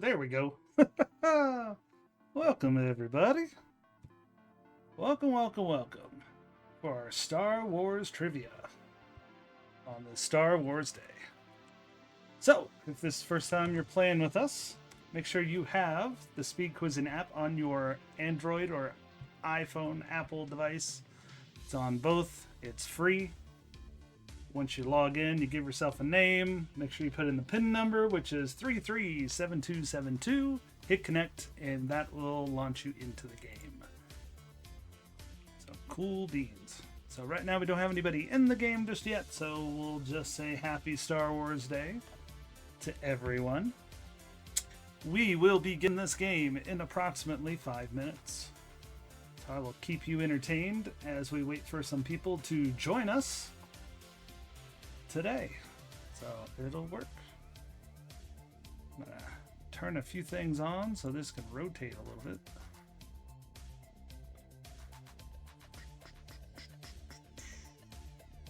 there we go. Welcome, everybody. Welcome for our Star Wars trivia on the Star Wars Day. So, if this is the first time you're playing with us, make sure you have the SpeedQuizzing app on your Android or iPhone, Apple device. It's on both. It's free. Once you log in, you give yourself a name. Make sure you put in the PIN number, which is 337272. Hit connect, and that will launch you into the game. So, cool beans. So right now we don't have anybody in the game just yet, so we'll just say Happy Star Wars Day to everyone. We will begin this game in approximately 5 minutes. So I will keep you entertained as we wait for some people to join us today. So it'll work. I'm gonna turn a few things on so this can rotate a little bit.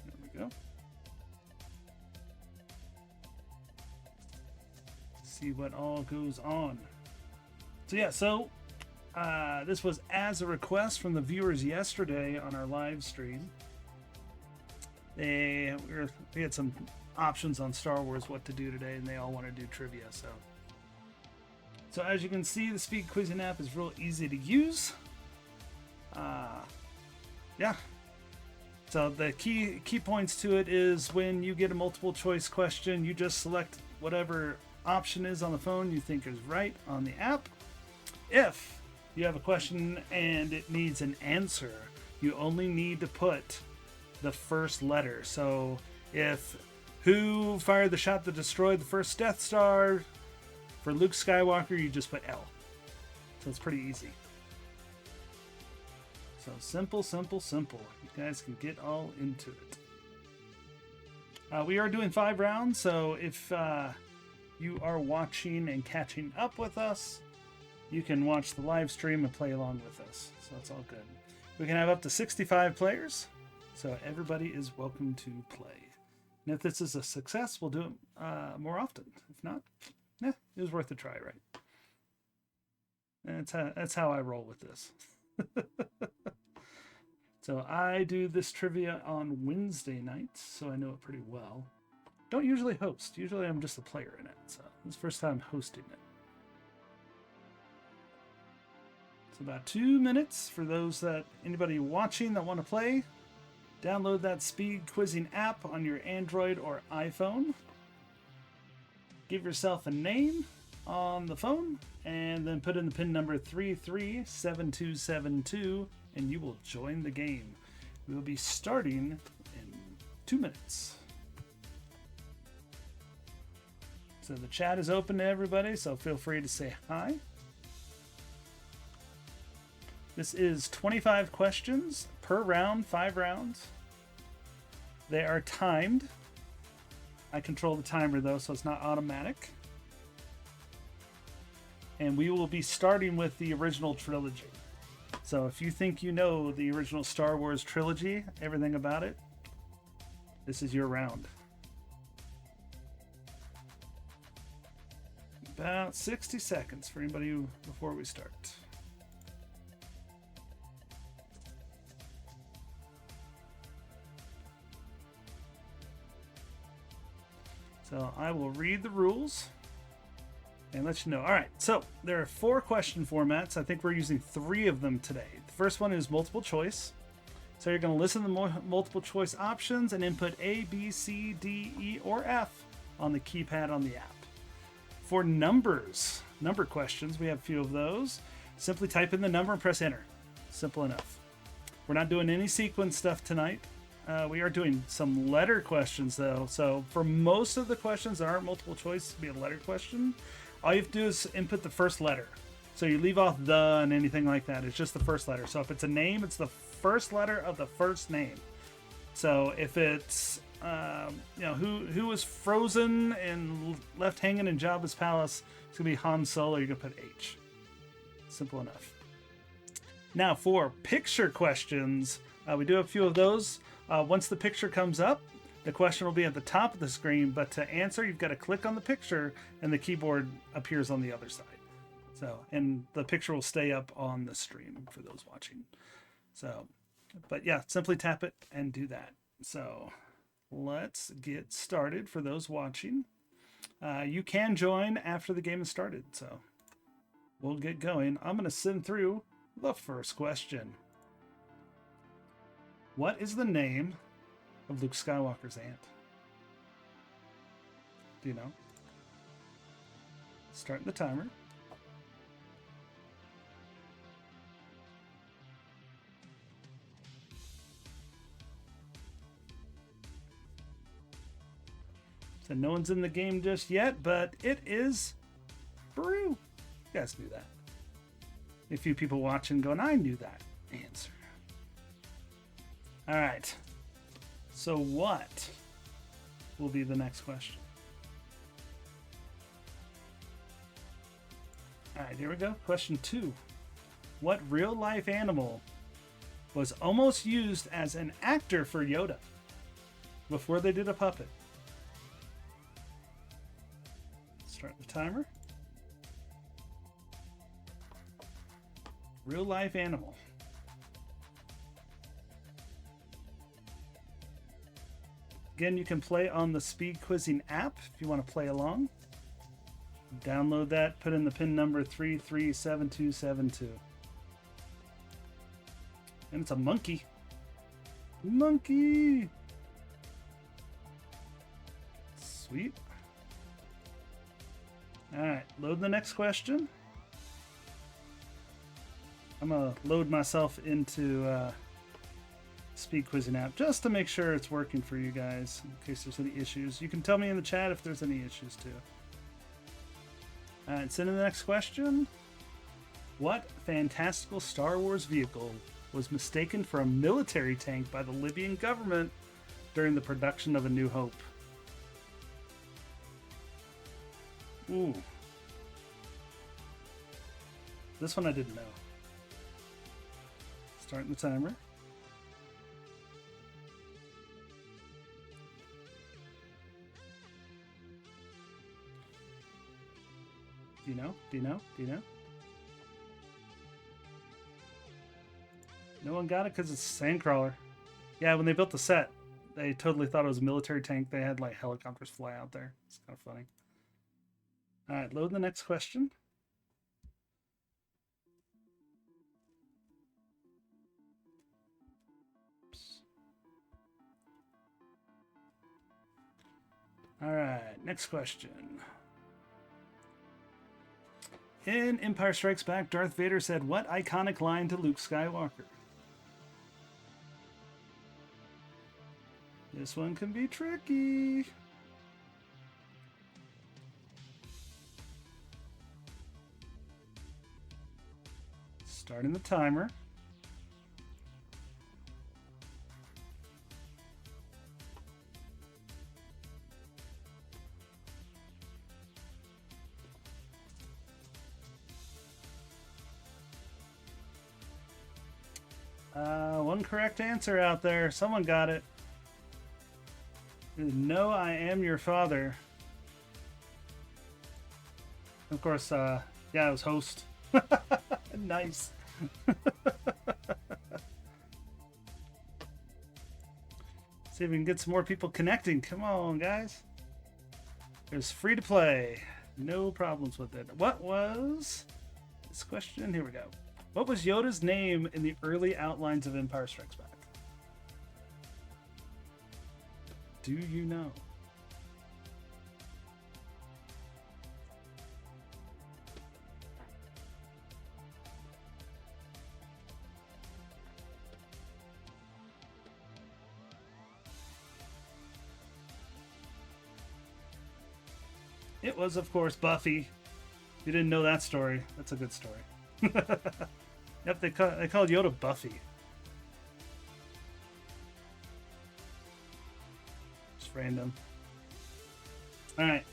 There we go. See what all goes on. So yeah, this was as a request from the viewers yesterday on our live stream. We had some options on Star Wars what to do today, and they all want to do trivia. So as you can see, the SpeedQuizzing app is real easy to use. Yeah. So the key points to it is when you get a multiple choice question, you just select whatever option is on the phone you think is right on the app. If you have a question and it needs an answer, you only need to put the first letter. So if who fired the shot that destroyed the first Death Star, for Luke Skywalker, you just put L. So it's pretty easy. So simple. You guys can get all into it. We are doing 5 rounds, so if you are watching and catching up with us, you can watch the live stream and play along with us. So that's all good. We can have up to 65 players. So everybody is welcome to play. And if this is a success, we'll do it more often. If not, it was worth a try, right? And that's how I roll with this. So I do this trivia on Wednesday nights, so I know it pretty well. Don't usually host. Usually I'm just a player in it. So this is the first time hosting it. It's about 2 minutes for anybody watching that want to play. Download that SpeedQuizzing app on your Android or iPhone. Give yourself a name on the phone and then put in the PIN number 337272 and you will join the game. We will be starting in 2 minutes. So the chat is open to everybody, so feel free to say hi. This is 25 questions per round, 5 rounds. They are timed. I control the timer though, so it's not automatic. And we will be starting with the original trilogy. So if you think you know the original Star Wars trilogy, everything about it, this is your round. About 60 seconds for anybody before we start. So I will read the rules and let you know. All right, so there are 4 question formats. I think we're using 3 of them today. The first one is multiple choice. So you're going to listen to the multiple choice options and input A, B, C, D, E, or F on the keypad on the app. For number questions, we have a few of those. Simply type in the number and press enter. Simple enough. We're not doing any sequence stuff tonight. We are doing some letter questions though. So for most of the questions that aren't multiple choice to be a letter question, all you have to do is input the first letter. So you leave off the and anything like that. It's just the first letter. So if it's a name, it's the first letter of the first name. So if it's who was frozen and left hanging in Jabba's palace, it's gonna be Han Solo. You're gonna put H. Simple enough. Now for picture questions, we do have a few of those. Once the picture comes up, The question will be at the top of the screen, but to answer, you've got to click on the picture and the keyboard appears on the other side. So, and the picture will stay up on the stream for those watching. So, but yeah, simply tap it and do that. So let's get started for those watching. You can join after the game has started. So we'll get going. I'm going to send through the first question. What is the name of Luke Skywalker's aunt? Do you know? Starting the timer. So no one's in the game just yet, but it is Brew. You guys knew that. A few people watching going, I knew that answer. All right. So what will be the next question? All right, here we go. Question 2. What real-life animal was almost used as an actor for Yoda before they did a puppet? Start the timer. Real-life animal. Again, you can play on the SpeedQuizzing app if you want to play along. Download that, put in the pin number 337272. And it's a monkey. Monkey! Sweet. Alright, load the next question. I'm going to load myself into SpeedQuizzing app just to make sure it's working for you guys in case there's any issues. You can tell me in the chat if there's any issues too. Alright, send in the next question. What fantastical Star Wars vehicle was mistaken for a military tank by the Libyan government during the production of A New Hope? Ooh. This one I didn't know. Starting the timer. Do you know? Do you know? Do you know? No one got it because it's Sandcrawler. Yeah, when they built the set, they totally thought it was a military tank. They had like helicopters fly out there. It's kind of funny. All right, load the next question. Oops. All right, next question. In Empire Strikes Back, Darth Vader said what iconic line to Luke Skywalker? This one can be tricky. Starting the timer. One correct answer out there. Someone got it. No, I am your father. Of course, yeah, it was host. Nice. See if we can get some more people connecting. Come on, guys. It's free to play. No problems with it. What was this question? Here we go. What was Yoda's name in the early outlines of Empire Strikes Back? Do you know? It was, of course, Buffy. You didn't know that story. That's a good story. Yep, they called Yoda Buffy. Just random. Alright.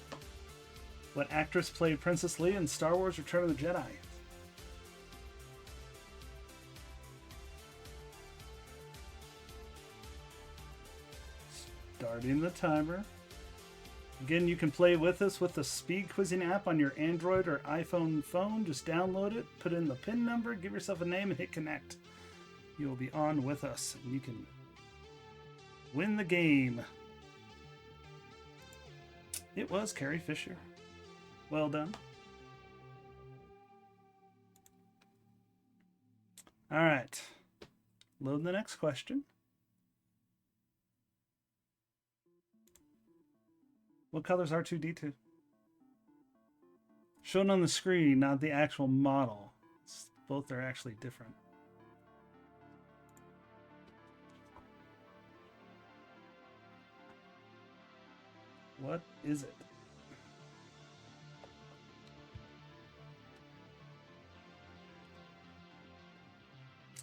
What actress played Princess Leia in Star Wars Return of the Jedi? Starting the timer. Again, you can play with us with the SpeedQuizzing app on your Android or iPhone phone. Just download it, put in the PIN number, give yourself a name, and hit connect. You will be on with us, and you can win the game. It was Carrie Fisher. Well done. All right. Load the next question. What color is R2-D2? Shown on the screen, not the actual model. Both are actually different. What is it?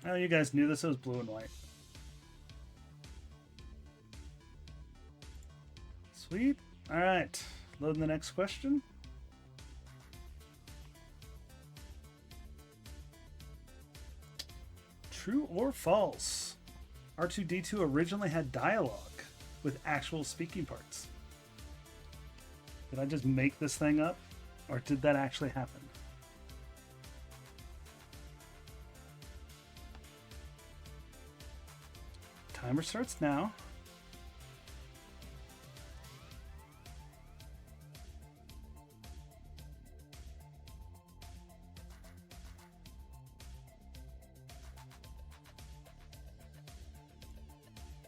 Oh, you guys knew this. It was blue and white. Sweet. All right. Loading the next question. True or false? R2-D2 originally had dialogue with actual speaking parts. Did I just make this thing up? Or did that actually happen? Timer starts now.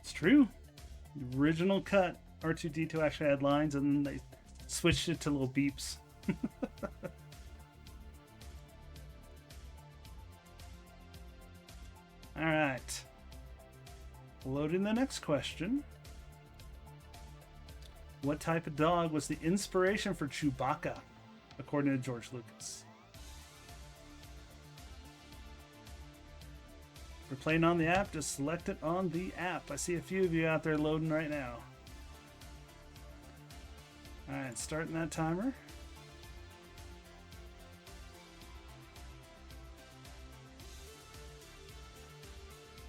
It's true. The original cut, R2-D2 actually had lines, and then they switched it to little beeps. All right. Loading the next question. What type of dog was the inspiration for Chewbacca, according to George Lucas? If you're playing on the app, just select it on the app. I see a few of you out there loading right now. All right, starting that timer.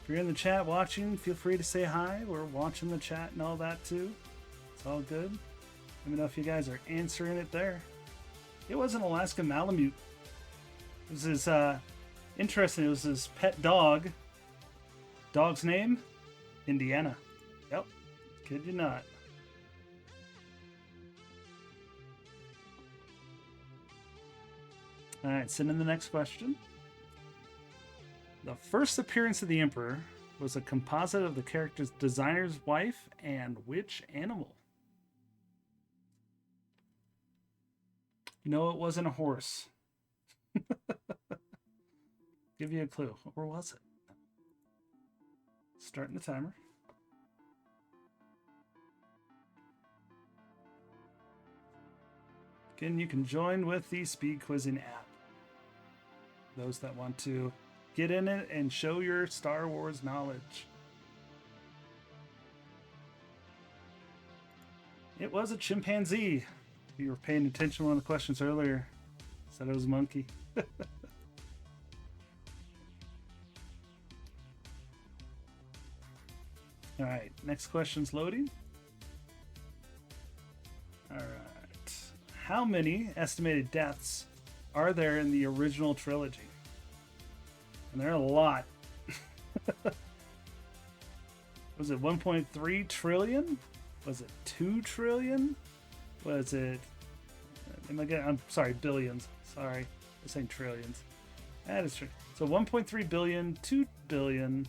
If you're in the chat watching, feel free to say hi. We're watching the chat and all that too. It's all good. Let me know if you guys are answering it there. It was an Alaska Malamute. It was his, interesting, it was his pet dog. Dog's name? Indiana. Yep. Kid you not. All right, send in the next question. The first appearance of the Emperor was a composite of the character's designer's wife and which animal? No, it wasn't a horse. Give you a clue. Or was it? Starting the timer. Again, you can join with the SpeedQuizzing app. Those that want to get in it and show your Star Wars knowledge. It was a chimpanzee. If you were paying attention to one of the questions earlier, said it was a monkey. All right, next question's loading. All right. How many estimated deaths are there in the original trilogy? And there are a lot. Was it 1.3 trillion? Was it 2 trillion? Was it... I'm sorry, billions. Sorry, I'm saying trillions. That is true. So 1.3 billion, 2 billion,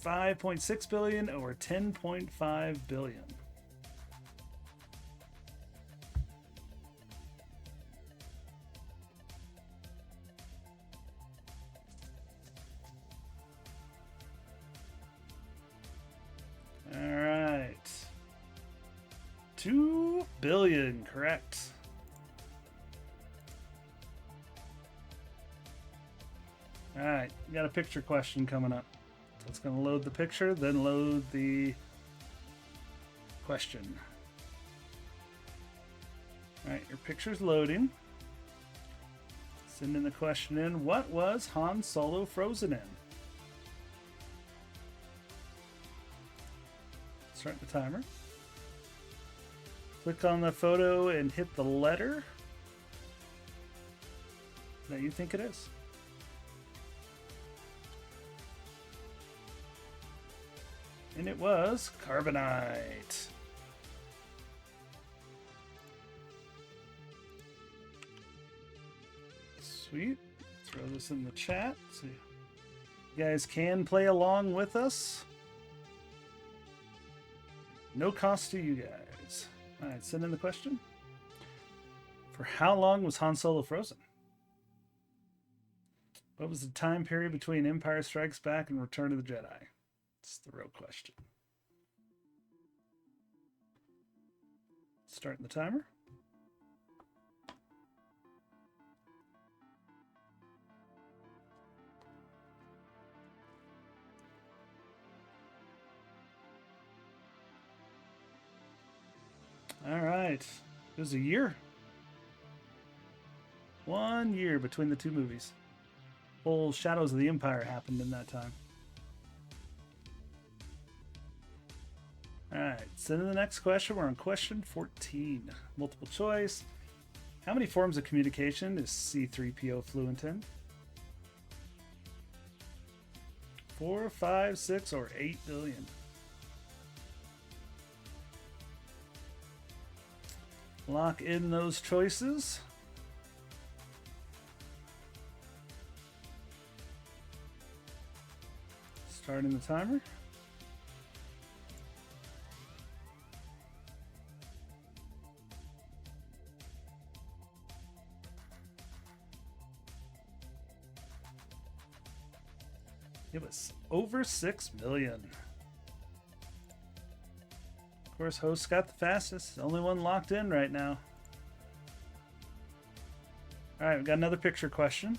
5.6 billion, or 10.5 billion. All right. 2 billion, correct. All right, we got a picture question coming up. So it's going to load the picture, then load the question. All right, your picture's loading. Send in the question in. What was Han Solo frozen in? Start the timer. Click on the photo and hit the letter that you think it is. And it was carbonite. Sweet. Throw this in the chat so you guys can play along with us. No cost to you guys. All right, send in the question. For how long was Han Solo frozen? What was the time period between Empire Strikes Back and Return of the Jedi? It's the real question. Starting the timer. All right. It was a year. 1 year between the two movies. Whole Shadows of the Empire happened in that time. All right, send in the next question. We're on question 14. Multiple choice. How many forms of communication is C-3PO fluent in? 4, 5, 6, or 8 billion? Lock in those choices. Starting the timer. It was over 6 million. Of course, host got the fastest. The only one locked in right now. All right, we've got another picture question.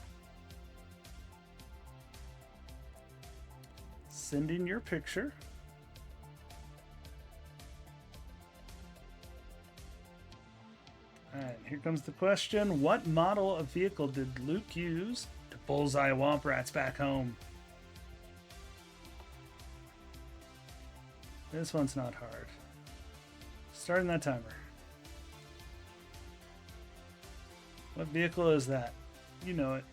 Send in your picture. All right, here comes the question. What model of vehicle did Luke use to bullseye Womp Rats back home? This one's not hard. Starting that timer. What vehicle is that? You know it.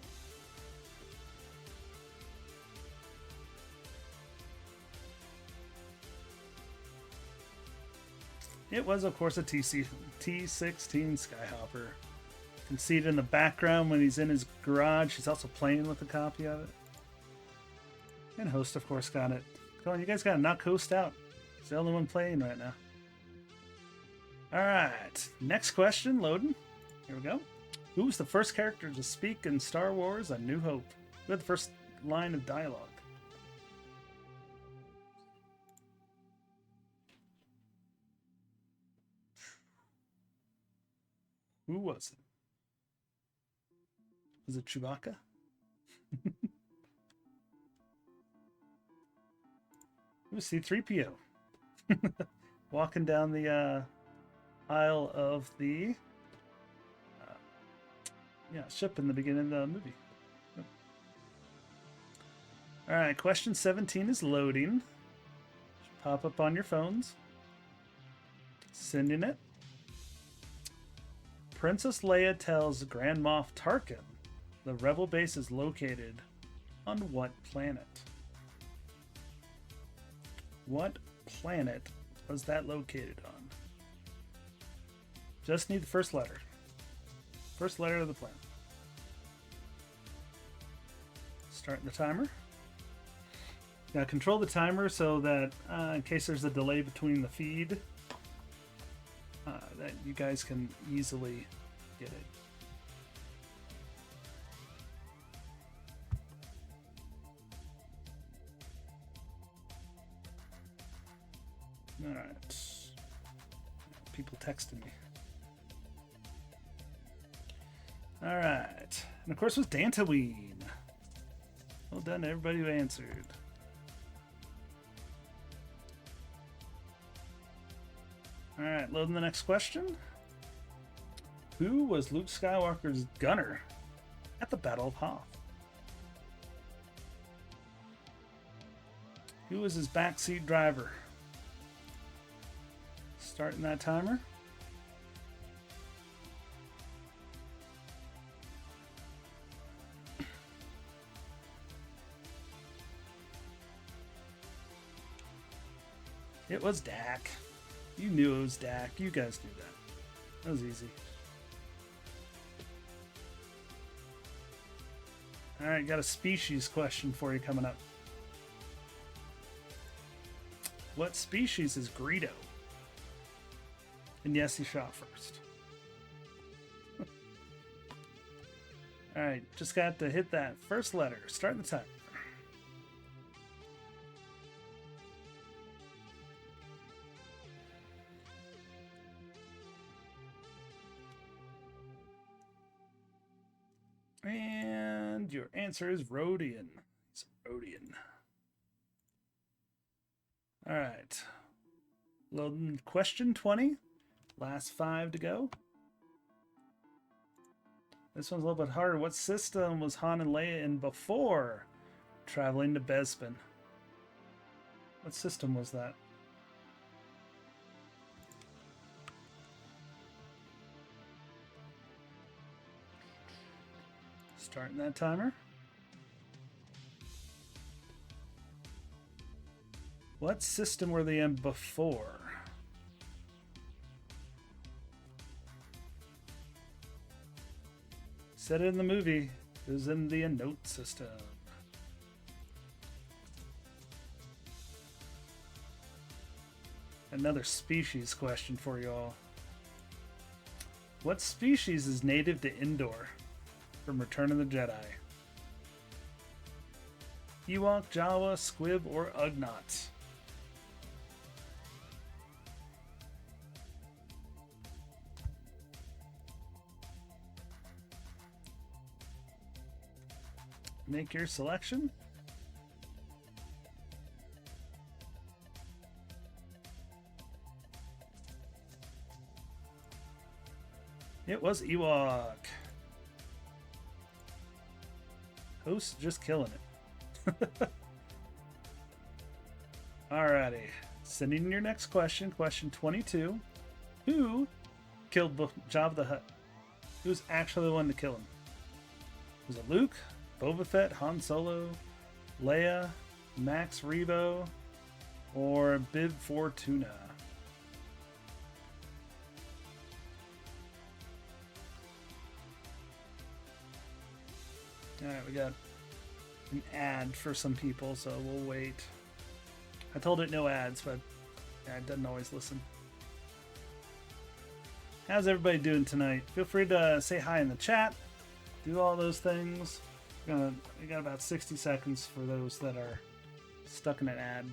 It was, of course, a T-16 Skyhopper. You can see it in the background when he's in his garage. He's also playing with a copy of it. And host, of course, got it. Come on, you guys gotta knock host out. He's the only one playing right now. Alright, next question, loading. Here we go. Who was the first character to speak in Star Wars A New Hope? Who had the first line of dialogue? Who was it? Was it Chewbacca? It was C-3PO. Walking down the aisle of the ship in the beginning of the movie. Yep. All right, question 17 is loading. Should pop up on your phones. Sending it. Princess Leia tells Grand Moff Tarkin the Rebel base is located on what planet? What planet was that located on? Just need the first letter. First letter of the planet. Starting the timer. Now control the timer so that in case there's a delay between the feed, that you guys can easily get it. All right. People texting me. All right. And of course it was Dantooine. Well done to everybody who answered. All right, loading the next question. Who was Luke Skywalker's gunner at the Battle of Hoth? Who was his backseat driver? Starting that timer. It was Dak. You knew it was Dak. You guys knew that. That was easy. Alright, got a species question for you coming up. What species is Greedo? And yes, he shot first. Alright, just got to hit that first letter. Starting the time. And your answer is Rhodian. It's Rhodian. All right. Loading question 20. Last 5 to go. This one's a little bit harder. What system was Han and Leia in before traveling to Bespin? What system was that? Starting that timer. What system were they in before? Said it in the movie. It was in the note system. Another species question for you all. What species is native to Endor from Return of the Jedi? Ewok, Jawa, Squib, or Ugnaught? Make your selection. It was Ewok. Host just killing it. Alrighty. Sending in your next question. Question 22. Who killed Jabba the Hutt? Who's actually the one to kill him? Was it Luke, Boba Fett, Han Solo, Leia, Max Rebo, or Bib Fortuna? Alright, we got an ad for some people, so we'll wait. I told it no ads, but yeah, it doesn't always listen. How's everybody doing tonight? Feel free to say hi in the chat. Do all those things. We got about 60 seconds for those that are stuck in an ad.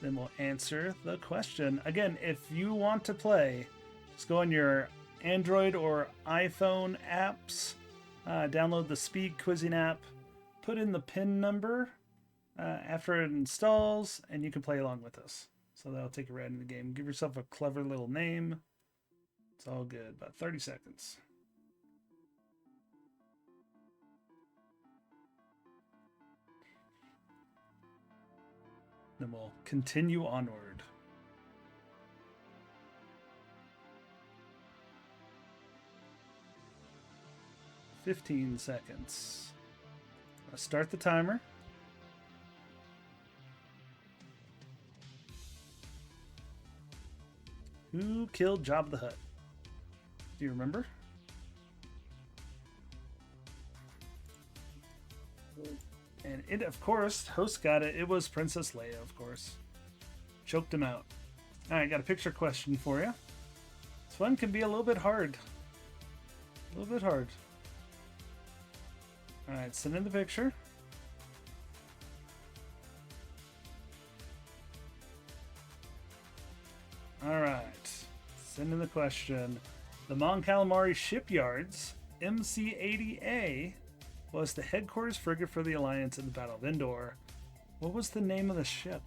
Then we'll answer the question. Again, if you want to play, just go on your Android or iPhone apps, download the SpeedQuizzing app, put in the PIN number after it installs, and you can play along with us. So that'll take you right into the game. Give yourself a clever little name. It's all good. About 30 seconds. Then we'll continue onward. $15 seconds. I'll start the timer. Who killed Jabba the Hutt? Do you remember? And it, of course, host got it. It was Princess Leia, of course. Choked him out. Alright, got a picture question for you. This one can be a little bit hard. A little bit hard. Alright, send in the picture. Alright, send in the question. The Mon Calamari Shipyards, MC-80A, was the headquarters frigate for the Alliance in the Battle of Endor. What was the name of the ship?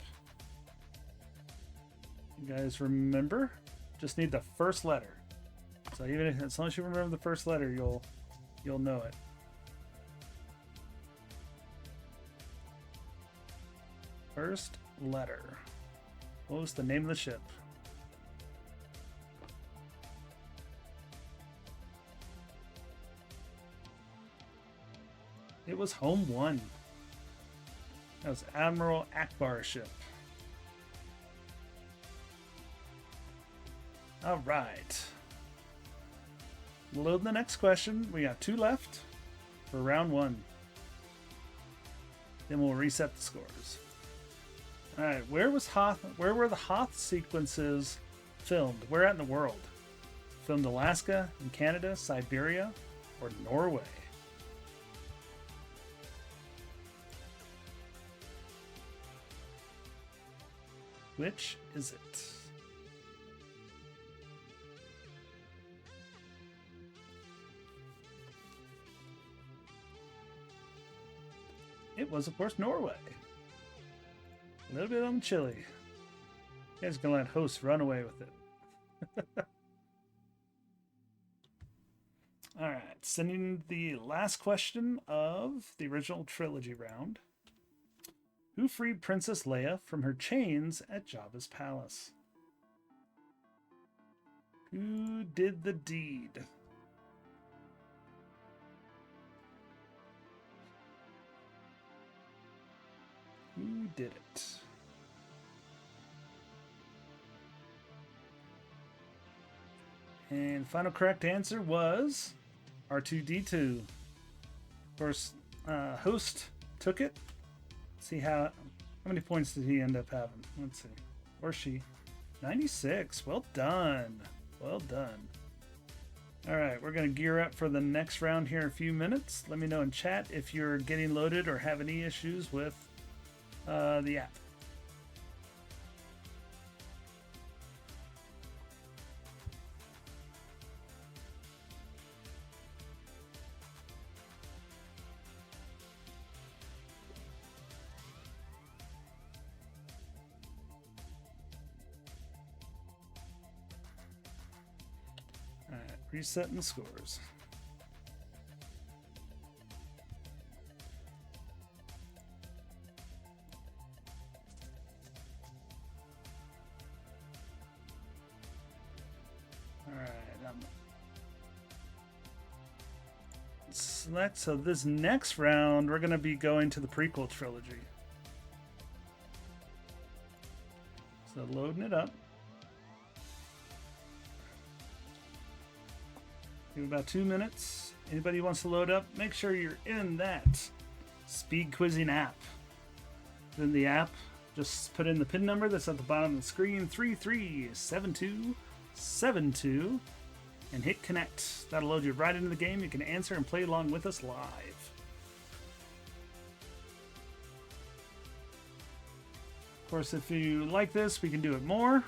You guys remember? Just need the first letter. So even if, as long as you remember the first letter, you'll know it. First letter. What was the name of the ship? It was Home 1. That was Admiral Akbar's ship. All right. Load the next question. We got 2 left for round 1. Then we'll reset the scores. All right. Where were the Hoth sequences filmed? Where at in the world? Filmed Alaska, in Canada, Siberia, or Norway? Which is it? It was, of course, Norway. A little bit on the chili. You guys gonna let hosts run away with it. All right, sending the last question of the original trilogy round. Who freed Princess Leia from her chains at Jabba's palace? Who did the deed? Who did it? And final correct answer was R2-D2. Of course, host took it. See how many points did he end up having? Let's see. Or she. 96. Well done. Well done. All right, we're going to gear up for the next round here in a few minutes. Let me know in chat if you're getting loaded or have any issues with the app. Resetting the scores. All right. So this next round, we're going to be going to the prequel trilogy. So loading it up. Give it about 2 minutes. Anybody who wants to load up, make sure you're in that SpeedQuizzing app. In the app, just put in the PIN number that's at the bottom of the screen, 337272, and hit connect. That'll load you right into the game. You can answer and play along with us live. Of course, if you like this, we can do it more.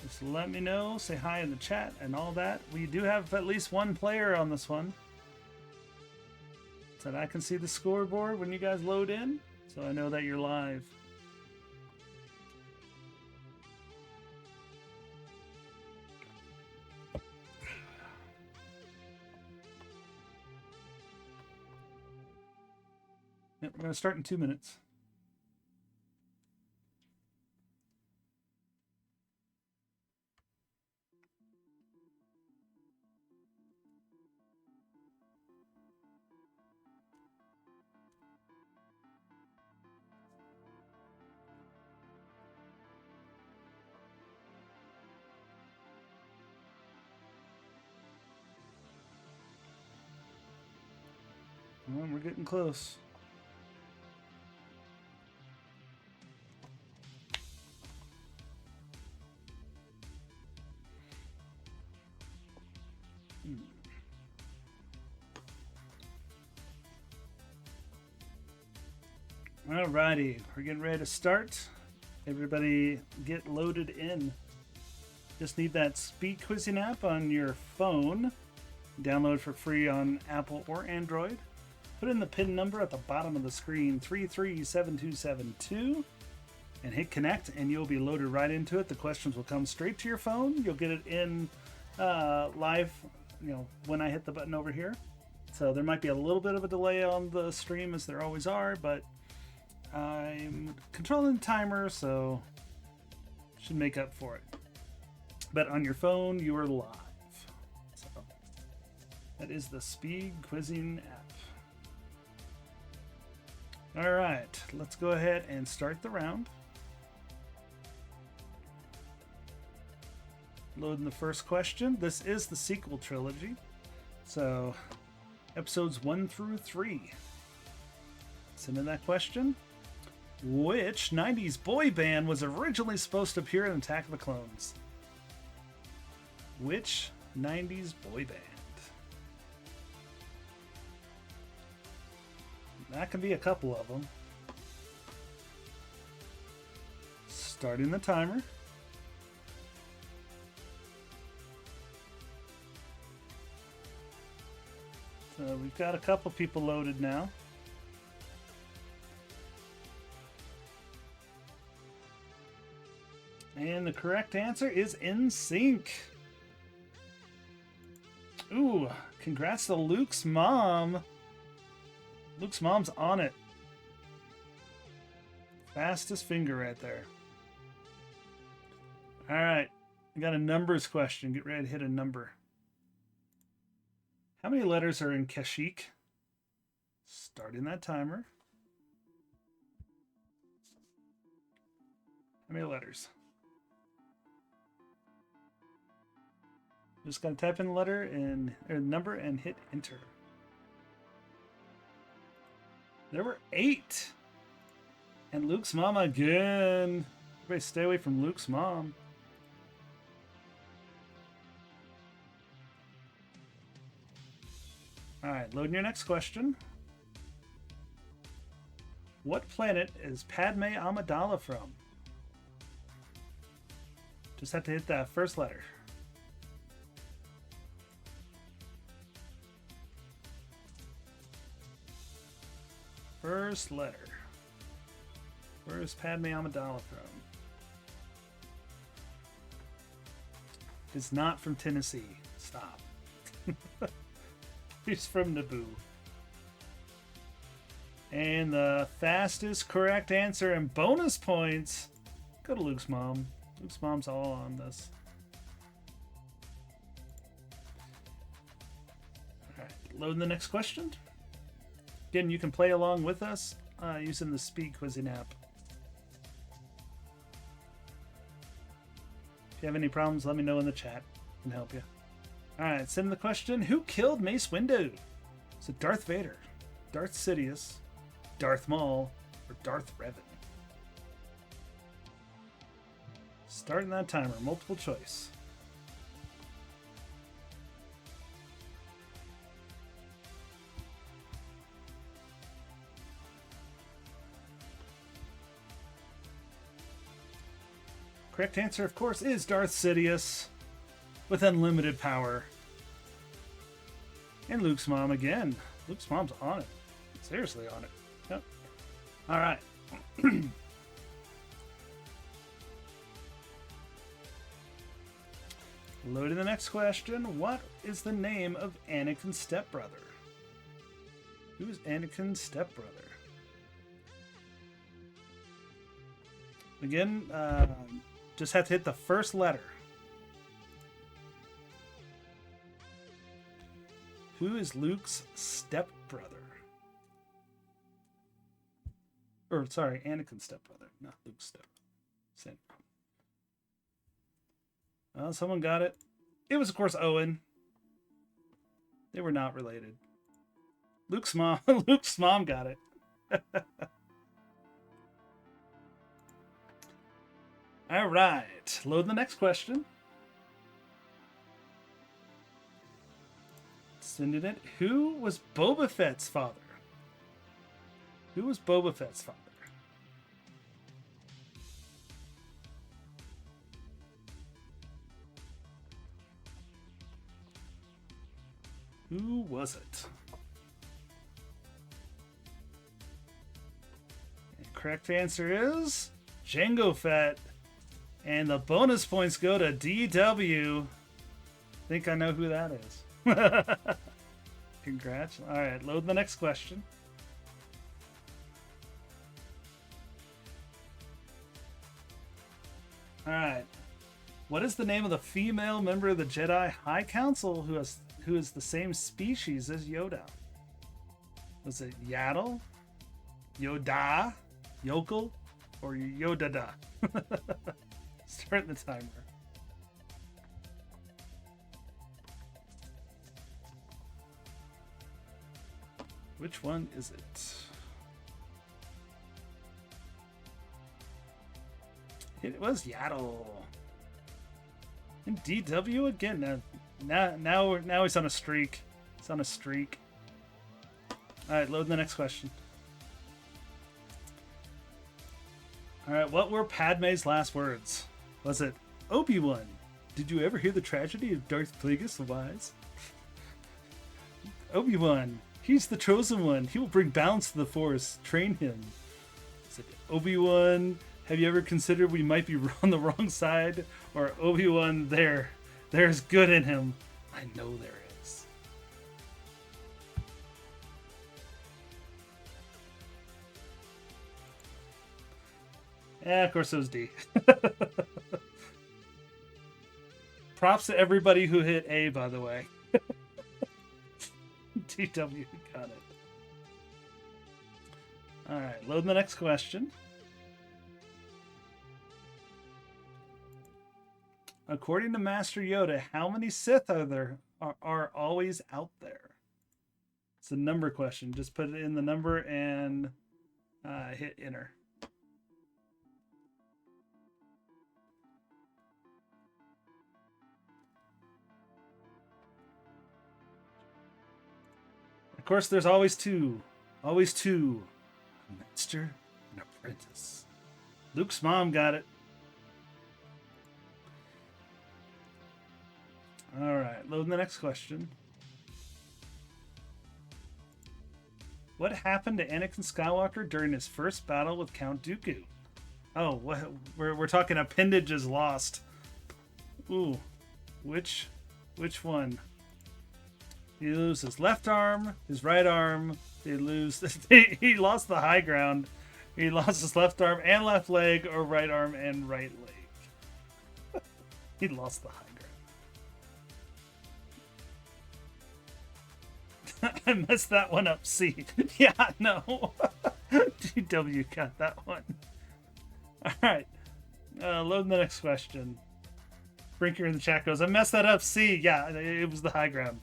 Just let me know, say hi in the chat and all that. We do have at least one player on this one, so that I can see the scoreboard when you guys load in, so I know that you're live. Yep, we're going to start in 2 minutes. Well, we're getting close. Alrighty, we're getting ready to start. Everybody get loaded in. Just need that SpeedQuizzing app on your phone. Download for free on Apple or Android. Put in the PIN number at the bottom of the screen, 337272, and hit connect, and you'll be loaded right into it. The questions will come straight to your phone. You'll get it in live, when I hit the button over here. So there might be a little bit of a delay on the stream, as there always are, but I'm controlling the timer, so should make up for it. But on your phone, you are live. So that is the SpeedQuizzing app. All right, let's go ahead and start the round. Loading the first question. This is the sequel trilogy. So episodes 1 through 3. Send in that question. Which 90s boy band was originally supposed to appear in Attack of the Clones? Which 90s boy band? That can be a couple of them. Starting the timer. So we've got a couple people loaded now. And the correct answer is NSYNC. Ooh, congrats to Luke's mom. Luke's mom's on it. Fastest finger right there. All right, I got a numbers question. Get ready to hit a number. How many letters are in Kashyyyk? Starting that timer. How many letters? Just gotta type in the letter and or number and hit enter. There were 8. And Luke's mom again. Everybody stay away from Luke's mom. Alright, loading your next question. What planet is Padme Amidala from? Just have to hit that first letter. First letter. Where is Padme Amidala from? It's not from Tennessee. Stop. He's from Naboo. And the fastest correct answer and bonus points go to Luke's mom. Luke's mom's all on this. Alright, loading the next question. Again, you can play along with us using the SpeedQuizzing app. If you have any problems, let me know in the chat. I can help you. Alright, send the question. Who killed Mace Windu? Is it Darth Vader, Darth Sidious, Darth Maul, or Darth Revan? Starting that timer. Multiple choice. Correct answer, of course, is Darth Sidious with unlimited power. And Luke's mom again. Luke's mom's on it. Seriously on it. Yep. All right. Loading the next question. What is the name of Anakin's stepbrother? Who is Anakin's stepbrother? Again, just have to hit the first letter. Who is Luke's stepbrother? Or, sorry, Anakin's stepbrother, not Luke's stepbrother. Same. Well, someone got it. It was, of course, Owen. They were not related. Luke's mom. Luke's mom got it. All right. Load the next question. Sending it. Who was Boba Fett's father? Who was Boba Fett's father? Who was it? And correct answer is Jango Fett. And the bonus points go to DW. I think I know who that is. Congrats. All right, load the next question. All right. What is the name of the female member of the Jedi High Council who is the same species as Yoda? Was it Yaddle, Yoda, Yokel, or Yodada? Start the timer. Which one is it? It was Yaddle. And DW again. Now he's on a streak. He's on a streak. All right, load the next question. All right, what were Padme's last words? Was it Obi-Wan? Did you ever hear the tragedy of Darth Plagueis the Wise? Obi-Wan, he's the chosen one. He will bring balance to the Force. Train him. Is it Obi-Wan? Have you ever considered we might be on the wrong side? Or Obi-Wan, there's good in him. I know there is. Yeah, of course it was D. Props to everybody who hit A, by the way. DW got it. Alright, load the next question. According to Master Yoda, how many Sith are always out there? It's a number question. Just put it in the number and hit enter. Of course, there's always two. Always two. A master and apprentice. Luke's mom got it. Alright, loading the next question. What happened to Anakin Skywalker during his first battle with Count Dooku? Oh, we're talking appendages lost. Ooh, which one? He loses his left arm, his right arm. He lost the high ground. He lost his left arm and left leg, or right arm and right leg. He lost the high ground. I messed that one up. C. Yeah, no. DW got that one. All right. Loading the next question. Brinker in the chat goes, I messed that up. C. Yeah, it was the high ground.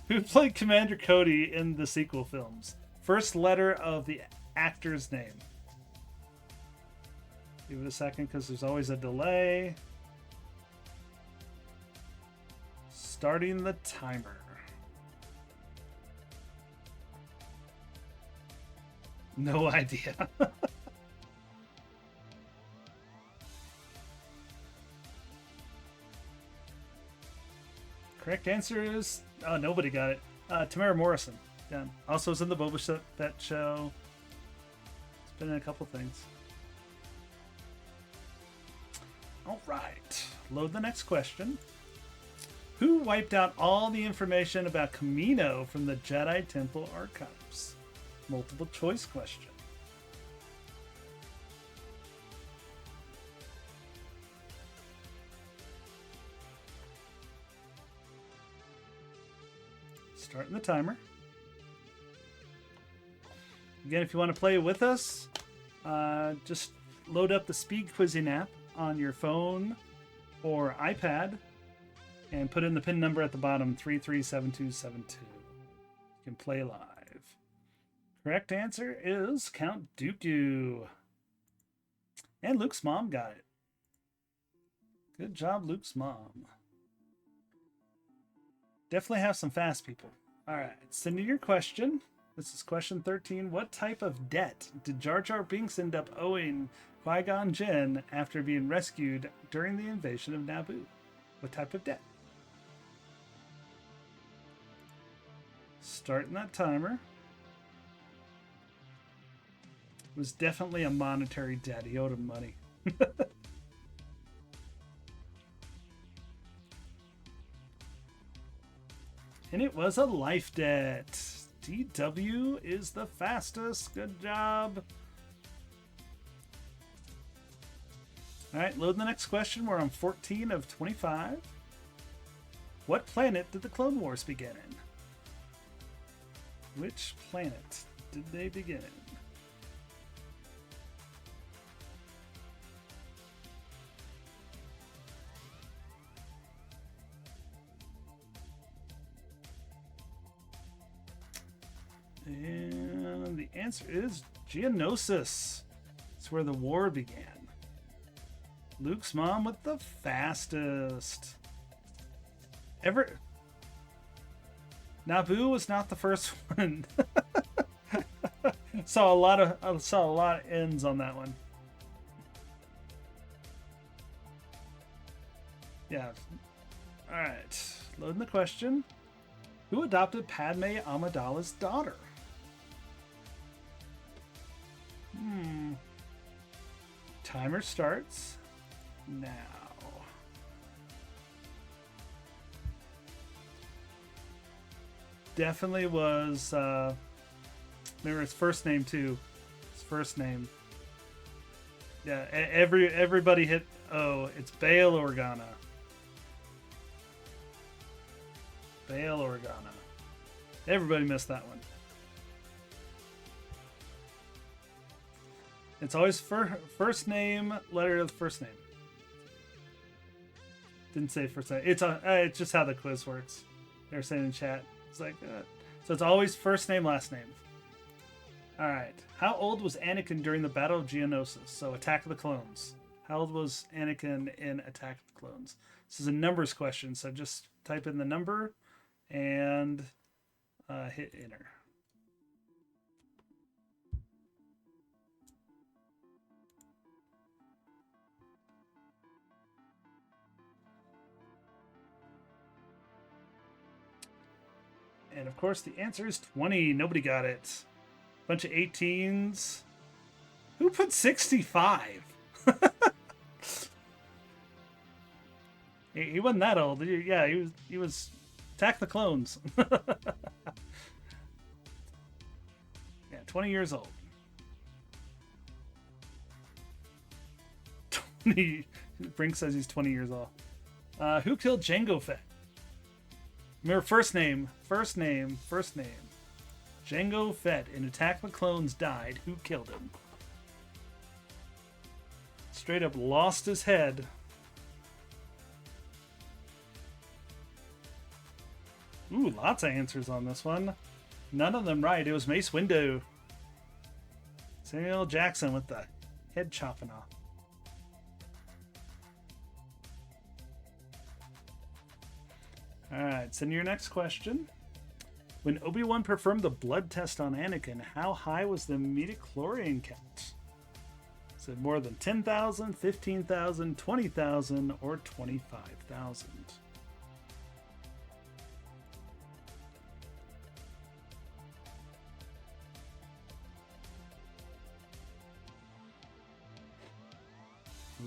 Who played Commander Cody in the sequel films? First letter of the actor's name. Give it a second because there's always a delay. Starting the timer. No idea. Correct answer is... Oh, nobody got it. Tamara Morrison. Yeah. Also was in the Boba Fett show. It's been in a couple things. Alright. Load the next question. Who wiped out all the information about Kamino from the Jedi Temple archives? Multiple choice question. Starting the timer. Again, if you want to play with us, just load up the SpeedQuizzing app on your phone or iPad and put in the pin number at the bottom, 337272. You can play live. Correct answer is Count Dooku. And Luke's mom got it. Good job, Luke's mom. Definitely have some fast people. All right, send in your question. This is question 13. What type of debt did Jar Jar Binks end up owing Qui-Gon Jinn after being rescued during the invasion of Naboo? What type of debt? Starting that timer. It was definitely a monetary debt. He owed him money. And it was a life debt. DW is the fastest. Good job. All right, load the next question. We're on 14 of 25. What planet did the Clone Wars begin in? Which planet did they begin in? And the answer is Geonosis. It's where the war began. Luke's mom with the fastest. Naboo was not the first one. saw a lot of ends on that one. Yeah. All right. Loading the question. Who adopted Padme Amidala's daughter? Timer starts now. Definitely was, remember his first name too. His first name. Yeah, everybody hit, oh, it's Bail Organa. Bail Organa. Everybody missed that one. It's always first name, letter of the first name. Didn't say first name. It's just how the quiz works. They're saying in chat. It's like that. So it's always first name, last name. All right. How old was Anakin during the Battle of Geonosis? So Attack of the Clones. How old was Anakin in Attack of the Clones? This is a numbers question, so just type in the number and hit enter. And of course, the answer is 20. Nobody got it. Bunch of 18s. Who put 65? He wasn't that old. Yeah, he was Attack the Clones. Yeah, 20 years old. 20. Brink says he's 20 years old. Who killed Jango Fett? Remember, first name. Jango Fett in Attack of the Clones died. Who killed him? Straight up lost his head. Ooh, lots of answers on this one. None of them right. It was Mace Windu. Samuel L. Jackson with the head chopping off. Alright, send your next question. When Obi-Wan performed the blood test on Anakin, how high was the midichlorian count? Is it more than 10,000, 15,000, 20,000, or 25,000?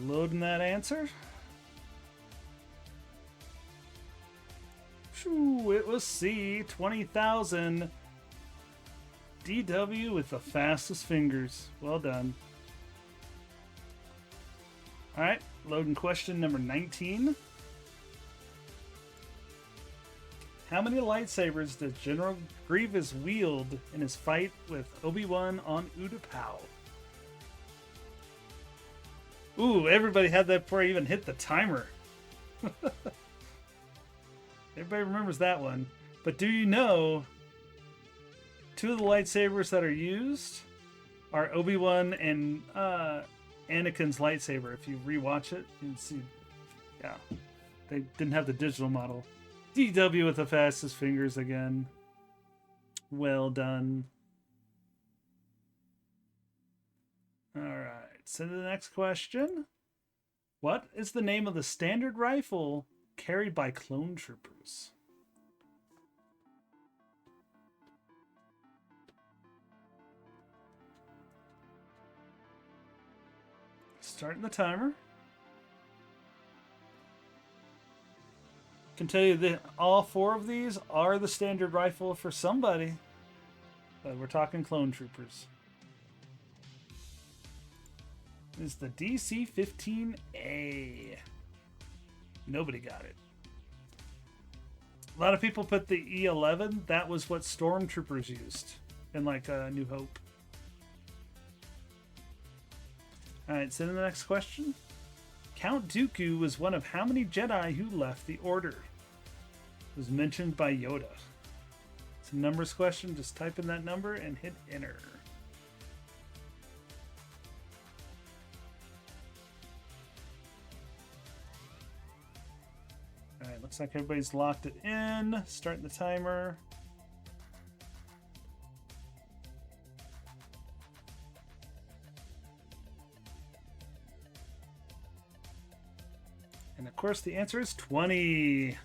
Loading that answer. Shoo, it was C, 20,000. DW with the fastest fingers. Well done. Alright, loading question number 19. How many lightsabers does General Grievous wield in his fight with Obi-Wan on Utapau? Ooh, everybody had that before I even hit the timer. Everybody remembers that one. But do you know, two of the lightsabers that are used are Obi-Wan and Anakin's lightsaber. If you rewatch it, you can see, yeah, they didn't have the digital model. DW with the fastest fingers again. Well done. All right, so the next question. What is the name of the standard rifle carried by clone troopers? Starting the timer. Can tell you that all four of these are the standard rifle for somebody, but we're talking clone troopers. is the DC-15A. Nobody got it. A lot of people put the E-11. That was what stormtroopers used in like New Hope. All right, so the next question. Count Dooku was one of how many Jedi who left the Order? It was mentioned by Yoda. It's a numbers question. Just type in that number and hit enter. All right, looks like everybody's locked it in. Starting the timer. And of course, the answer is 20.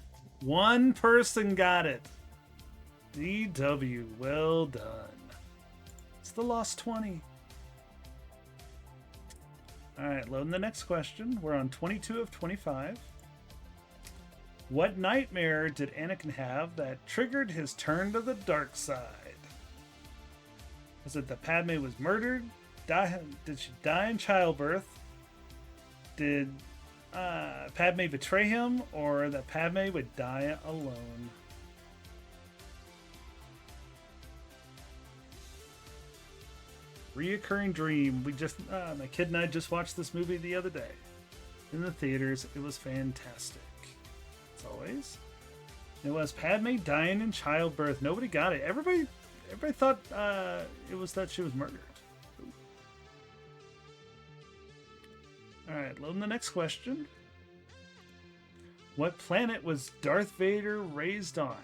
One person got it. DW, well done. It's the lost 20. All right, loading the next question. We're on 22 of 25. What nightmare did Anakin have that triggered his turn to the dark side? Was it that Padme was murdered? Did she die in childbirth? Did Padme betray him, or that Padme would die alone? Reoccurring dream. We just, my kid and I just watched this movie the other day in the theaters. It was fantastic. As always, it was Padme dying in childbirth. Nobody got it. Everybody thought it was that she was murdered. All right, loading the next question. What planet was Darth Vader raised on?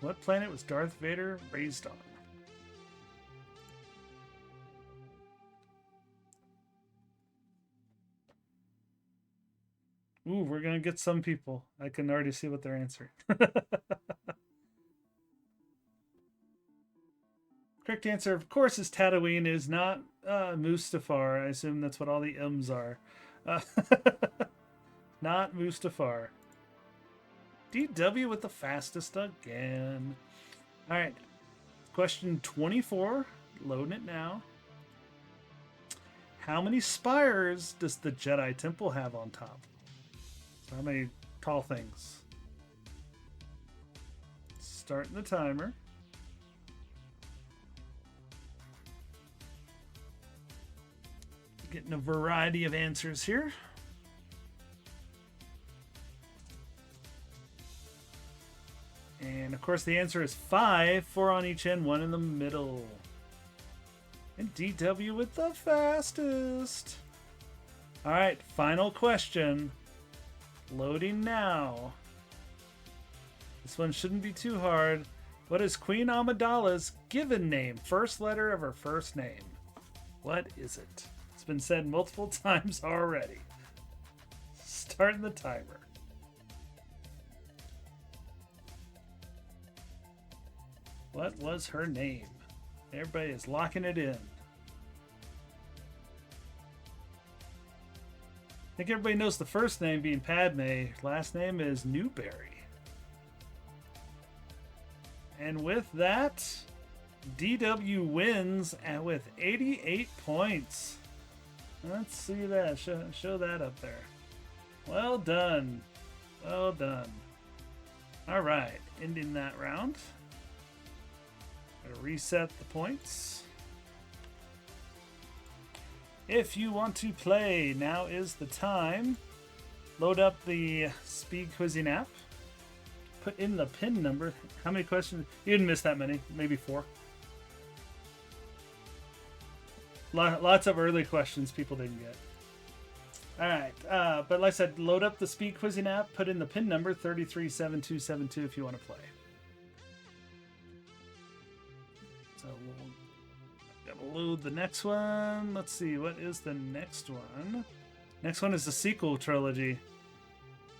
What planet was Darth Vader raised on? Ooh, we're going to get some people. I can already see what they're answering. Correct answer, of course, is Tatooine. Is not Mustafar. I assume that's what all the M's are. Not Mustafar. DW with the fastest again. All right. Question 24. Loading it now. How many spires does the Jedi Temple have on top? So how many tall things? Starting the timer. Getting a variety of answers here. And of course the answer is 5, 4 on each end, 1 in the middle. And DW with the fastest. All right, final question. Loading now. This one shouldn't be too hard. What is Queen Amidala's given name? First letter of her first name. What is it? It's been said multiple times already. Starting the timer. What was her name? Everybody is locking it in. I think everybody knows the first name being Padme. Last name is Newberry. And with that, DW wins with 88 points. Let's see that. Show that up there. Well done. Well done. All right. Ending that round. Gotta reset the points. If you want to play, now is the time. Load up the SpeedQuizzing app. Put in the pin number. How many questions? You didn't miss that many. Maybe 4. Lots of early questions people didn't get. All right. But like I said, load up the SpeedQuizzing app. Put in the pin number 337272 if you want to play. So we'll load the next one. Let's see, what is the next one? Next one is the sequel trilogy.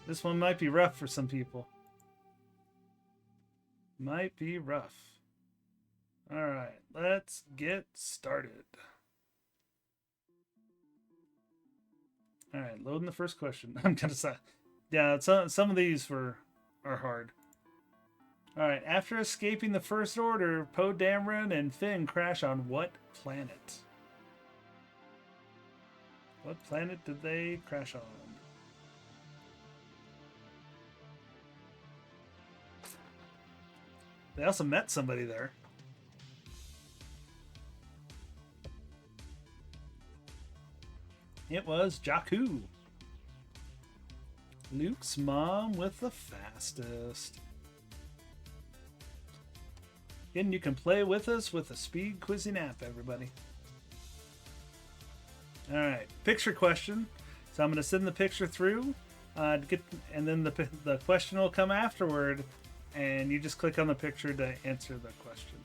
This one might be rough for some people. Might be rough. All right, let's get started. All right, loading the first question. I'm gonna say, yeah, some of these are hard. All right. After escaping the First Order, Poe Dameron and Finn crash on what planet? What planet did they crash on? They also met somebody there. It was Jakku. Luke's mom with the fastest. Again, you can play with us with the SpeedQuizzing app, everybody. All right, picture question. So I'm going to send the picture through, and then the question will come afterward, and you just click on the picture to answer the question.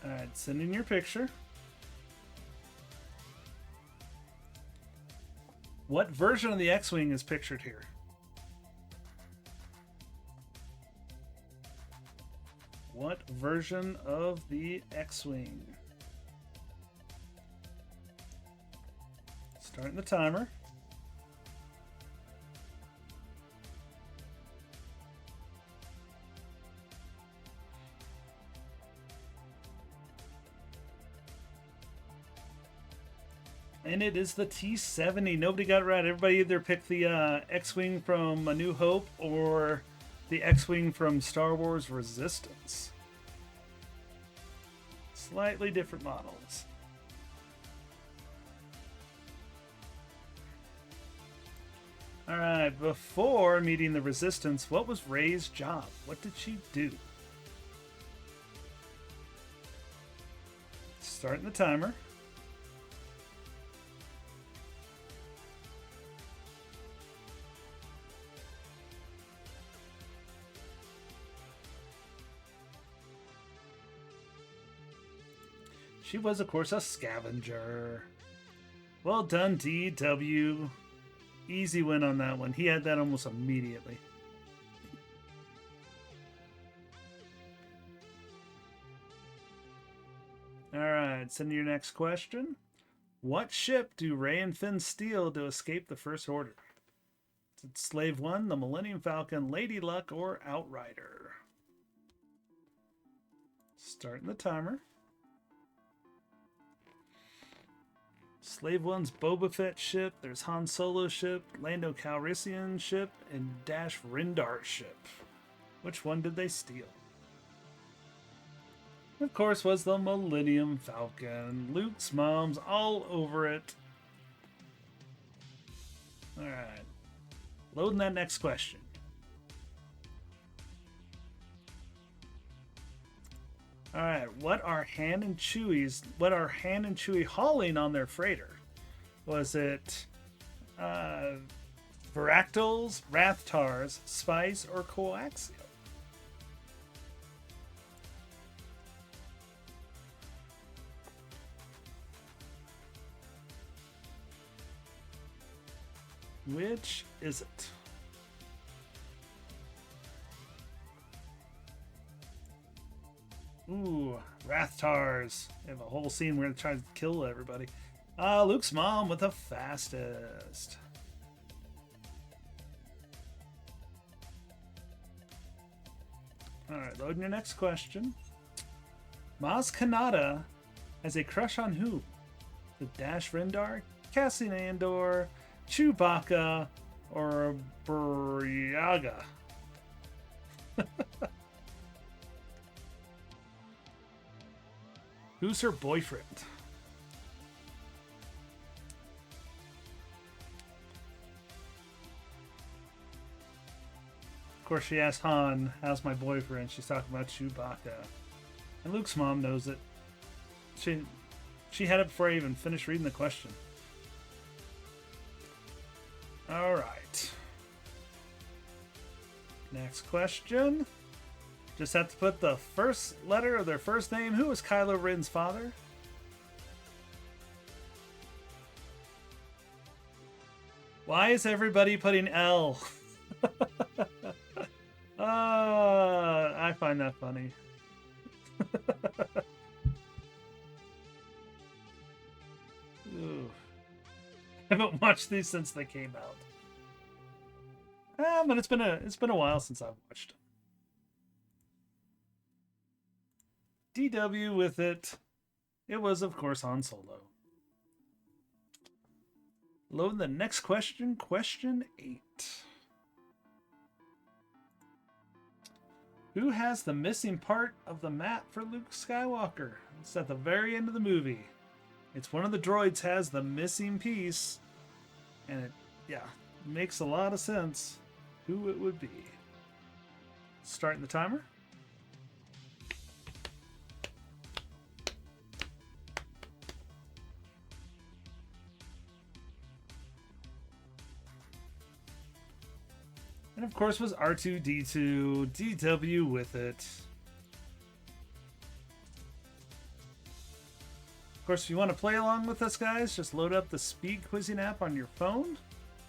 All right, send in your picture. What version of the X-Wing is pictured here? What version of the X-Wing? Starting the timer. And it is the T-70. Nobody got it right. Everybody either picked the X-Wing from A New Hope or the X-Wing from Star Wars Resistance. Slightly different models. All right, before meeting the Resistance, what was Rey's job? What did she do? Starting the timer. She was, of course, a scavenger. Well done, DW. Easy win on that one. He had that almost immediately. All right, send your next question. What ship do Rey and Finn steal to escape the First Order? Is it Slave One, the Millennium Falcon, Lady Luck, or Outrider? Starting the timer. Slave One's Boba Fett ship, there's Han Solo ship, Lando Calrissian ship, and Dash Rendar's ship. Which one did they steal? Of course, was the Millennium Falcon. Luke's mom's all over it. Alright. Loading that next question. All right, what are Han and Chewie hauling on their freighter? Was it Varactyls, Rathtars, Spice, or Coaxial? Which is it? Ooh, Rathtars. They have a whole scene where they're trying to kill everybody. Luke's mom with the fastest. Alright, loading your next question. Maz Kanata has a crush on who? The Dash Rendar, Cassian Andor, Chewbacca, or Buryaga? Who's her boyfriend? Of course, she asked Han, how's my boyfriend? She's talking about Chewbacca. And Luke's mom knows it. She had it before I even finished reading the question. Alright. Next question. Just have to put the first letter of their first name. Who was Kylo Ren's father? Why is everybody putting L? I find that funny. I haven't watched these since they came out. But it's been a while since I've watched them. DW with it. It was, of course, Han Solo. Load the next question, question 8. Who has the missing part of the map for Luke Skywalker? It's at the very end of the movie. It's one of the droids has the missing piece, and it, makes a lot of sense who it would be. Starting the timer. And of course was R2-D2, DW with it. Of course, if you want to play along with us, guys, just load up the SpeedQuizzing app on your phone.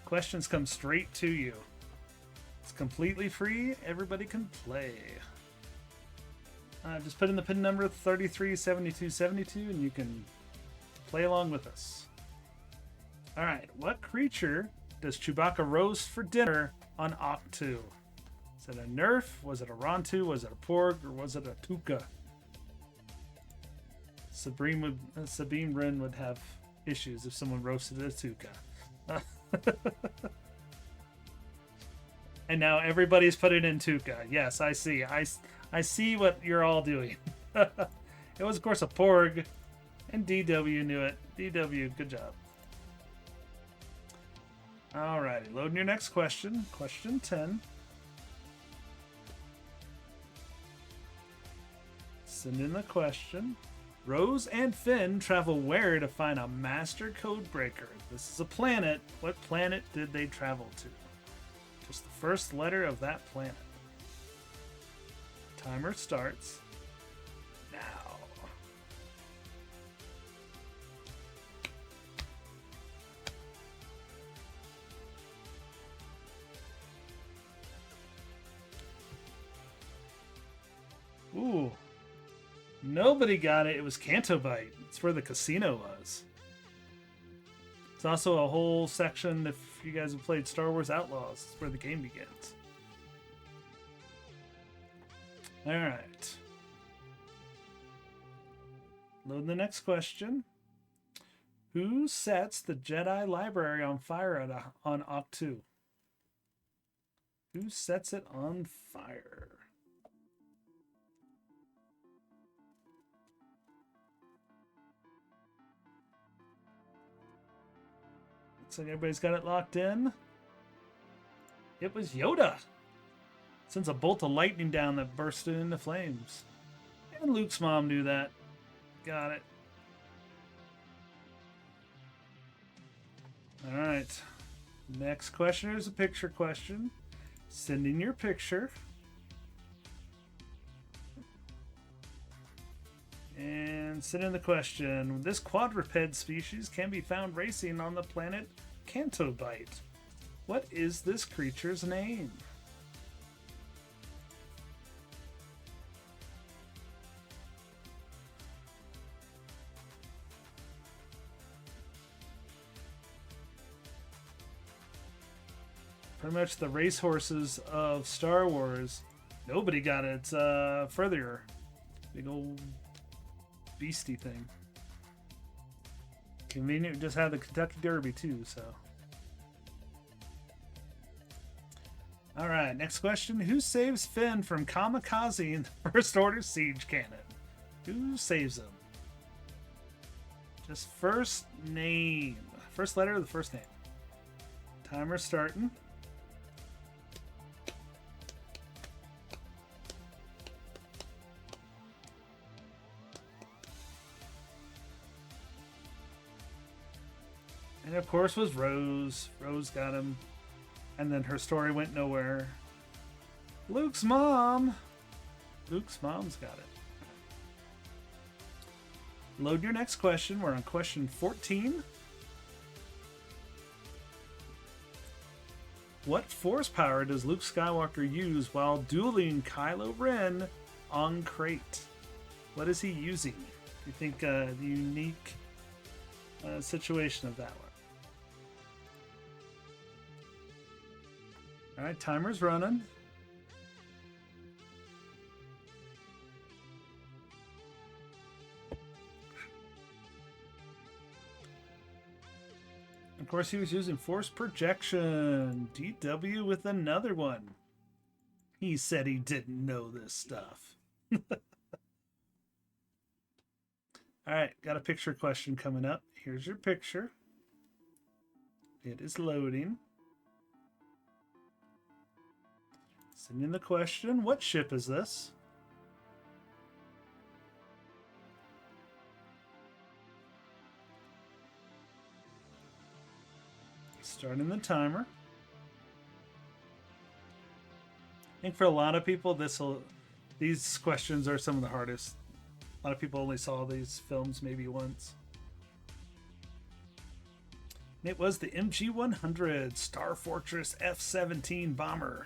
Questions come straight to you. It's completely free. Everybody can play. Just put in the pin number 337272 and you can play along with us. All right, what creature does Chewbacca roast for dinner on Octu? Is it a Nerf? Was it a Rontu? Was it a Porg? Or was it a Tuca? Sabine Wren would have issues if someone roasted a Tuca. And now everybody's putting in Tuca. Yes, I see. I see what you're all doing. It was, of course, a Porg. And DW knew it. DW, good job. Alrighty, loading your next question. Question 10. Send in the question. Rose and Finn travel where to find a master code breaker? This is a planet. What planet did they travel to? Just the first letter of that planet. Timer starts now. Ooh. Nobody got it. It was Cantobite. It's where the casino was. It's also a whole section if you guys have played Star Wars Outlaws. It's where the game begins. Alright. Loading the next question. Who sets the Jedi Library on fire on Octu? Who sets it on fire? Looks like everybody's got it locked in. It was Yoda. Sends a bolt of lightning down that bursted into flames. And Luke's mom knew that. Got it. Alright. Next question is a picture question. Send in your picture. And send in the question. This quadruped species can be found racing on the planet Cantobite. What is this creature's name? Pretty much the racehorses of Star Wars. Nobody got it. It's further. Big old beastie thing. Convenient. We just had the Kentucky Derby too, so. Alright, next question. Who saves Finn from kamikaze in the First Order siege cannon? Who saves him? Just first name. First letter of the first name. Timer starting. And of course was Rose. Rose got him. And then her story went nowhere. Luke's mom. Luke's mom's got it. Load your next question. We're on question 14. What force power does Luke Skywalker use while dueling Kylo Ren on Crate? What is he using? You think the unique situation of that one? All right, timer's running. Of course, he was using force projection. DW with another one. He said he didn't know this stuff. All right, got a picture question coming up. Here's your picture. It is loading. Send in the question. What ship is this? Starting the timer. I think for a lot of people, these questions are some of the hardest. A lot of people only saw these films maybe once. It was the MG-100 Star Fortress F-17 bomber.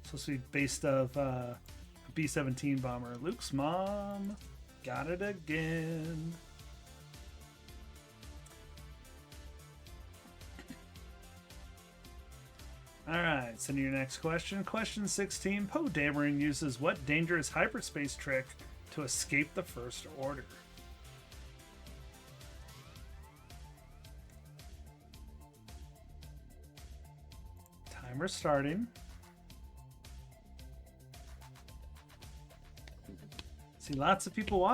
Supposed to be based off a B-17 bomber. Luke's mom got it again. Alright, so your next question. Question 16. Poe Dameron uses what dangerous hyperspace trick to escape the First Order? Timer starting. See lots of people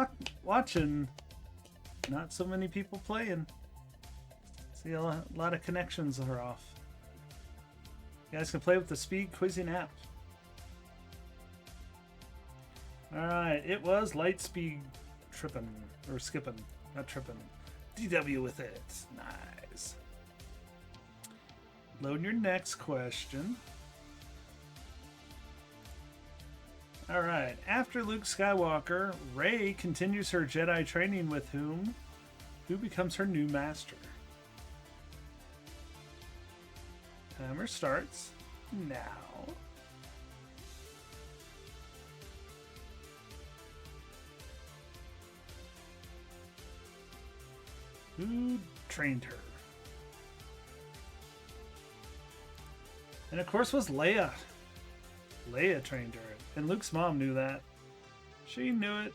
watching, not so many people playing. See a lot of connections are off. You guys can play with the SpeedQuizzing app. Alright, it was light speed tripping, or skipping, not tripping. DW with it. Nice. Loading your next question. Alright, after Luke Skywalker, Rey continues her Jedi training with whom? Who becomes her new master? Timer starts now. Who trained her? And of course was Leia. Leia trained her. And Luke's mom knew that. She knew it.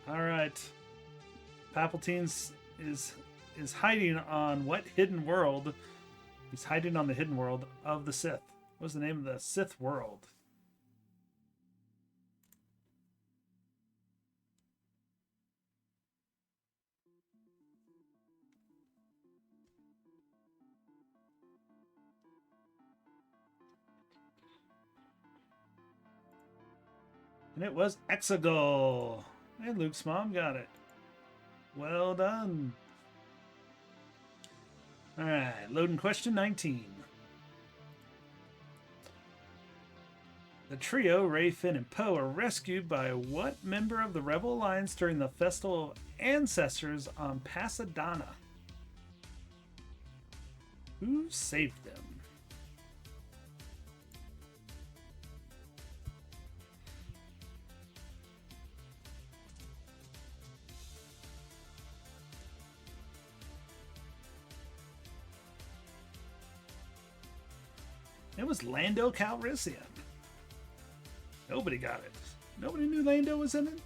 Alright. Palpatine is hiding on what hidden world? He's hiding on the hidden world of the Sith. What's the name of the Sith world? And it was Exegol. And Luke's mom got it. Well done. Alright, loading question 19. The trio, Rey, Finn, and Poe, are rescued by what member of the Rebel Alliance during the Festival of Ancestors on Pasadena? Who saved them? It was Lando Calrissian. Nobody got it. Nobody knew Lando was in it.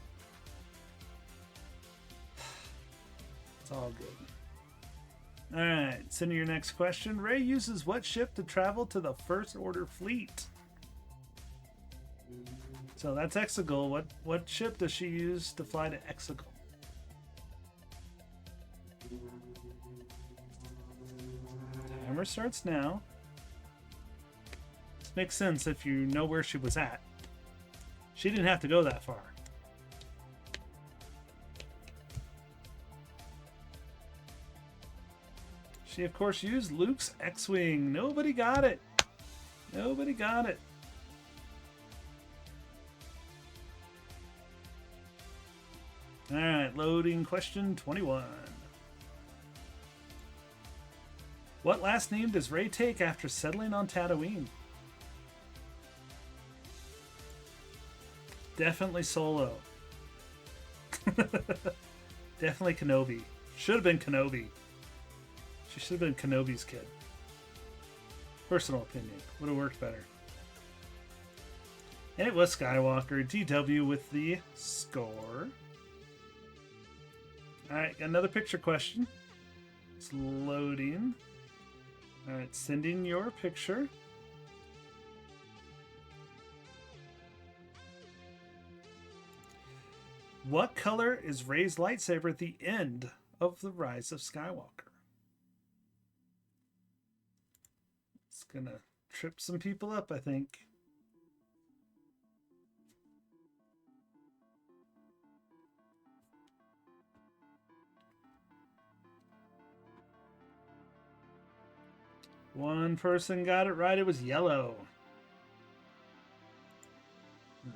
It's all good. Alright, send to your next question. Rey uses what ship to travel to the First Order fleet? So that's Exegol. What ship does she use to fly to Exegol? Timer starts now. Makes sense if you know where she was at. She didn't have to go that far. She, of course, used Luke's X-Wing. Nobody got it. Nobody got it. Alright, loading question 21. What last name does Rey take after settling on Tatooine? Definitely Solo. Definitely Kenobi. Should have been Kenobi. She should have been Kenobi's kid. Personal opinion. Would have worked better. And it was Skywalker. DW with the score. Alright, got another picture question. It's loading. Alright, sending your picture. What color is Rey's lightsaber at the end of The Rise of Skywalker? It's gonna trip some people up, I think. One person got it right. It was yellow.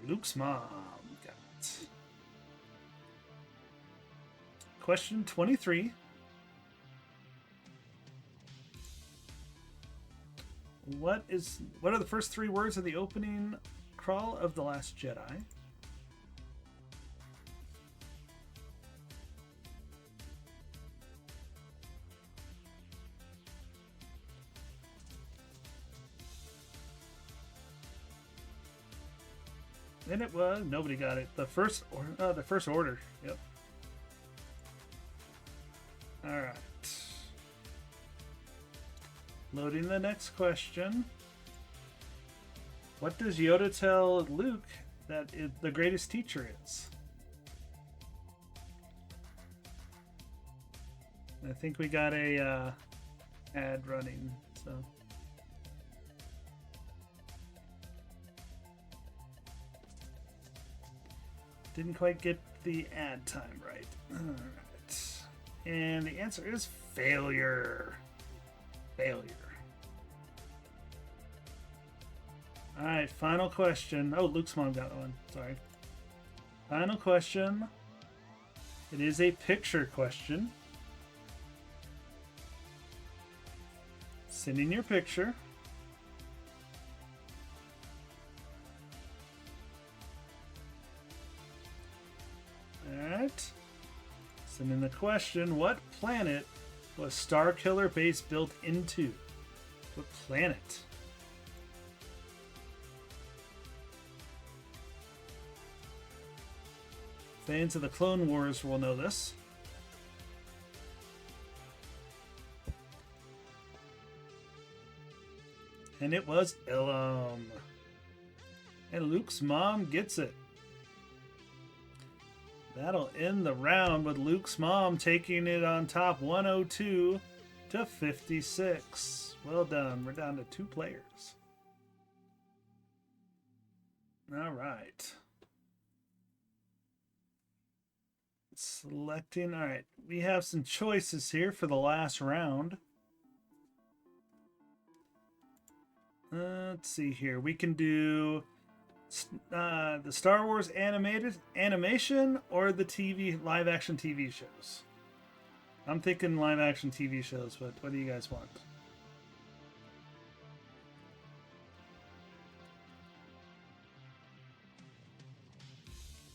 Luke's mom got it. Question 23. What are the first three words of the opening crawl of The Last Jedi? And it was nobody got it. The first order. Yep. All right. Loading the next question. What does Yoda tell Luke that the greatest teacher is? I think we got a ad running, so. Didn't quite get the ad time right. Alright. And the answer is failure. Failure. Alright, final question. Oh, Luke's mom got one. Sorry. Final question. It is a picture question. Send in your picture. Alright. Send in the question. What planet was Starkiller Base built into? What planet? Fans of the Clone Wars will know this. And it was Ilum. And Luke's mom gets it. That'll end the round with Luke's mom taking it on top 102 to 56. Well done. We're down to 2 players. All right. Selecting. All right. We have some choices here for the last round. Let's see here. We can do the Star Wars animation or the live action TV shows. I'm thinking live action TV shows, but what do you guys want?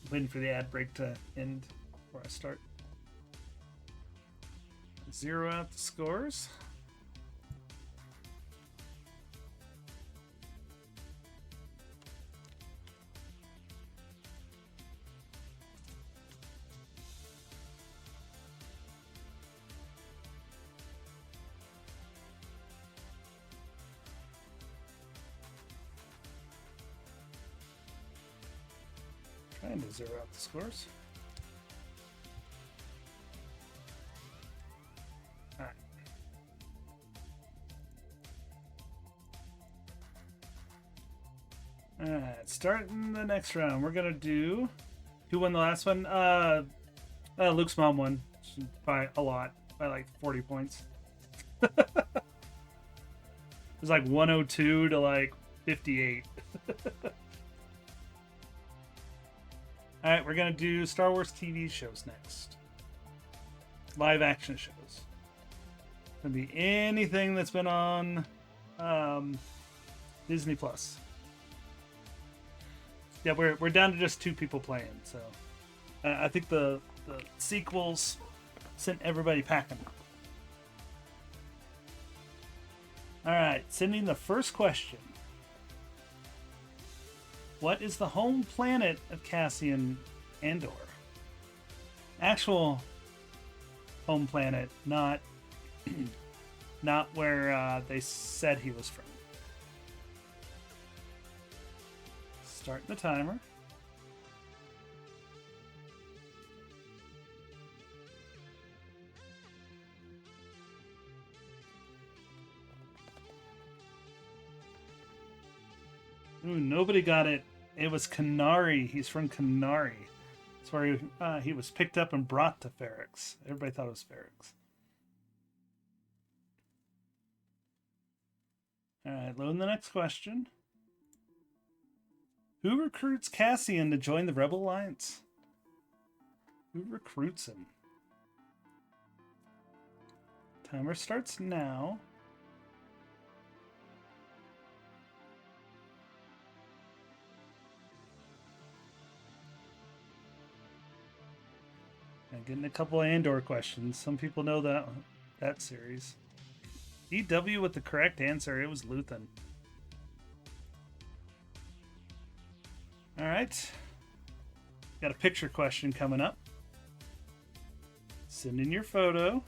Waiting for the ad break to end before I start. Zero out the scores. Trying to zero out the scores. All right. All right, starting the next round. We're gonna do. Who won the last one? Luke's mom won by a lot, by like 40 points. It was like 102 to like 58. All right, we're going to do Star Wars TV shows next. Live action shows. Going to be anything that's been on Disney Plus. Yeah, we're down to just 2 people playing, so I think the sequels sent everybody packing. All right, sending the first question. What is the home planet of Cassian Andor? Actual home planet, not not where they said he was from. Start the timer. Ooh, nobody got it. It was Canary. He's from Canary. That's where he was picked up and brought to Ferrix. Everybody thought it was Ferrix. All right, loading the next question. Who recruits Cassian to join the Rebel Alliance? Who recruits him? Timer starts now. And getting a couple of Andor questions. Some people know that series. EW with the correct answer. It was Luthen. All right. Got a picture question coming up. Send in your photo.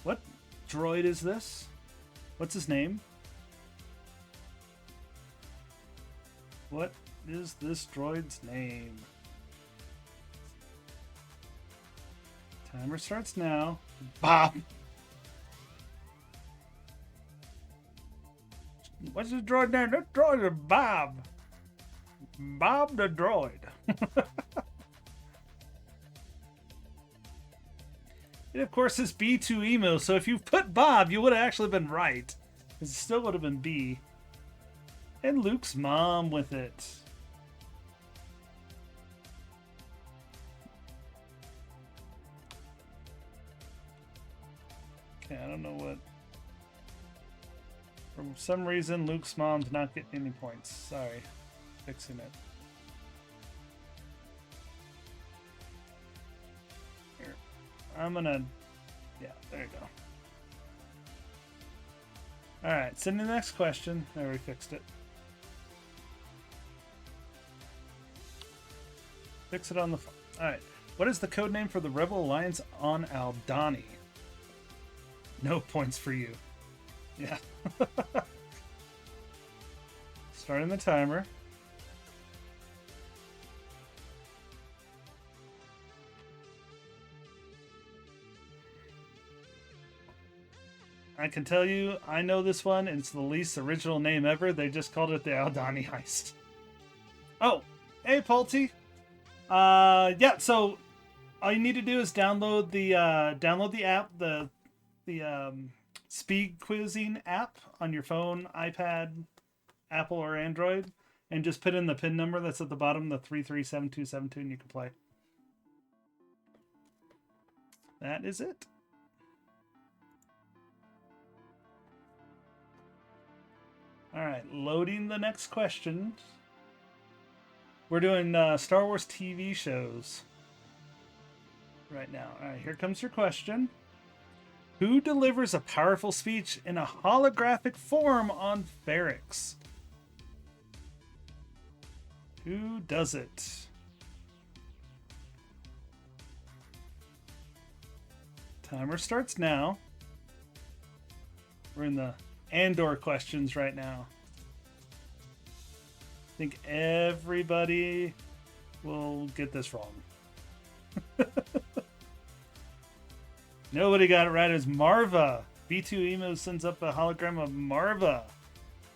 What droid is this? What's his name? What is this droid's name? Timer starts now. Bob! What's this droid name? That droid is Bob. Bob the droid. It, of course, is B2 Emo, so if you put Bob, you would have actually been right. It still would have been B. And Luke's mom with it. Okay, I don't know what. For some reason, Luke's mom's not getting any points. Sorry. Fixing it. Here. I'm gonna. Yeah, there you go. Alright, send the next question. There, we fixed it. Fix it on the phone. Alright. What is the code name for the Rebel Alliance on Aldhani? No points for you. Yeah. Starting the timer. I can tell you, I know this one. It's the least original name ever. They just called it the Aldhani Heist. Oh, hey, Pulte. Yeah. So all you need to do is download the app, the SpeedQuizzing app on your phone, iPad, Apple, or Android, and just put in the PIN number that's at the bottom, the 337272, and you can play. That is it. All right, loading the next question. We're doing Star Wars TV shows right now. All right, here comes your question. Who delivers a powerful speech in a holographic form on Ferrix? Who does it? Timer starts now. We're in the Andor questions right now. I think everybody will get this wrong. Nobody got it right. It's Marva. B2 Emo sends up a hologram of Marva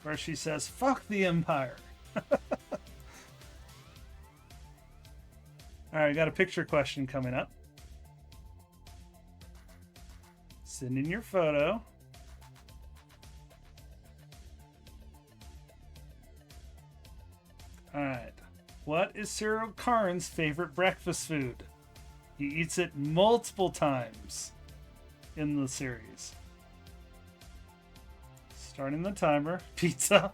where she says, "Fuck the Empire." Alright, got a picture question coming up. Send in your photo. Alright. What is Cyril Karn's favorite breakfast food? He eats it multiple times in the series. Starting the timer. Pizza.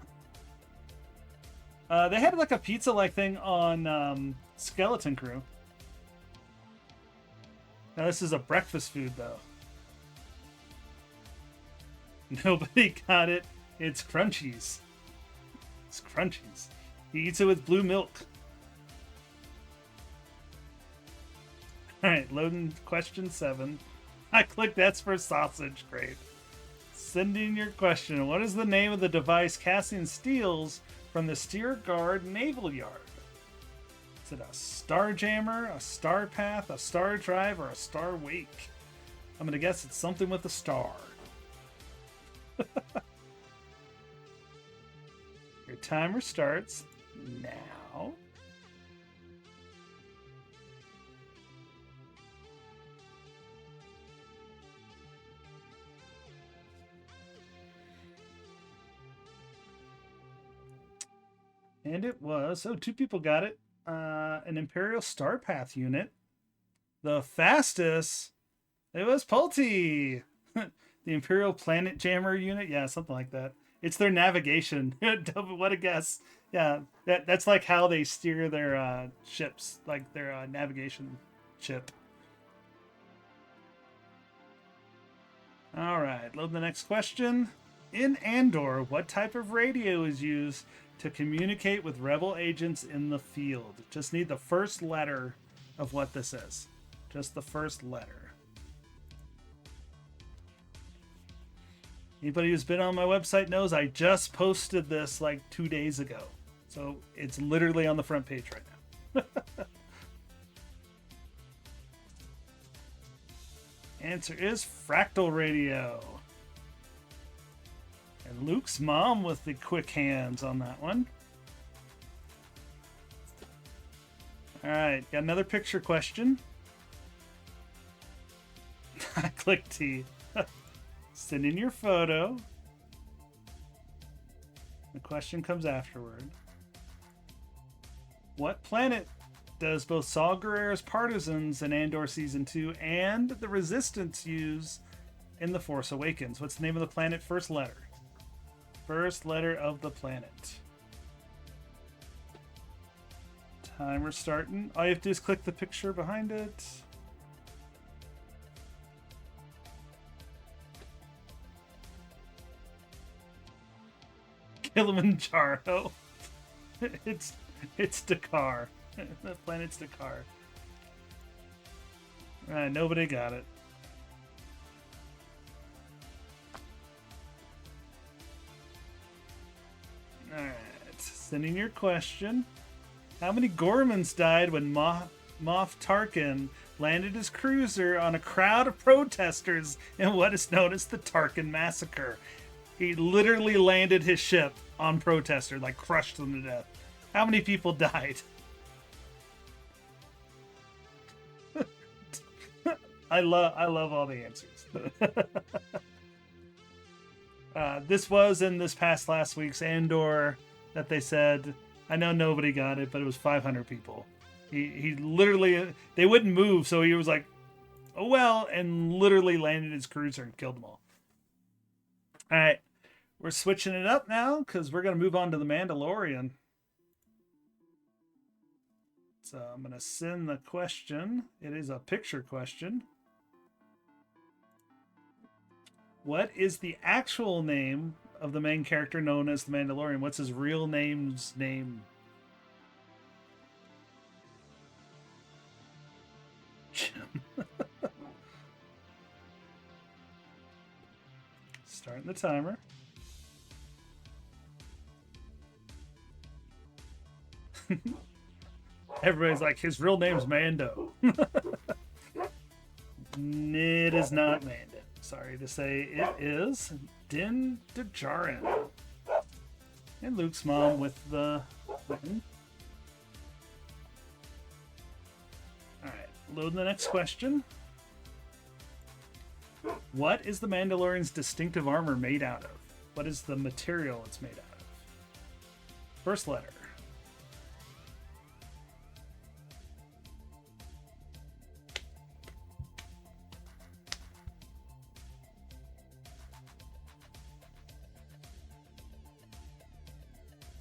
They had like a pizza-like thing on Skeleton Crew. Now this is a breakfast food, though. Nobody got it. It's Crunchies. It's Crunchies. He eats it with blue milk. Alright, loading question 7. I clicked that's for sausage. Great. Sending your question. What is the name of the device Cassian steals from the Steer Guard Naval Yard? Is it a Star Jammer, a Star Path, a Star Drive, or a Star Wake? I'm going to guess it's something with a star. Your timer starts now. And it was, oh, 2 people got it. An Imperial Star Path unit. The fastest, it was Pulte. The Imperial Planet Jammer unit. Yeah, something like that. It's their navigation. What a guess. Yeah, that's like how they steer their ships, like their navigation ship. All right, load the next question. In Andor, what type of radio is used to communicate with rebel agents in the field? Just need the first letter of what this is. Just the first letter. Anybody who's been on my website knows I just posted this like 2 days ago. So it's literally on the front page right now. Answer is fractal radio. And Luke's mom with the quick hands on that one. Alright, got another picture question. I clicked T. Send in your photo. The question comes afterward. What planet does both Saw Gerrera's partisans in Andor Season 2 and the Resistance use in The Force Awakens? What's the name of the planet? First letter. First letter of the planet. Timer starting. All you have to do is click the picture behind it. Kilimanjaro. It's Dakar. The planet's Dakar. Alright, nobody got it. Alright, sending your question. How many Gormans died when Moff Tarkin landed his cruiser on a crowd of protesters in what is known as the Tarkin Massacre? He literally landed his ship on protesters, like crushed them to death. How many people died? I love all the answers. This was in this past last week's Andor that they said. I know nobody got it, but it was 500 people. He literally, they wouldn't move, so he was like, oh well, and literally landed his cruiser and killed them all. All right, we're switching it up now because we're going to move on to The Mandalorian. So I'm going to send the question. It is a picture question. What is the actual name of the main character known as the Mandalorian? What's his real name's name? Jim. Starting the timer. Everybody's like, his real name's Mando. It is not Mando. Sorry to say, it is Din Djarin. And Luke's mom with the button. Alright, loading the next question. What is the Mandalorian's distinctive armor made out of? What is the material it's made out of? First letter.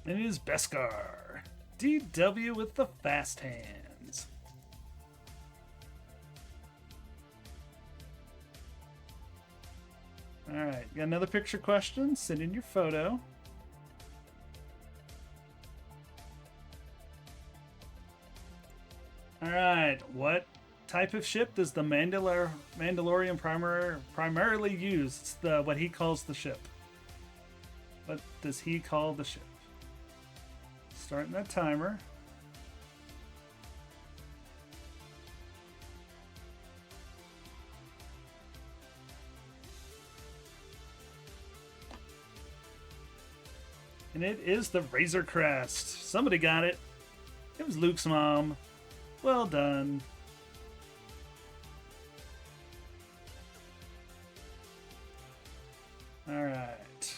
And it is Beskar. DW with the fast hands. All right, got another picture question. Send in your photo. All right, what type of ship does the Mandalorian primarily use? It's what he calls the ship. What does he call the ship? Starting that timer. And it is the Razor Crest. Somebody got it. It was Luke's mom. Well done. All right.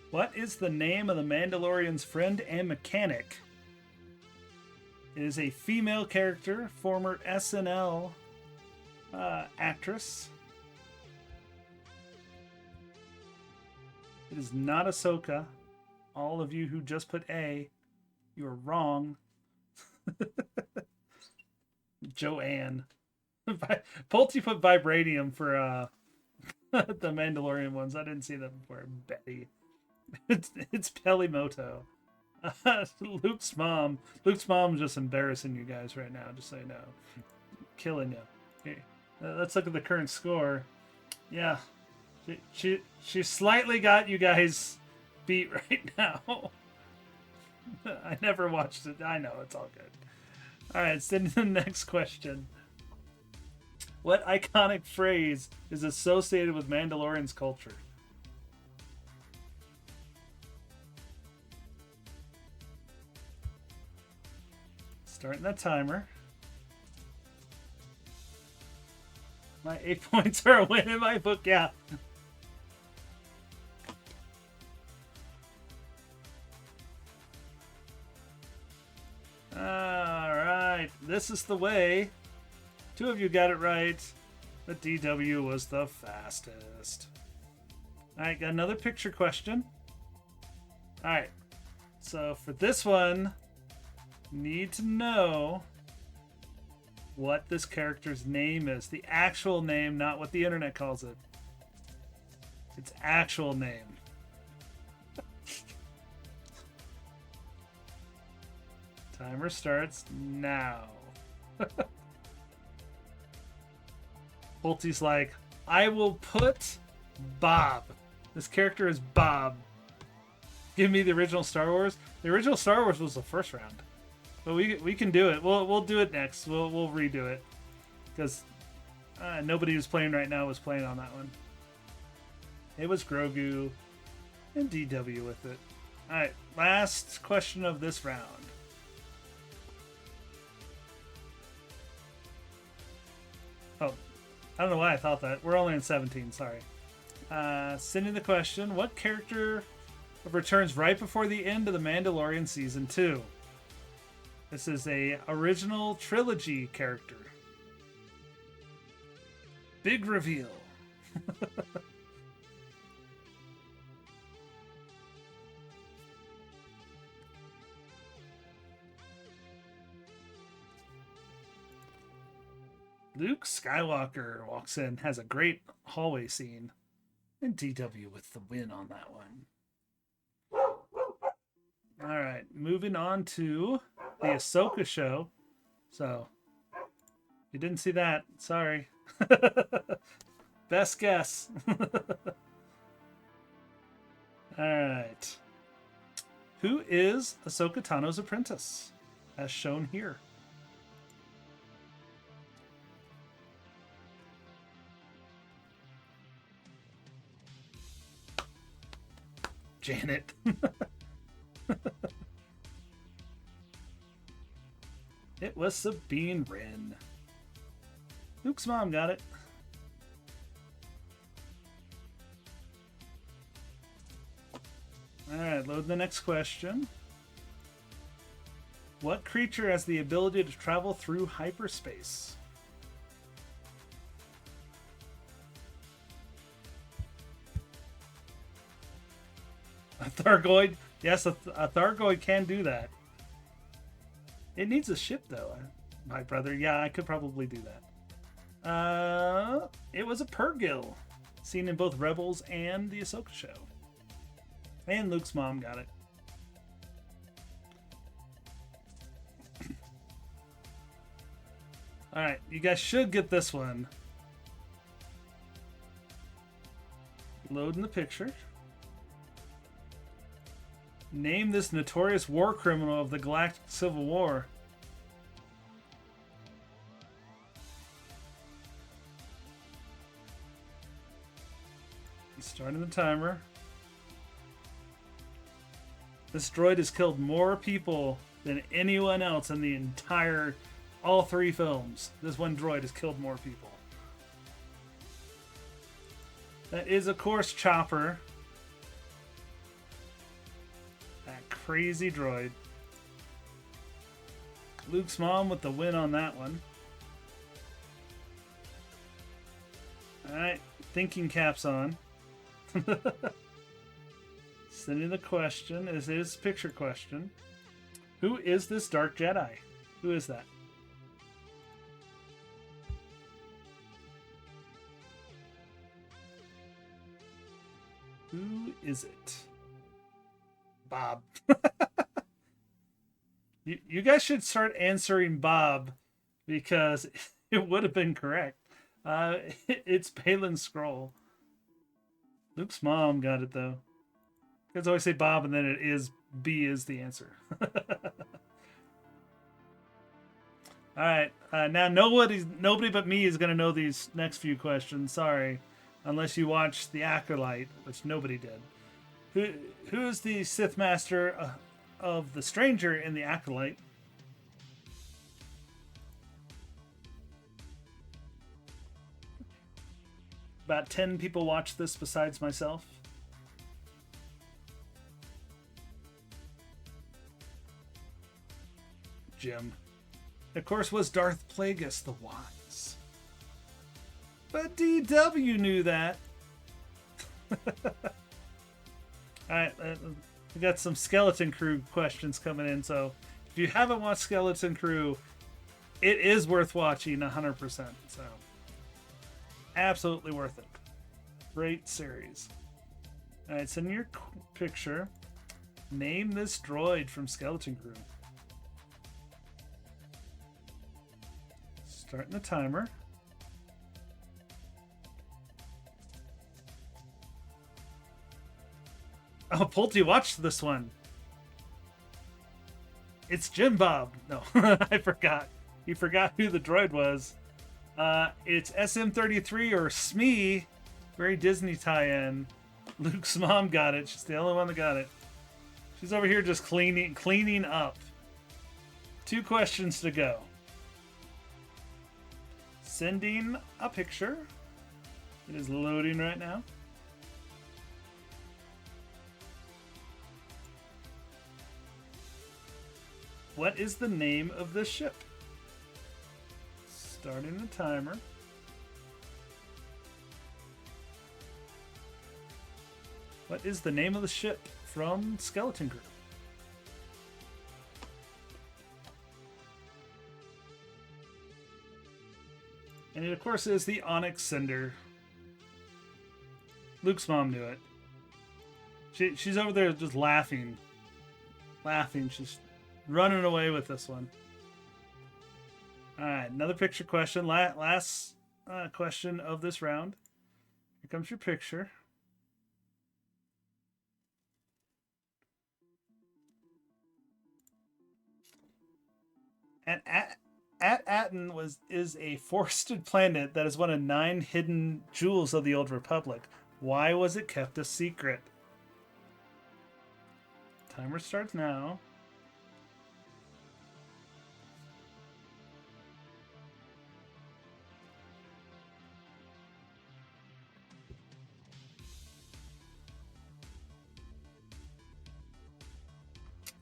What is the name of the Mandalorian's friend and mechanic? It is a female character, former SNL actress. It is not Ahsoka. All of you who just put A, you are wrong. Joanne. Pulte put Vibranium for the Mandalorian ones. I didn't see that before. Betty. It's Pelimoto. Luke's mom. Luke's mom's just embarrassing you guys right now, just so you know. Killing you. Okay. Let's look at the current score. Yeah. She slightly got you guys beat right now. I never watched it. I know, it's all good. Alright, send to the next question. What iconic phrase is associated with Mandalorian's culture? Starting that timer. My 8 points are a win in my book, yeah. Alright, this is the way. 2 of you got it right, but DW was the fastest. Alright, got another picture question. Alright, so for this one, need to know what this character's name is. The actual name, not what the internet calls it. Its actual name. Timer starts now. Pulte's like, I will put Bob. This character is Bob. Give me the original Star Wars. The original Star Wars was the first round. But we can do it. We'll do it next. We'll redo it. Because nobody who's playing right now was playing on that one. It was Grogu and DW with it. Alright, last question of this round. Oh, I don't know why I thought that. We're only in 17, sorry. Sending the question, what character returns right before the end of The Mandalorian Season 2? This is a original trilogy character. Big reveal. Luke Skywalker walks in, has a great hallway scene, and DW with the win on that one. All right, moving on to the Ahsoka show. So, you didn't see that. Sorry. Best guess. All right. Who is Ahsoka Tano's apprentice, as shown here? Janet. It was Sabine Wren. Luke's mom got it. Alright, load the next question. What creature has the ability to travel through hyperspace? A Thargoid? Yes, a Thargoid can do that. It needs a ship, though. My brother, yeah, I could probably do that. It was a Purrgil. Seen in both Rebels and the Ahsoka show. And Luke's mom got it. Alright, you guys should get this one. Loading the picture. Name this notorious war criminal of the Galactic Civil War. Starting the timer. This droid has killed more people than anyone else in the entire, all 3 films. This one droid has killed more people. That is, of course, Chopper. That crazy droid. Luke's mom with the win on that one. Alright, thinking caps on. Sending the question. Is his picture question. Who is this Dark Jedi? Who is that? Who is it? Bob. You guys should start answering Bob because it would have been correct. It's Palin Scroll. Luke's mom got it though. Kids always say Bob and then it is B is the answer. Alright, now nobody but me is going to know these next few questions. Sorry. Unless you watched The Acolyte, which nobody did. Who is the Sith Master of the Stranger in The Acolyte? About 10 people watched this besides myself. Jim. Of course, was Darth Plagueis the Wise. But DW knew that. Alright, we got some Skeleton Crew questions coming in, so if you haven't watched Skeleton Crew, it is worth watching 100%. So, absolutely worth it. Great series. Alright, send your picture. Name this droid from Skeleton Crew. Starting the timer. Oh, Pulte watched this one. It's Jim Bob. No, I forgot. He forgot who the droid was. It's SM-33 or Smee. Very Disney tie-in. Luke's mom got it. She's the only one that got it. She's over here just cleaning up. 2 questions to go. Sending a picture. It is loading right now. What is the name of this ship? Starting the timer. What is the name of the ship from Skeleton Crew? And it, of course, is the Onyx Cinder. Luke's mom knew it. She's over there just laughing. She's running away with this one. Alright, another picture question. Last question of this round. Here comes your picture. And Aten is a forested planet that is one of 9 hidden jewels of the Old Republic. Why was it kept a secret? Timer starts now.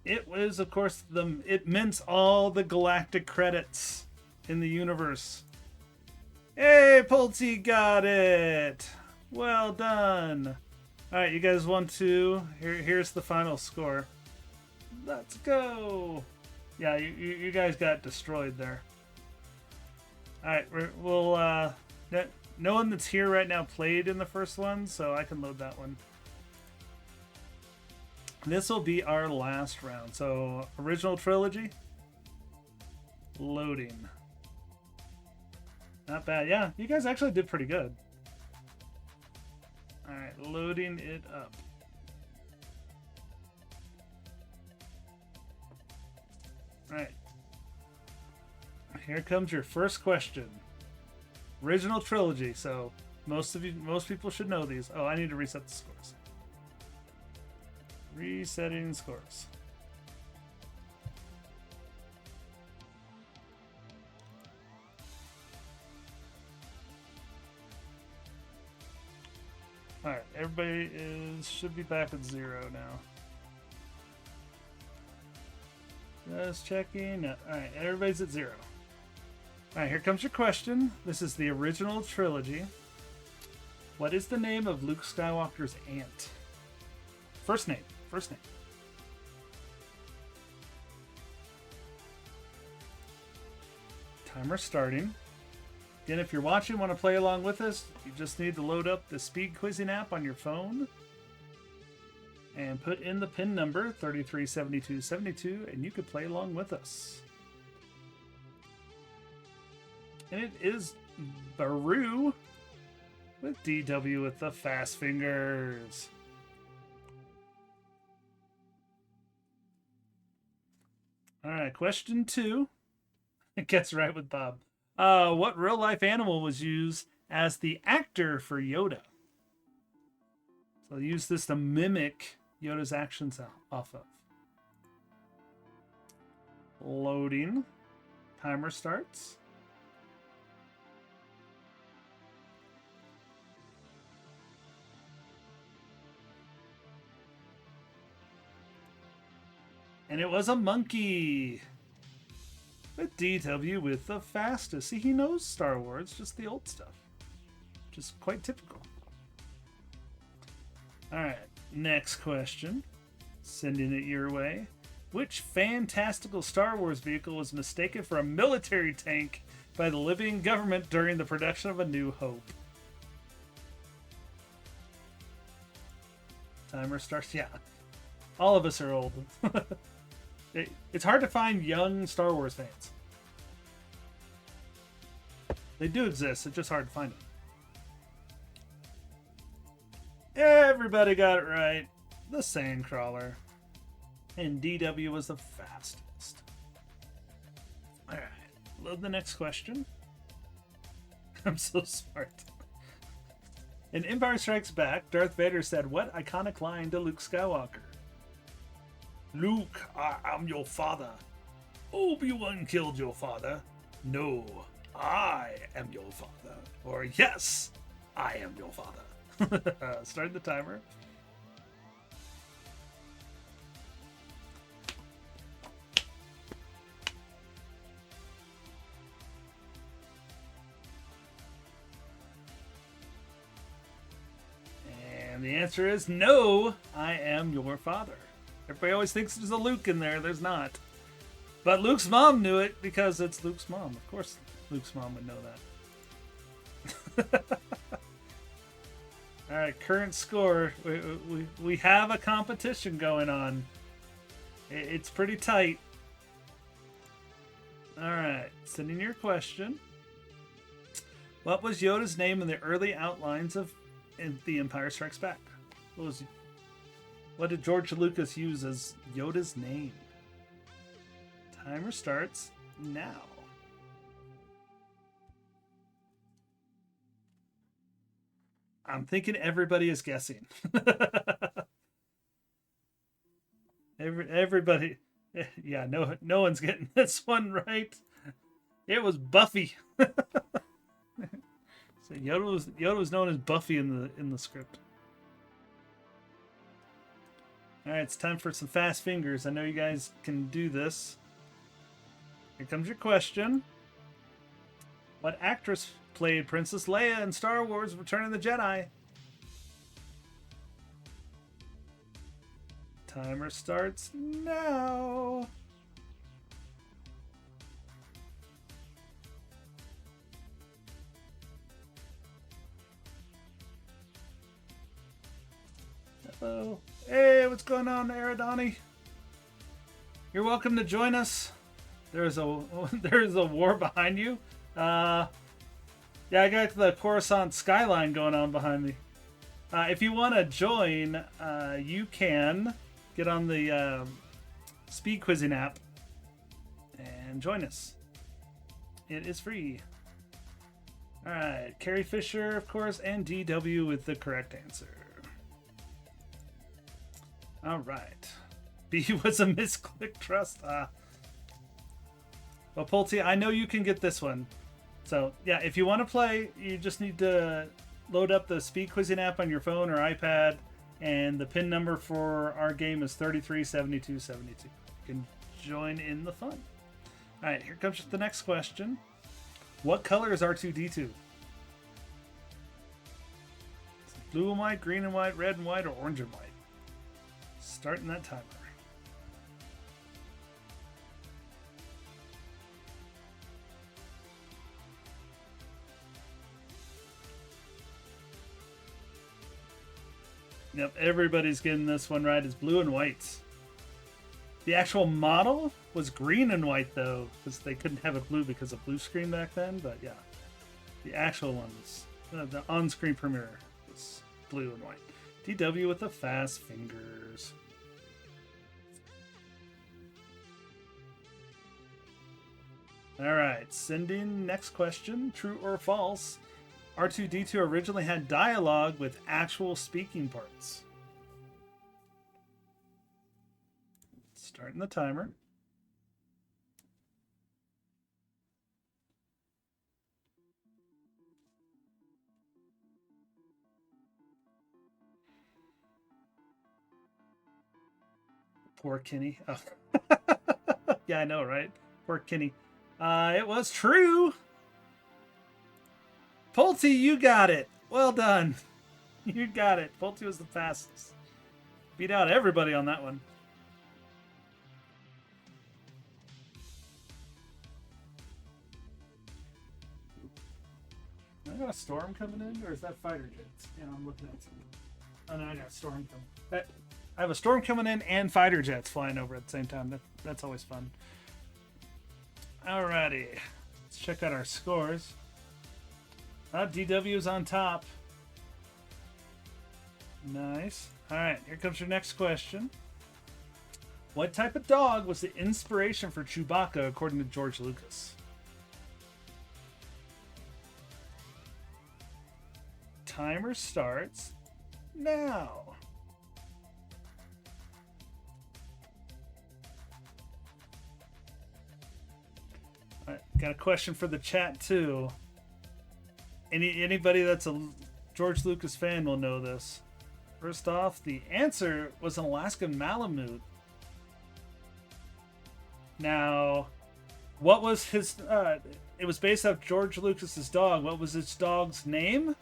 It was, of course, it mints all the galactic credits in the universe. Hey, Pulte got it! Well done. Alright, you guys want to... Here's the final score. Let's go! Yeah, you guys got destroyed there. Alright, we'll... no one that's here right now played in the first one, so I can load that one. This will be our last round. So, original trilogy. Loading. Not bad. Yeah, you guys actually did pretty good. Alright, loading it up. Alright. Here comes your first question. Original trilogy, so most people should know these. Oh, I need to reset the scores. Resetting scores. Alright, everybody should be back at 0 now. Just checking. Alright, everybody's at 0. Alright, here comes your question. This is the original trilogy. What is the name of Luke Skywalker's aunt? First name. First name. Timer starting. Again, if you're watching, want to play along with us, you just need to load up the SpeedQuizzing app on your phone and put in the PIN number 337272, and you could play along with us. And it is Baru with DW with the fast fingers. All right, question 2. It gets right with Bob. What real-life animal was used as the actor for Yoda? So use this to mimic Yoda's actions off of. Loading. Timer starts. And it was a monkey. With DW with the fastest. See, he knows Star Wars, just the old stuff. Just quite typical. Alright, next question. Sending it your way. Which fantastical Star Wars vehicle was mistaken for a military tank by the Libyan government during the production of A New Hope? Timer starts. Yeah, all of us are old. It's hard to find young Star Wars fans. They do exist, it's just hard to find them. Everybody got it right. The Sandcrawler. And DW was the fastest. Alright, load the next question. I'm so smart. In Empire Strikes Back, Darth Vader said what iconic line to Luke Skywalker? Luke, I am your father. Obi-Wan killed your father. No, I am your father. Or yes, I am your father. Start the timer. And the answer is no, I am your father. Everybody always thinks there's a Luke in there. There's not. But Luke's mom knew it because it's Luke's mom. Of course, Luke's mom would know that. All right, current score. We have a competition going on. It's pretty tight. All right, sending your question. What was Yoda's name in the early outlines of The Empire Strikes Back? What did George Lucas use as Yoda's name? Timer starts now. I'm thinking everybody is guessing. Everybody. Yeah, no one's getting this one right. It was Buffy. So Yoda was known as Buffy in the script. All right, it's time for some fast fingers. I know you guys can do this. Here comes your question. What actress played Princess Leia in Star Wars Return of the Jedi? Timer starts now. Oh, hey, what's going on, Aradani? You're welcome to join us. There's a war behind you. Yeah, I got the Coruscant skyline going on behind me. If you want to join, you can get on the SpeedQuizzing app and join us. It is free. All right, Carrie Fisher, of course, and DW with the correct answer. All right. B was a misclick trust. Well, Pulte, I know you can get this one. So, yeah, if you want to play, you just need to load up the SpeedQuizzing app on your phone or iPad, and the pin number for our game is 337272. You can join in the fun. All right, here comes the next question. What color is R2-D2? Blue and white, green and white, red and white, or orange and white? Starting that timer. Yep, everybody's getting this one right. It's blue and white. The actual model was green and white, though, because they couldn't have it blue because of blue screen back then. But yeah, the actual ones, the on-screen premiere was blue and white. DW with the fast fingers. All right, sending next question. True or false? R2-D2 originally had dialogue with actual speaking parts. Starting the timer. Poor Kenny. Oh. Yeah, I know, right? Poor Kenny. It was true. Pulte, you got it. Well done. You got it. Pulte was the fastest. Beat out everybody on that one. I got a storm coming in, or is that fighter jets? Yeah, I'm looking at something. Oh no, I got a storm coming. I have a storm coming in and fighter jets flying over at the same time. That's always fun. Alrighty, let's check out our scores. DW is on top. Nice. Alright, here comes your next question. What type of dog was the inspiration for Chewbacca according to George Lucas? Timer starts now. Alright, got a question for the chat too. Anybody that's a George Lucas fan will know this. First off, the answer was an Alaskan Malamute. Now, what was his... it was based off George Lucas's dog. What was his dog's name?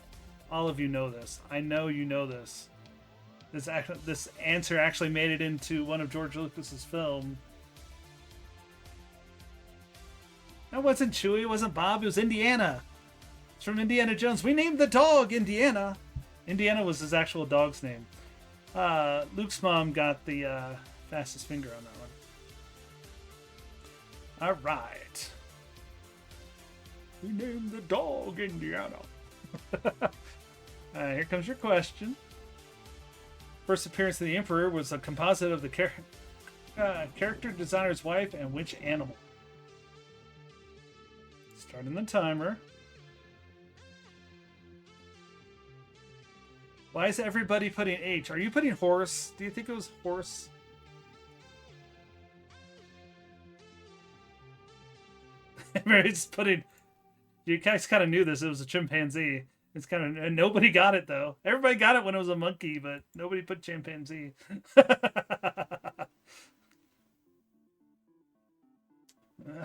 All of you know this. I know you know this. This answer actually made it into one of George Lucas's film. That wasn't Chewie. It wasn't Bob. It was Indiana. It's from Indiana Jones. We named the dog Indiana. Indiana was his actual dog's name. Luke's mom got the fastest finger on that one. All right. We named the dog Indiana. Here comes your question. First appearance of the Emperor was a composite of the character designer's wife and which animal? Starting the timer. Why is everybody putting H? Are you putting horse? Do you think it was horse? Everybody's putting... You guys kind of knew this. It was a chimpanzee. It's kind of... And nobody got it, though. Everybody got it when it was a monkey, but nobody put chimpanzee. I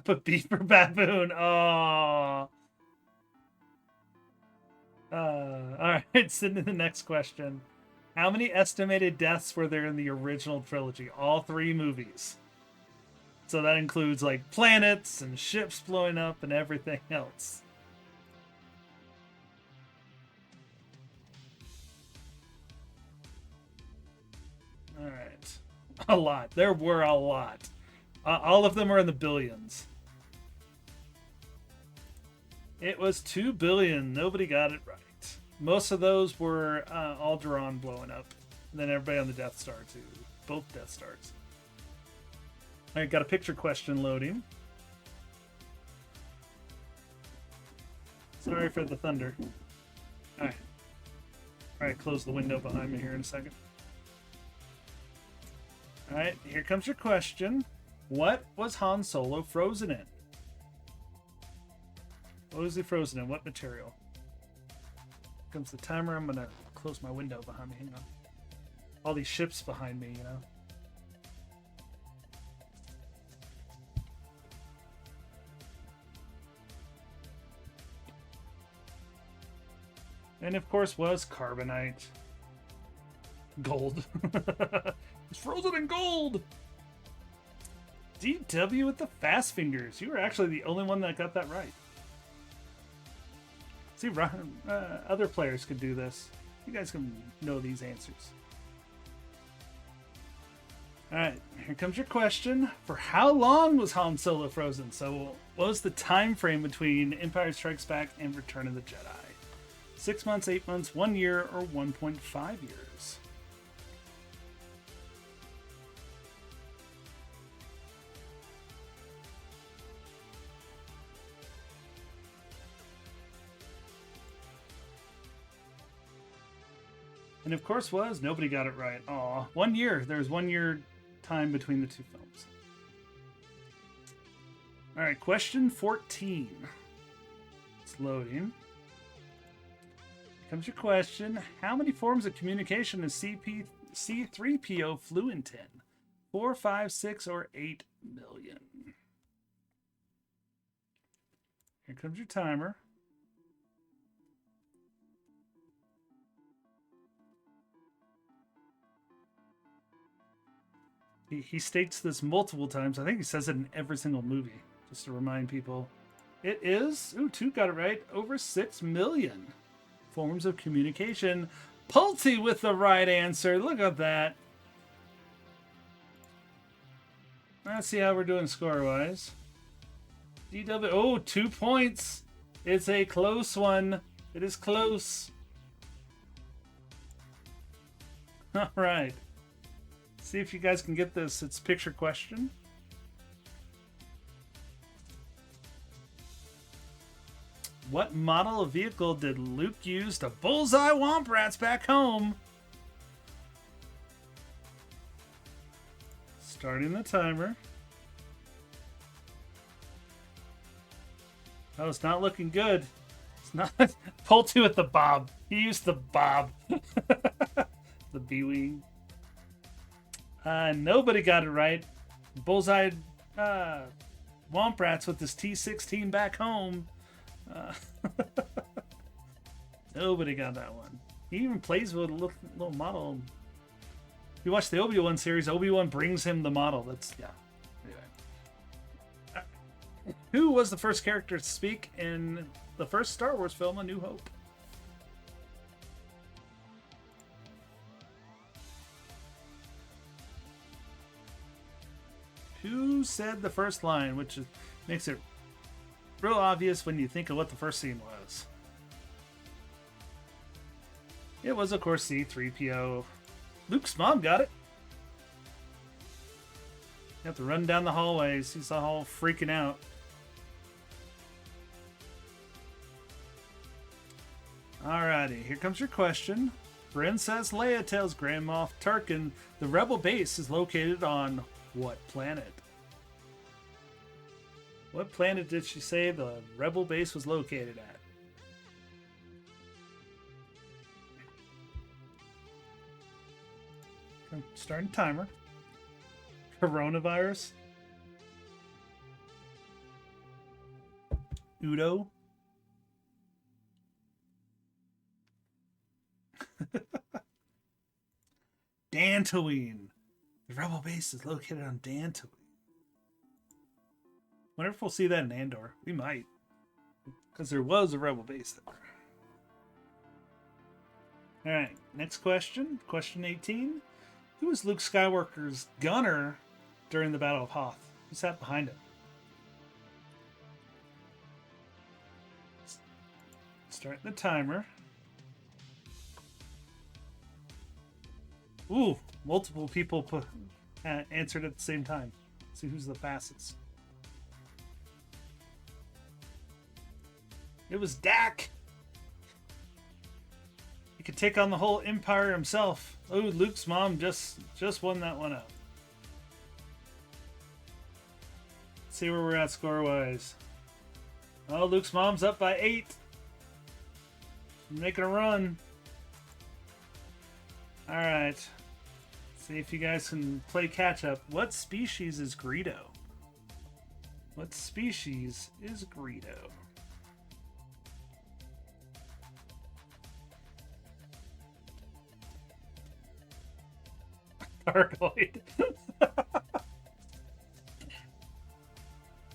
put B for baboon. Oh. All right, send to the next question. How many estimated deaths were there in the original trilogy? All 3 movies. So that includes like planets and ships blowing up and everything else. All right. A lot. There were a lot. All of them are in the billions. It was 2 billion. Nobody got it right. Most of those were Alderaan blowing up. And then everybody on the Death Star, too. Both Death Stars. All right, got a picture question loading. Sorry for the thunder. All right. All right, close the window behind me here in a second. All right, here comes your question. What was Han Solo frozen in? What was he frozen in? What material? Here comes the timer. I'm going to close my window behind me. Hang on. All these ships behind me, you know. And of course was carbonite. Gold. It's frozen in gold! DW with the fast fingers. You were actually the only one that got that right. See, other players could do this. You guys can know these answers. Alright, here comes your question. For how long was Han Solo frozen? So, what was the time frame between Empire Strikes Back and Return of the Jedi? 6 months, 8 months, 1 year, or 1.5 years? And of course nobody got it right. Aw, 1 year. There's 1 year time between the two films. All right, question 14. It's loading. Here comes your question. How many forms of communication is C3PO fluent in? 4, 5, 6, or 8 million? Here comes your timer. He states this multiple times. I think he says it in every single movie, just to remind people. It is, 2 got it right, over 6 million forms of communication. Pulte with the right answer. Look at that. Let's see how we're doing score-wise. DW, 2 points. It's a close one. It is close. All right. See if you guys can get this. It's picture question. What model of vehicle did Luke use to bullseye Womp Rats back home? Starting the timer. Oh, it's not looking good. It's not. Pulte with the bob. He used the bob. The B-Wing. Nobody got it right. Bullseye Womp Rats with this T-16 back home. Nobody got that one. He even plays with a little model. If you watch the Obi-Wan series, Obi-Wan brings him the model. That's, yeah. Anyway. Who was the first character to speak in the first Star Wars film, A New Hope? Who said the first line, which makes it real obvious when you think of what the first scene was. It was, of course, C3PO. Luke's mom got it. You have to run down the hallways. He's all freaking out. Alrighty, here comes your question. Princess Leia tells Grand Moff Tarkin the Rebel base is located on what planet? What planet did she say the Rebel base was located at? I'm starting timer. Coronavirus. Udo. Dantooine. The Rebel base is located on Dantooine. Wonder if we'll see that in Andor. We might. Because there was a Rebel base there. Alright, next question. Question 18. Who was Luke Skywalker's gunner during the Battle of Hoth? Who sat behind him? Starting the timer. Ooh, multiple people answered at the same time. Let's see who's the fastest. It was Dak. He could take on the whole Empire himself. Oh, Luke's mom just won that one out. Let's see where we're at score-wise. Oh, Luke's mom's up by 8. Making a run. Alright. See if you guys can play catch-up. What species is Greedo? What species is Greedo? Gargoyd.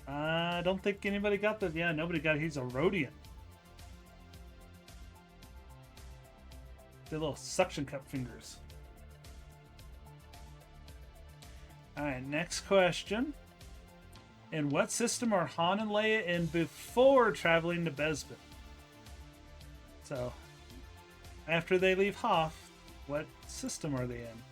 I don't think anybody got that. Yeah, nobody got it. He's a Rhodian. The little suction cup fingers. Alright, next question. In what system are Han and Leia in before traveling to Bespin? So, after they leave Hoth, what system are they in?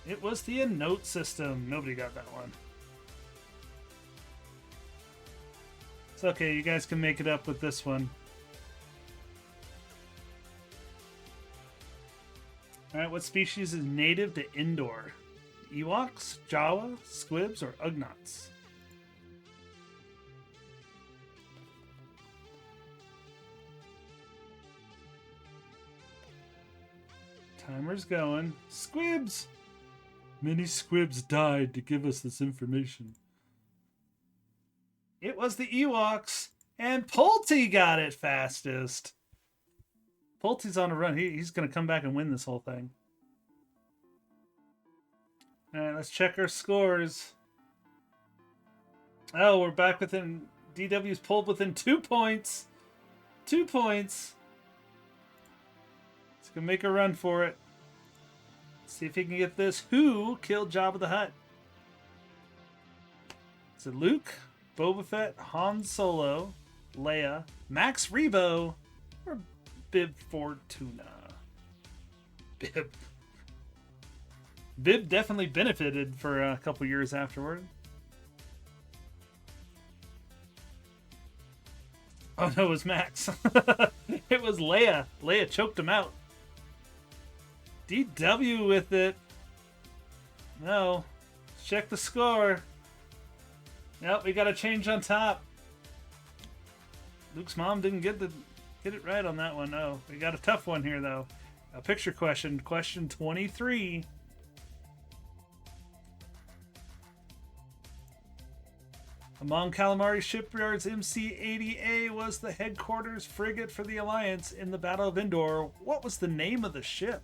It was the Note system. Nobody got that one. It's okay, you guys can make it up with this one. Alright, what species is native to Endor? Ewoks, Jawa, Squibs, or Ugnaughts? Timer's going. Squibs! Many squibs died to give us this information. It was the Ewoks, and Pulte got it fastest. Pulte's on a run. He's going to come back and win this whole thing. All right, let's check our scores. Oh, we're back within... DW's pulled within 2 points. 2 points. He's going to make a run for it. See if he can get this. Who killed Jabba the Hutt? Is it Luke, Boba Fett, Han Solo, Leia, Max Rebo, or Bib Fortuna? Bib. Bib definitely benefited for a couple years afterward. Oh no, it was Max. It was Leia. Leia choked him out. DW with it. No. Check the score. Yep, we got a change on top. Luke's mom didn't get it right on that one. Oh, we got a tough one here though. A picture question. Question 23. Among Calamari Shipyard's MC-80A was the headquarters frigate for the Alliance in the Battle of Endor. What was the name of the ship?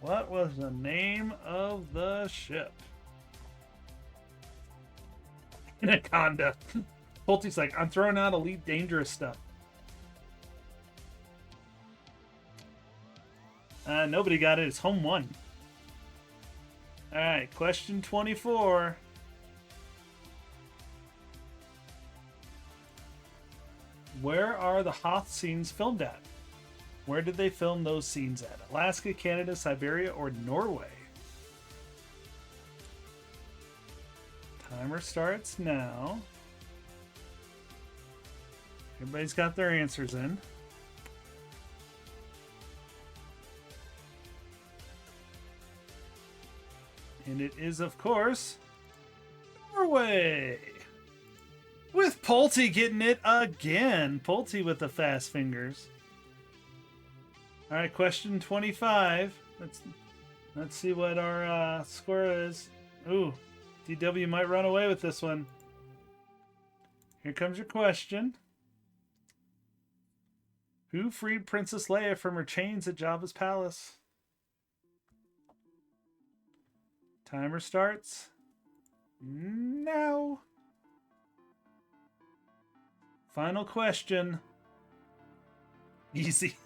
What was the name of the ship? Anaconda. Pulte's like, I'm throwing out Elite Dangerous stuff. Nobody got it. It's home one. Alright, question 24. Where are the Hoth scenes filmed at? Where did they film those scenes at? Alaska, Canada, Siberia, or Norway? Timer starts now. Everybody's got their answers in. And it is, of course, Norway. With Pulte getting it again. Pulte with the fast fingers. All right, question 25. Let's see what our score is. Ooh, DW might run away with this one. Here comes your question. Who freed Princess Leia from her chains at Jabba's palace? Timer starts now. Final question. Easy.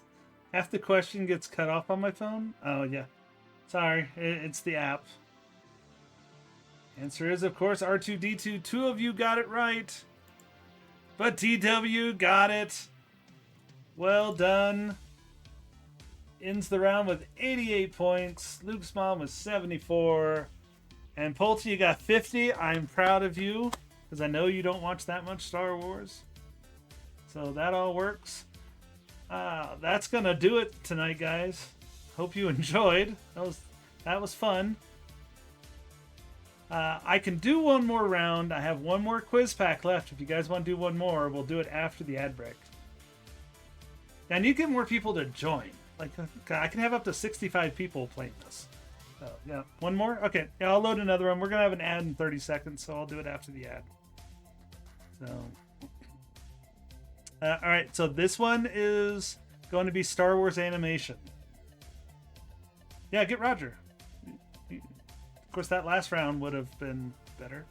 Half the question gets cut off on my phone. Oh, yeah. Sorry, it's the app. Answer is, of course, R2-D2. 2 of you got it right. But TW got it. Well done. Ends the round with 88 points. Luke's mom was 74. And Pulte, you got 50. I'm proud of you, because I know you don't watch that much Star Wars. So that all works. That's going to do it tonight, guys. Hope you enjoyed. That was fun. I can do one more round. I have one more quiz pack left. If you guys want to do one more, we'll do it after the ad break. I need to get more people to join. Like, I can have up to 65 people playing this. So, yeah. One more? Okay. Yeah, I'll load another one. We're going to have an ad in 30 seconds, so I'll do it after the ad. So, all right. So this one is going to be Star Wars animation. Yeah, get Roger. Of course, that last round would have been better.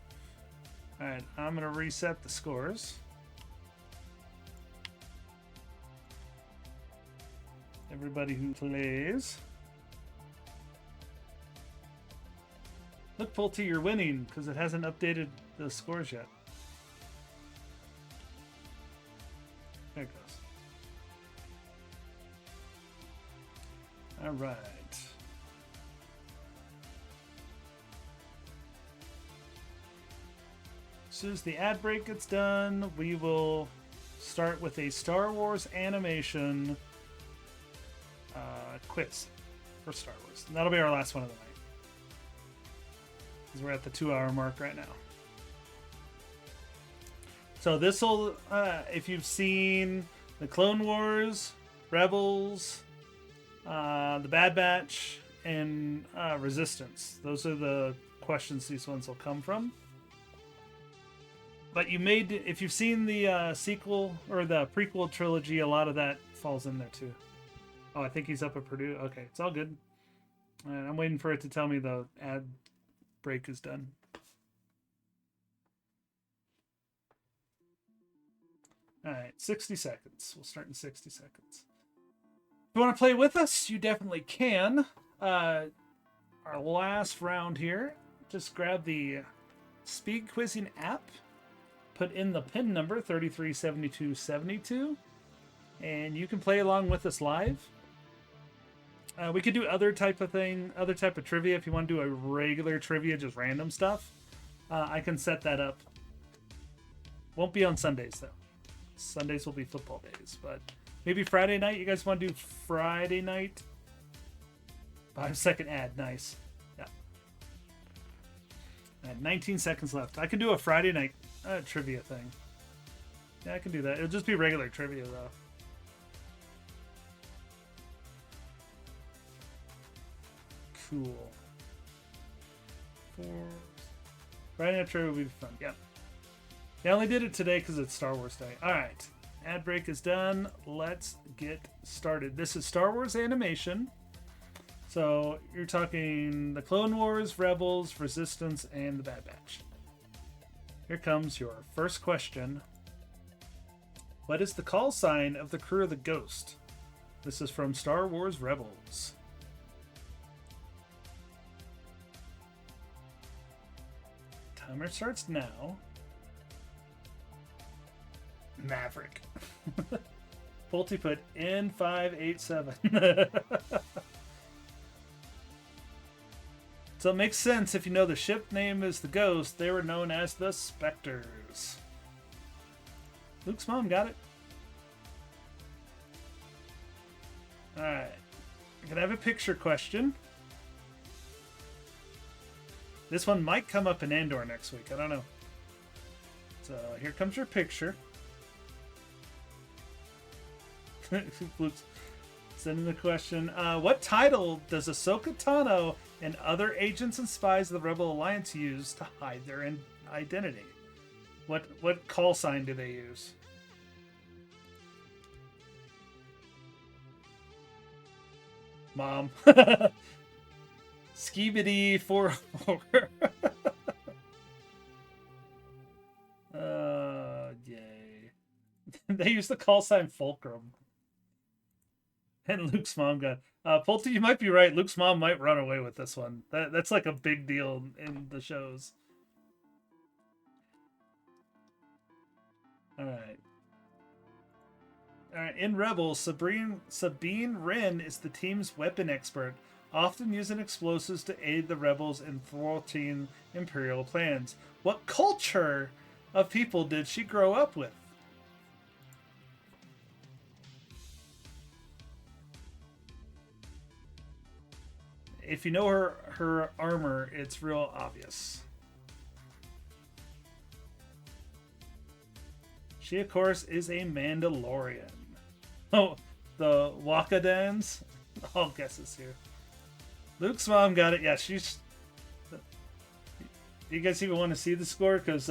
All right. I'm going to reset the scores. Everybody who plays. Look, Pulte, you're winning because it hasn't updated the scores yet. There it goes. All right. As soon as the ad break gets done, we will start with a Star Wars animation quiz for Star Wars. And that'll be our last one of the night. Because we're at the 2-hour mark right now. So this will, if you've seen the Clone Wars, Rebels, the Bad Batch, and Resistance. Those are the questions these ones will come from. But if you've seen the sequel or the prequel trilogy, a lot of that falls in there too. Oh, I think he's up at Purdue. Okay, it's all good. I'm waiting for it to tell me the ad break is done. All right, 60 seconds. We'll start in 60 seconds. If you want to play with us, you definitely can. Our last round here, just grab the SpeedQuizzing app, put in the PIN number 337272, and you can play along with us live. We could do other type of trivia. If you want to do a regular trivia, just random stuff, I can set that up. Won't be on Sundays though. Sundays will be football days, but maybe Friday night. You guys want to do Friday night? 5-second ad, nice. Yeah. 19 seconds left. I can do a Friday night trivia thing. Yeah, I can do that. It'll just be regular trivia though. Cool. Friday night trivia will be fun. Yep. I only did it today because it's Star Wars Day. All right. Ad break is done. Let's get started. This is Star Wars animation. So you're talking the Clone Wars, Rebels, Resistance, and the Bad Batch. Here comes your first question. What is the call sign of the crew of the Ghost? This is from Star Wars Rebels. Timer starts now. Maverick. Pulte put N587. So it makes sense if you know the ship name is the Ghost. They were known as the Spectres. Luke's mom got it. Alright. I can have a picture question. This one might come up in Andor next week. I don't know. So here comes your picture. Sending the question. What title does Ahsoka Tano and other agents and spies of the Rebel Alliance use to hide their identity? What call sign do they use? Mom. Skibidi 4. Yay. They used the call sign Fulcrum. And Luke's mom got... Pulte, you might be right. Luke's mom might run away with this one. That's like a big deal in the shows. Alright. Alright, in Rebels, Sabine Wren is the team's weapon expert, often using explosives to aid the rebels in thwarting Imperial plans. What culture of people did she grow up with? If you know her armor, it's real obvious. She, of course, is a Mandalorian. Oh, the Wakadans? All guesses here. Luke's mom got it. Yeah, she's... You guys even want to see the score? Because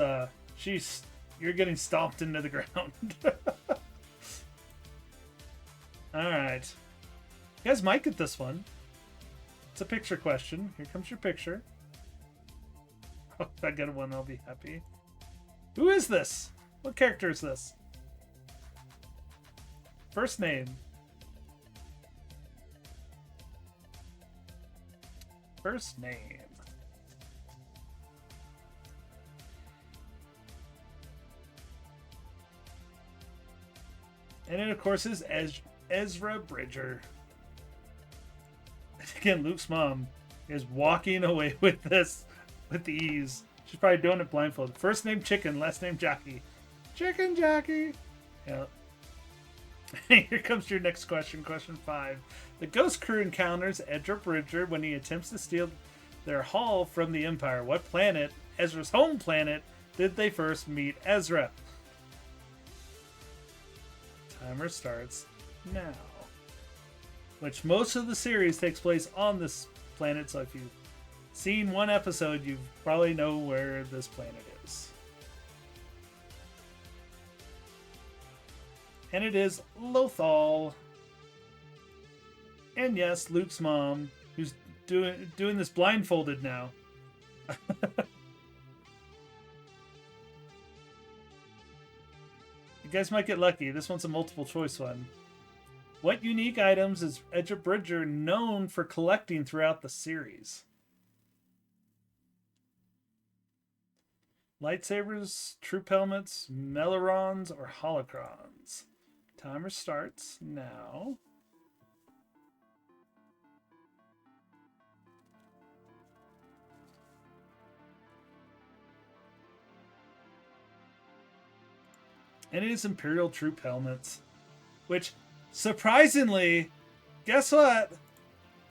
you're getting stomped into the ground. Alright. You guys might get this one. It's a picture question. Here comes your picture. Oh, if I get one, I'll be happy. Who is this? What character is this? First name. First name. And it, of course, is Ezra Bridger. Again, Luke's mom is walking away with this with ease. She's probably doing it blindfolded. First name Chicken, last name Jockey. Chicken Jockey. Yeah. Here comes your next question. Question 5. The Ghost Crew encounters Ezra Bridger when he attempts to steal their haul from the Empire. What planet, Ezra's home planet, did they first meet Ezra? Timer starts now. Which most of the series takes place on this planet, so if you've seen one episode, you probably know where this planet is. And it is Lothal. And yes, Luke's mom, who's doing this blindfolded now. You guys might get lucky. This one's a multiple choice one. What unique items is Ezra Bridger known for collecting throughout the series? Lightsabers, troop helmets, Melarons, or holocrons? Timer starts now. And it is Imperial troop helmets, which, surprisingly, guess what?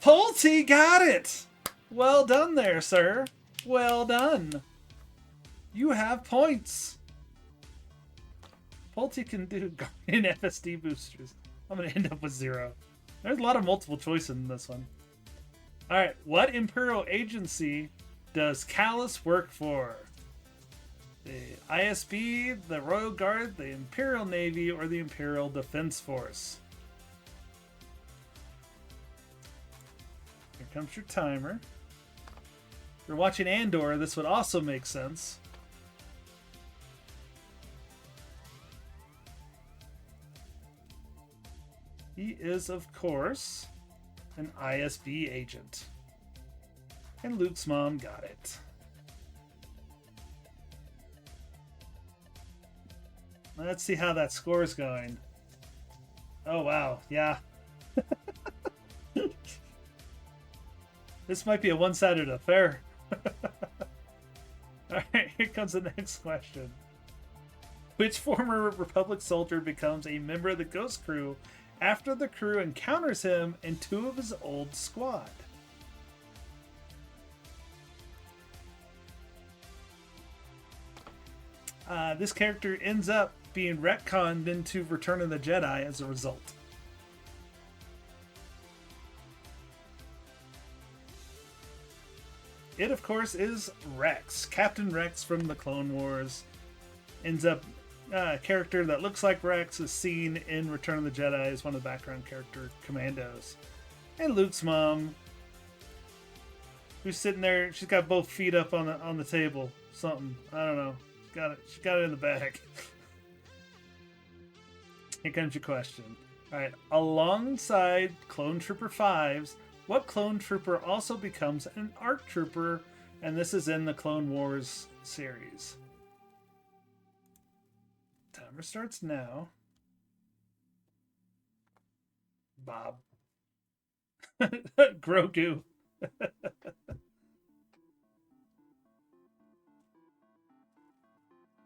Pulte got it! Well done there, sir. Well done. You have points. Pulte can do Guardian FSD boosters. I'm going to end up with 0. There's a lot of multiple choice in this one. Alright, what Imperial agency does Callus work for? The ISB, the Royal Guard, the Imperial Navy, or the Imperial Defense Force? Here comes your timer. If you're watching Andor, this would also make sense. He is, of course, an ISB agent. And Luke's mom got it. Let's see how that score is going. Oh, wow. Yeah. This might be a one-sided affair. Alright, here comes the next question. Which former Republic soldier becomes a member of the Ghost Crew after the crew encounters him and 2 of his old squad? This character ends up being retconned into Return of the Jedi as a result. It, of course, is Rex. Captain Rex from the Clone Wars. Ends up a character that looks like Rex is seen in Return of the Jedi as one of the background character commandos. And Luke's mom Who's sitting there? She's got both feet up on the table. Something. I don't know. She got it in the bag. Here comes your question. All right. Alongside Clone Trooper 5s, what clone trooper also becomes an ARC trooper? And this is in the Clone Wars series. Timer starts now. Bob. Grogu.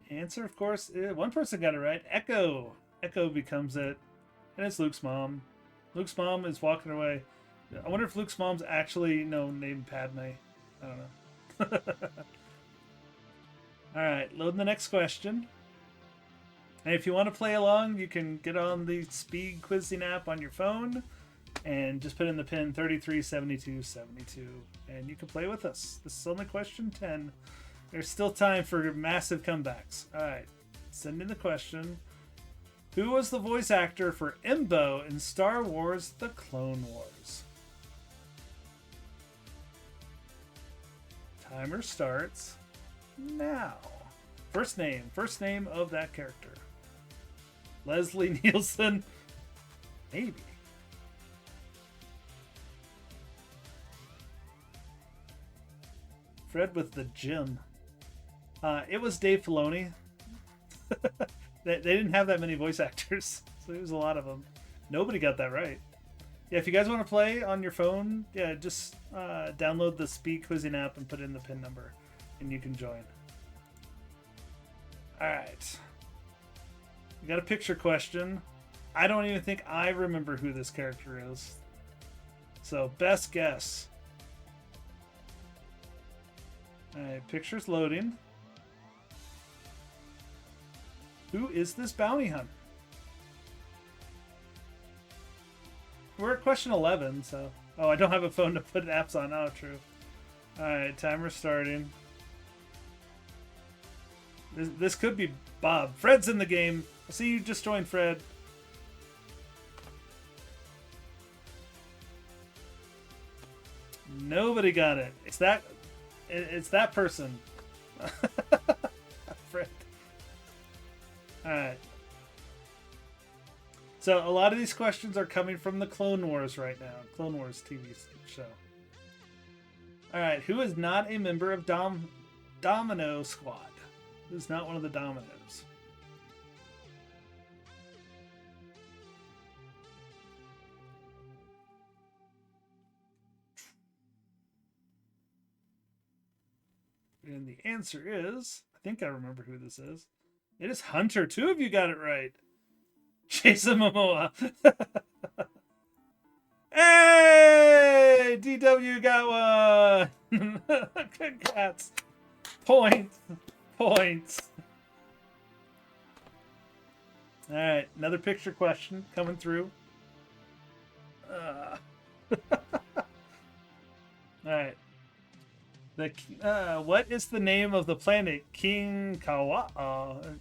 Answer, of course, one person got it right. Echo. Echo becomes it. And it's Luke's mom. Luke's mom is walking away. I wonder if Luke's mom's actually named Padme. I don't know. Alright, loading the next question. And if you want to play along, you can get on the SpeedQuizzing app on your phone and just put in the pin 337272 and you can play with us. This is only question 10. There's still time for massive comebacks. Alright, send in the question. Who was the voice actor for Embo in Star Wars The Clone Wars? Timer starts now. First name of that character. Leslie Nielsen? Maybe. Fred with the gym. It was Dave Filoni. They didn't have that many voice actors, so there was a lot of them. Nobody got that right. Yeah, if you guys want to play on your phone, yeah, just download the SpeedQuizzing app and put in the pin number, and you can join. All right. We got a picture question. I don't even think I remember who this character is. So, best guess. All right, picture's loading. Who is this bounty hunter? We're at question 11, so... Oh, I don't have a phone to put apps on. Oh, true. Alright, timer starting. This could be Bob. Fred's in the game. I see you just joined, Fred. Nobody got it. It's that person. Fred. Alright. So a lot of these questions are coming from the Clone Wars right now. Clone Wars TV show. Alright, who is not a member of Domino Squad? Who's not one of the Dominoes? And the answer is, I think I remember who this is. It is Hunter. Two of you got it right. Jason Momoa. Hey! DW got one! Congrats. Points. Alright, another picture question coming through. Alright. What is the name of the planet King Kauukano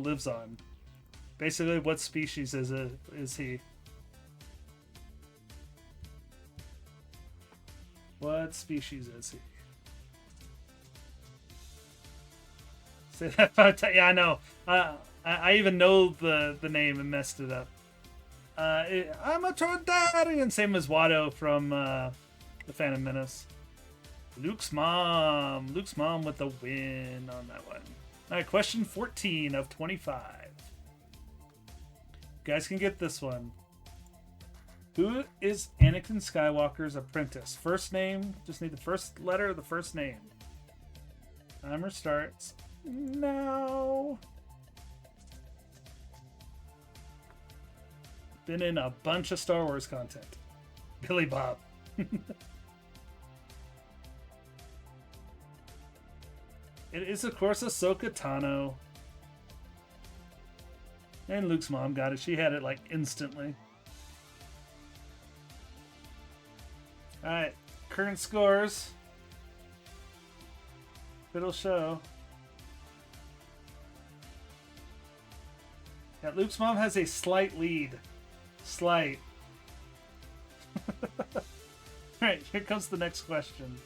lives on? Basically, what species is he? What species is he? Say that 5 times. Yeah, I know. I even know the name and messed it up. I'm a Tordarian, same as Watto from The Phantom Menace. Luke's mom with the win on that one. All right, question 14 of 25. You guys can get this one. Who is Anakin Skywalker's apprentice? First name, just need the first letter of the first name. Timer starts now. Been in a bunch of Star Wars content. Billy Bob. It is, of course, Ahsoka Tano. And Luke's mom got it. She had it, like, instantly. Alright. Current scores. It'll show. Yeah, Luke's mom has a slight lead. Slight. right, here comes the next question.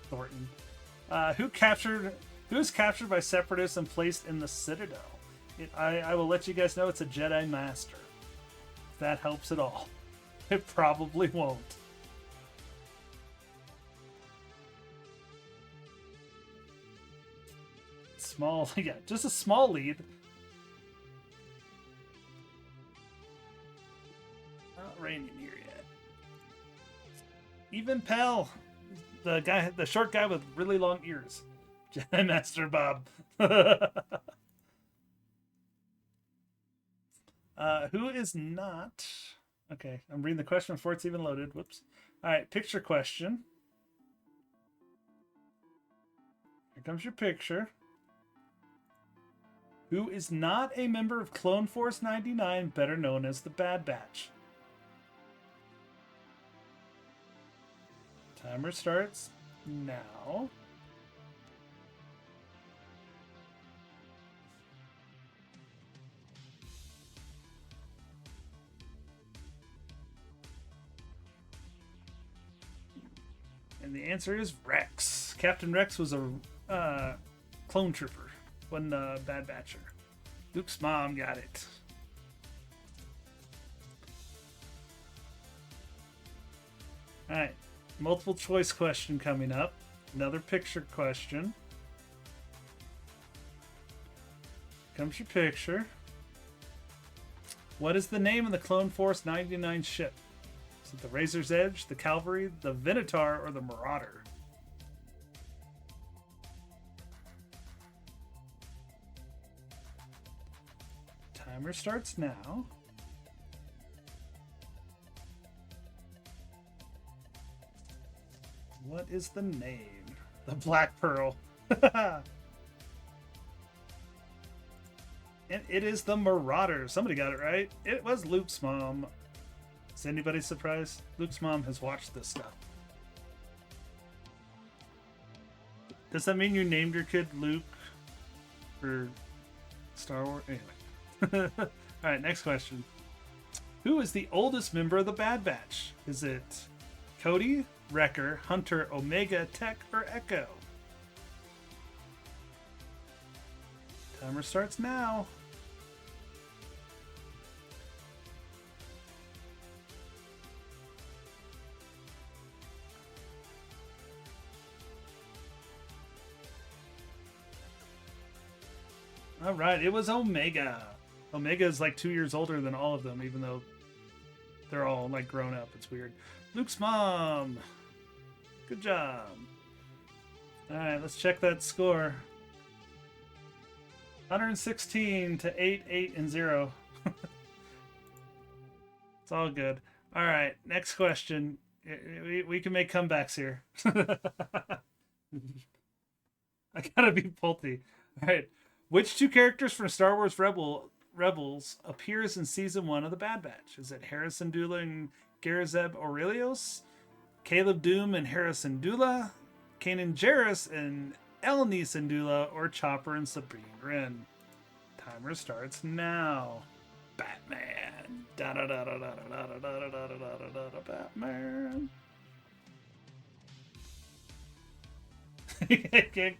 Thornton. Who is captured by separatists and placed in the Citadel? I will let you guys know it's a Jedi Master. If that helps at all. It probably won't. Small, yeah, just a small lead. Not raining here yet. Even Pell, the short guy with really long ears. Jedi Master Bob. Who is not... Okay, I'm reading the question before it's even loaded. Whoops. All right, picture question. Here comes your picture. Who is not a member of Clone Force 99, better known as the Bad Batch? Timer starts now. And the answer is Rex. Captain Rex was a clone trooper, wasn't a Bad Batcher. Luke's mom got it. Alright, multiple choice question coming up. Another picture question. Comes your picture. What is the name of the Clone Force 99 ship? Is it the Razor's Edge, the Cavalry, the Venator, or the Marauder? Timer starts now. What is the name? The Black Pearl. And it is the Marauder. Somebody got it right. It was Luke's mom. Is anybody surprised? Luke's mom has watched this stuff. Does that mean you named your kid Luke for Star Wars? Anyway. Alright, next question. Who is the oldest member of the Bad Batch? Is it Cody, Wrecker, Hunter, Omega, Tech, or Echo? Timer starts now. All right, it was Omega. Omega is like 2 years older than all of them, even though they're all like grown up. It's weird. Luke's mom. Good job. All right, let's check that score. 116 to 8, 8, and 0. It's all good. All right, next question. We can make comebacks here. I gotta be pulty. All right. Which two characters from Star Wars Rebels appears in Season 1 of The Bad Batch? Is it Harrison Dula and Garazeb Aurelios? Caleb Doom and Harrison Dula? Kanan Jarrus and Eleni Syndulla? Or Chopper and Sabine Wren? Timer starts now. Batman. Batman.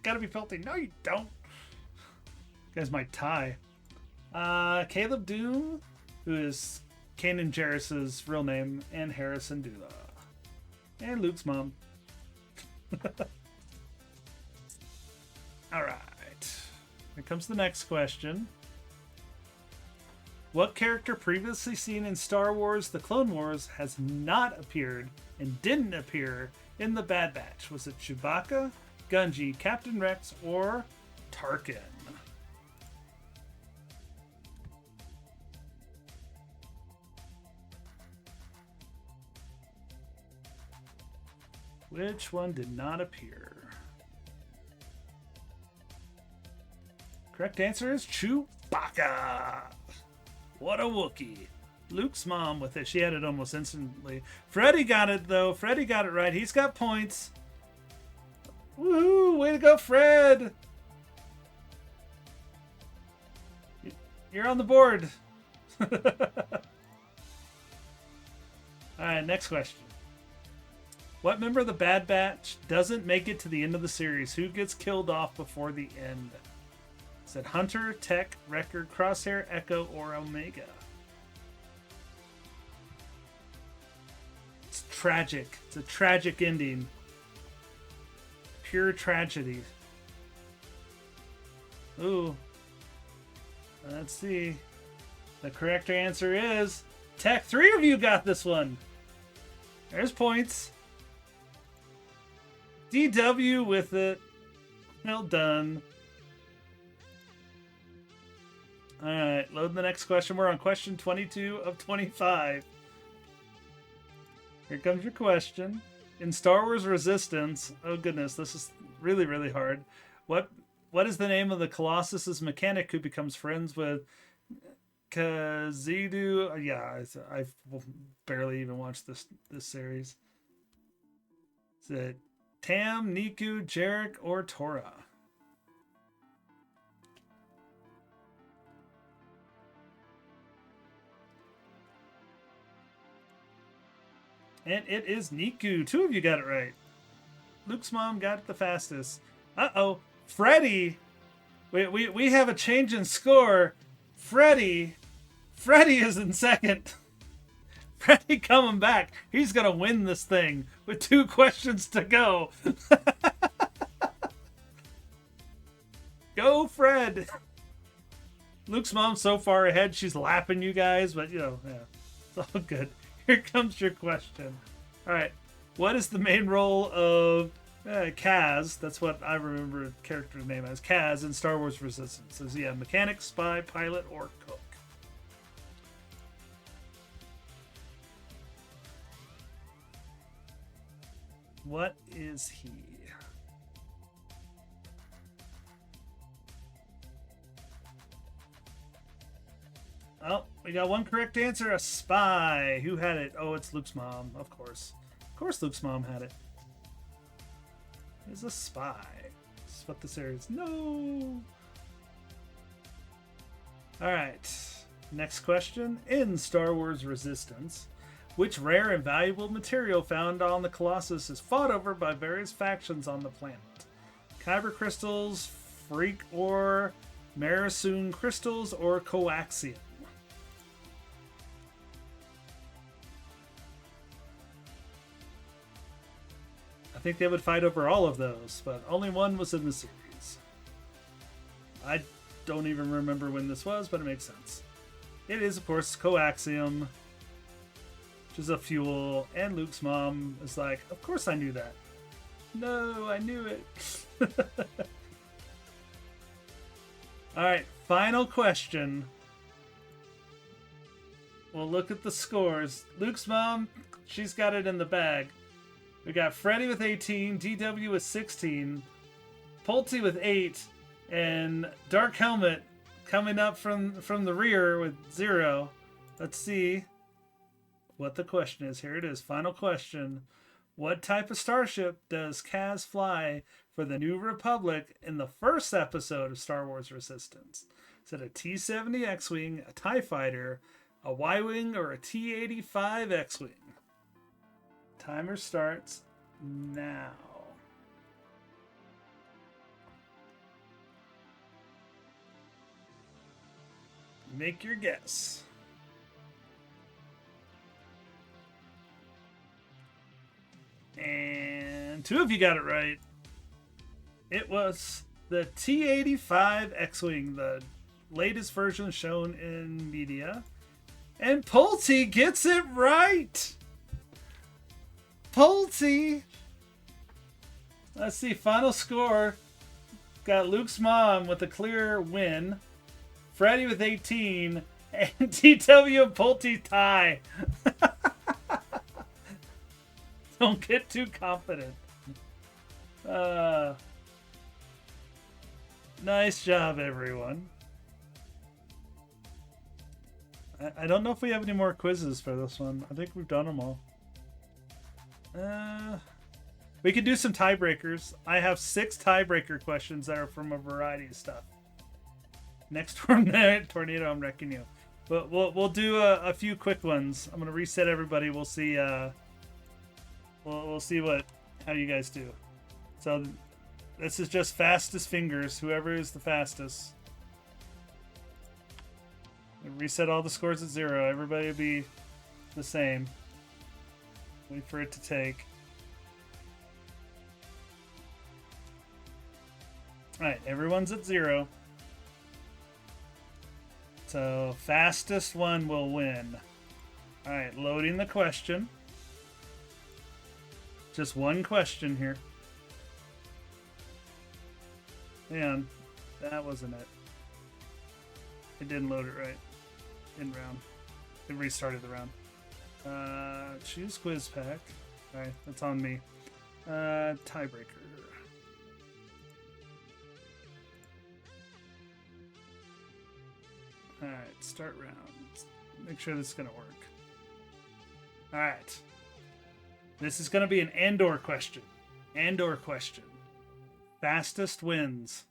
Gotta be filthy. No, you don't. You guys might tie. Caleb Doom, who is Kanan Jarrus's real name, and Harrison Dula. And Luke's mom. Alright. Here comes the next question. What character previously seen in Star Wars The Clone Wars has not appeared and didn't appear in The Bad Batch? Was it Chewbacca, Gungi, Captain Rex, or Tarkin? Which one did not appear? Correct answer is Chewbacca. What a Wookiee. Luke's mom with it. She had it almost instantly. Freddie got it, though. Freddie got it right. He's got points. Woohoo! Way to go, Fred! You're on the board. Alright, next question. What member of the Bad Batch doesn't make it to the end of the series? Who gets killed off before the end? Is it Hunter, Tech, Wrecker, Crosshair, Echo, or Omega? It's tragic. It's a tragic ending. Pure tragedy. Ooh. Let's see. The correct answer is Tech. 3 of you got this one. There's points. DW with it. Well done. Alright, load the next question. We're on question 22 of 25. Here comes your question. In Star Wars Resistance, oh goodness, this is really, really hard. What is the name of the Colossus's mechanic who becomes friends with Kazidu? Yeah, I've barely even watched this series. Is it Tam, Niku, Jarek, or Tora? And it is Niku. 2 of you got it right. Luke's mom got it the fastest. Uh-oh. Freddy. We have a change in score. Freddy is in second. Freddy coming back. He's going to win this thing with 2 questions to go. Go, Fred. Luke's mom's so far ahead, she's lapping you guys, but, you know, yeah, it's all good. Here comes your question. All right. What is the main role of Kaz? That's what I remember the character's name as. Kaz in Star Wars Resistance. Is he a mechanic, spy, pilot, or cook? What is he? Oh, we got one correct answer. A spy. Who had it? Oh, it's Luke's mom. Of course. Of course Luke's mom had it. He's a spy. This is what this area is. No! Alright. Next question. In Star Wars Resistance, which rare and valuable material found on the Colossus is fought over by various factions on the planet? Kyber crystals, freak ore, Marasoon crystals, or coaxium? I think they would fight over all of those, but only one was in the series. I don't even remember when this was, but it makes sense. It is, of course, coaxium, which is a fuel, and Luke's mom is like, of course I knew that. No, I knew it. Alright, final question. We'll look at the scores. Luke's mom, she's got it in the bag. We got Freddy with 18, DW with 16, Pulte with 8, and Dark Helmet coming up from the rear with 0. Let's see what the question is. Here it is. Final question. What type of starship does Kaz fly for the New Republic in the first episode of Star Wars Resistance? Is it a T-70 X-Wing, a TIE Fighter, a Y-Wing, or a T-85 X-Wing? Timer starts now. Make your guess. And 2 of you got it right. It was the T-85 X-Wing, the latest version shown in media. And Pulte gets it right! Pulte! Let's see, final score. Got Luke's mom with a clear win. Freddy with 18. And TW and Pulte tie. Don't get too confident. Nice job, everyone. I don't know if we have any more quizzes for this one. I think we've done them all. We could do some tiebreakers. I have 6 tiebreaker questions that are from a variety of stuff. Next tornado, I'm wrecking you. But we'll do a few quick ones. I'm gonna reset everybody. We'll see We'll see how you guys do. So this is just fastest fingers. Whoever is the fastest. Reset all the scores at 0. Everybody will be the same. Wait for it to take. Alright, everyone's at 0. So, fastest one will win. Alright, loading the question. Just one question here. Man, that wasn't it. It didn't load it right. In round. It restarted the round. Choose quiz pack. Alright, that's on me. Tiebreaker. Alright, start round. Make sure this is going to work. Alright. This is going to be an Andor question. Andor question. Fastest wins.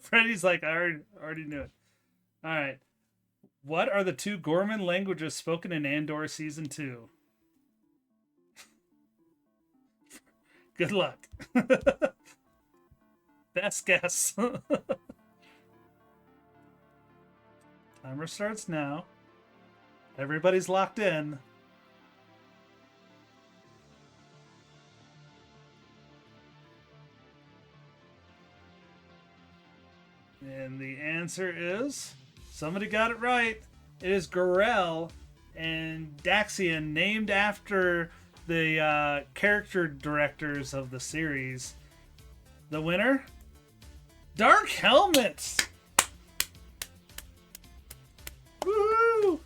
Freddy's like, I already knew it. Alright. What are the 2 Gorman languages spoken in Andor Season 2? Good luck. Best guess. Timer starts now. Everybody's locked in. And the answer is... Somebody got it right. It is Gorel and Daxian, named after the character directors of the series. The winner? Dark Helmets! Woo!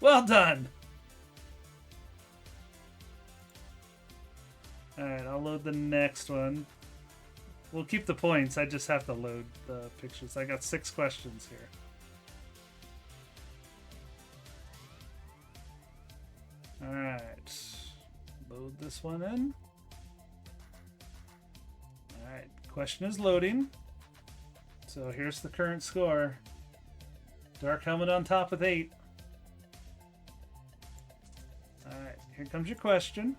Well done. Alright, I'll load the next one. We'll keep the points. I just have to load the pictures. I got 6 questions here. Alright. Load this one in. Alright. Question is loading. So here's the current score. Dark Helmet on top with 8. Alright. Here comes your question.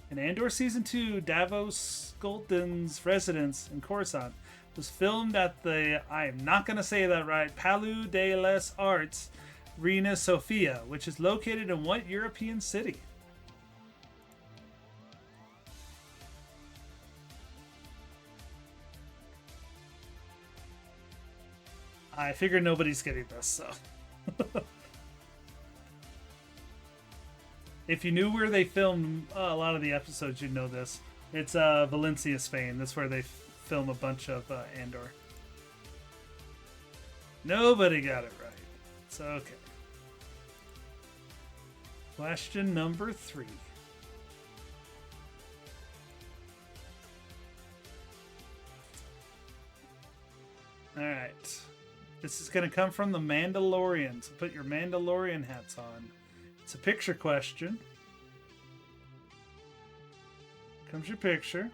In Andor Season 2, Davos Skolden's residence in Coruscant was filmed at the, I am not going to say that right, Palau de les Arts, Reina Sofia, which is located in what European city? I figure nobody's getting this, so... If you knew where they filmed a lot of the episodes, you'd know this. It's Valencia, Spain. That's where they film a bunch of Andor. Nobody got it right. It's okay. Question number 3. Alright. This is going to come from the Mandalorian, so put your Mandalorian hats on. It's a picture question. Comes your picture.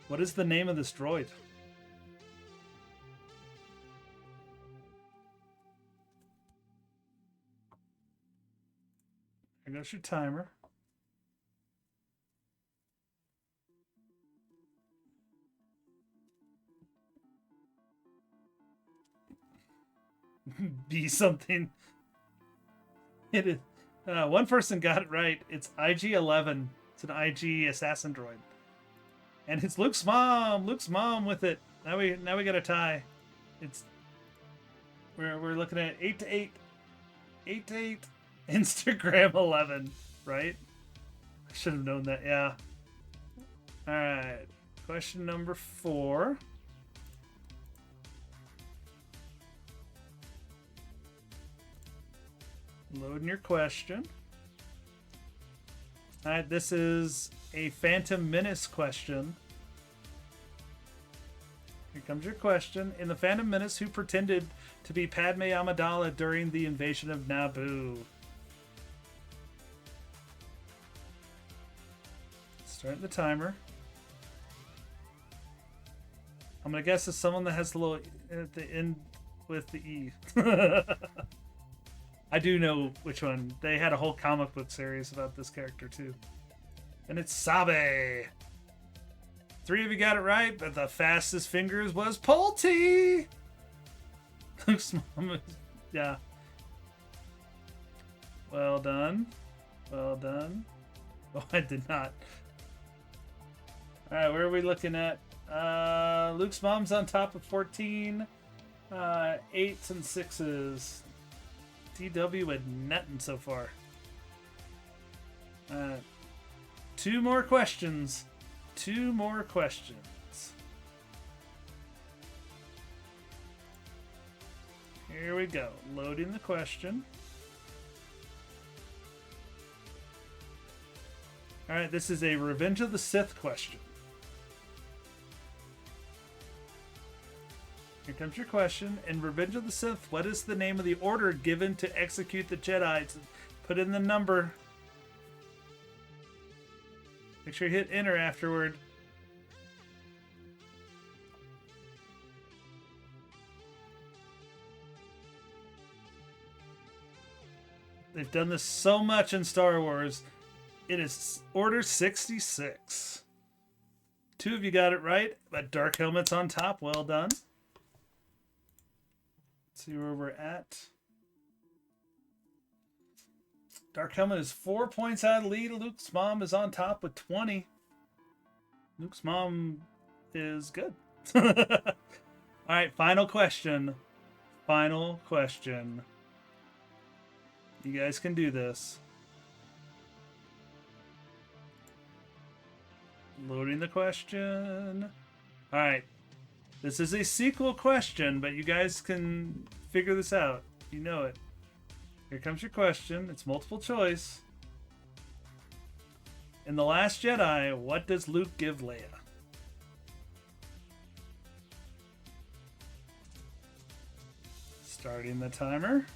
What is the name of this droid? Here goes your timer. Be something. It is. One person got it right. It's IG-11. It's an IG assassin droid, and it's Luke's mom. Luke's mom with it. Now we got a tie. It's we're looking at 8-8, 8-8. Instagram 11, right? I should have known that. Yeah. All right. Question number 4. Loading your question. Alright, this is a Phantom Menace question. Here comes your question. In the Phantom Menace, who pretended to be Padme Amidala during the invasion of Naboo? Start the timer. I'm gonna guess it's someone that has the little at the end with the E. I do know which one. They had a whole comic book series about this character too. And it's Sabe. 3 of you got it right, but the fastest fingers was Pulte. Luke's mom is, yeah. Well done. Well done. Oh, I did not. Alright, where are we looking at? Luke's mom's on top of 14. 8s and 6s. DW with nothing so far. 2 more questions. 2 more questions. Here we go. Loading the question. Alright, this is a Revenge of the Sith question. Here comes your question. In Revenge of the Sith, what is the name of the order given to execute the Jedi? Put in the number. Make sure you hit enter afterward. They've done this so much in Star Wars. It is Order 66. 2 of you got it right, but Dark Helmet's on top. Well done. Let's see where we're at. Dark Helmet is 4 points out of the lead. Luke's mom is on top with 20. Luke's mom is good. All right, final question. Final question. You guys can do this. Loading the question. All right. This is a sequel question, but you guys can figure this out. You know it. Here comes your question. It's multiple choice. In The Last Jedi, what does Luke give Leia? Starting the timer.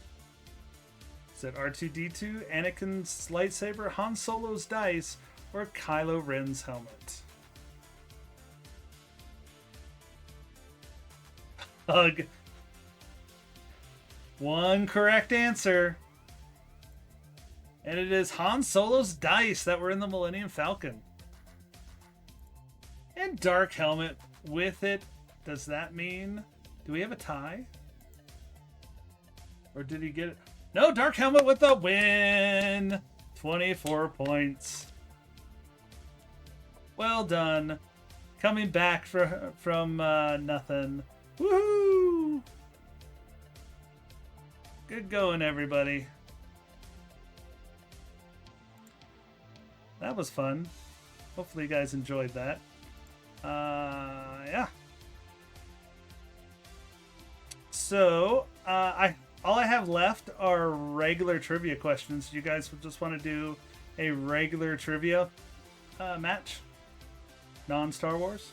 Is it R2-D2, Anakin's lightsaber, Han Solo's dice, or Kylo Ren's helmet? Hug. One correct answer. And it is Han Solo's dice that were in the Millennium Falcon. And Dark Helmet with it. Does that mean... Do we have a tie? Or did he get it? No, Dark Helmet with the win! 24 points. Well done. Coming back from nothing. Woohoo! Good going, everybody. That was fun. Hopefully you guys enjoyed that. Yeah. So, all I have left are regular trivia questions. Do you guys just want to do a regular trivia match? Non-Star Wars?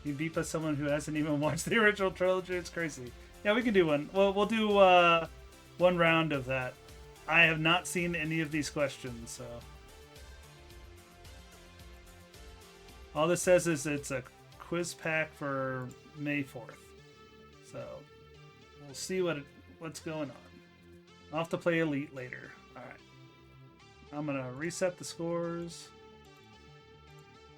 You beat by someone who hasn't even watched the original trilogy. It's crazy. Yeah, we can do one. Well, we'll do one round of that. I have not seen any of these questions, so... All this says is it's a quiz pack for May 4th. So, we'll see what's going on. I'll have to play Elite later. Alright. I'm going to reset the scores.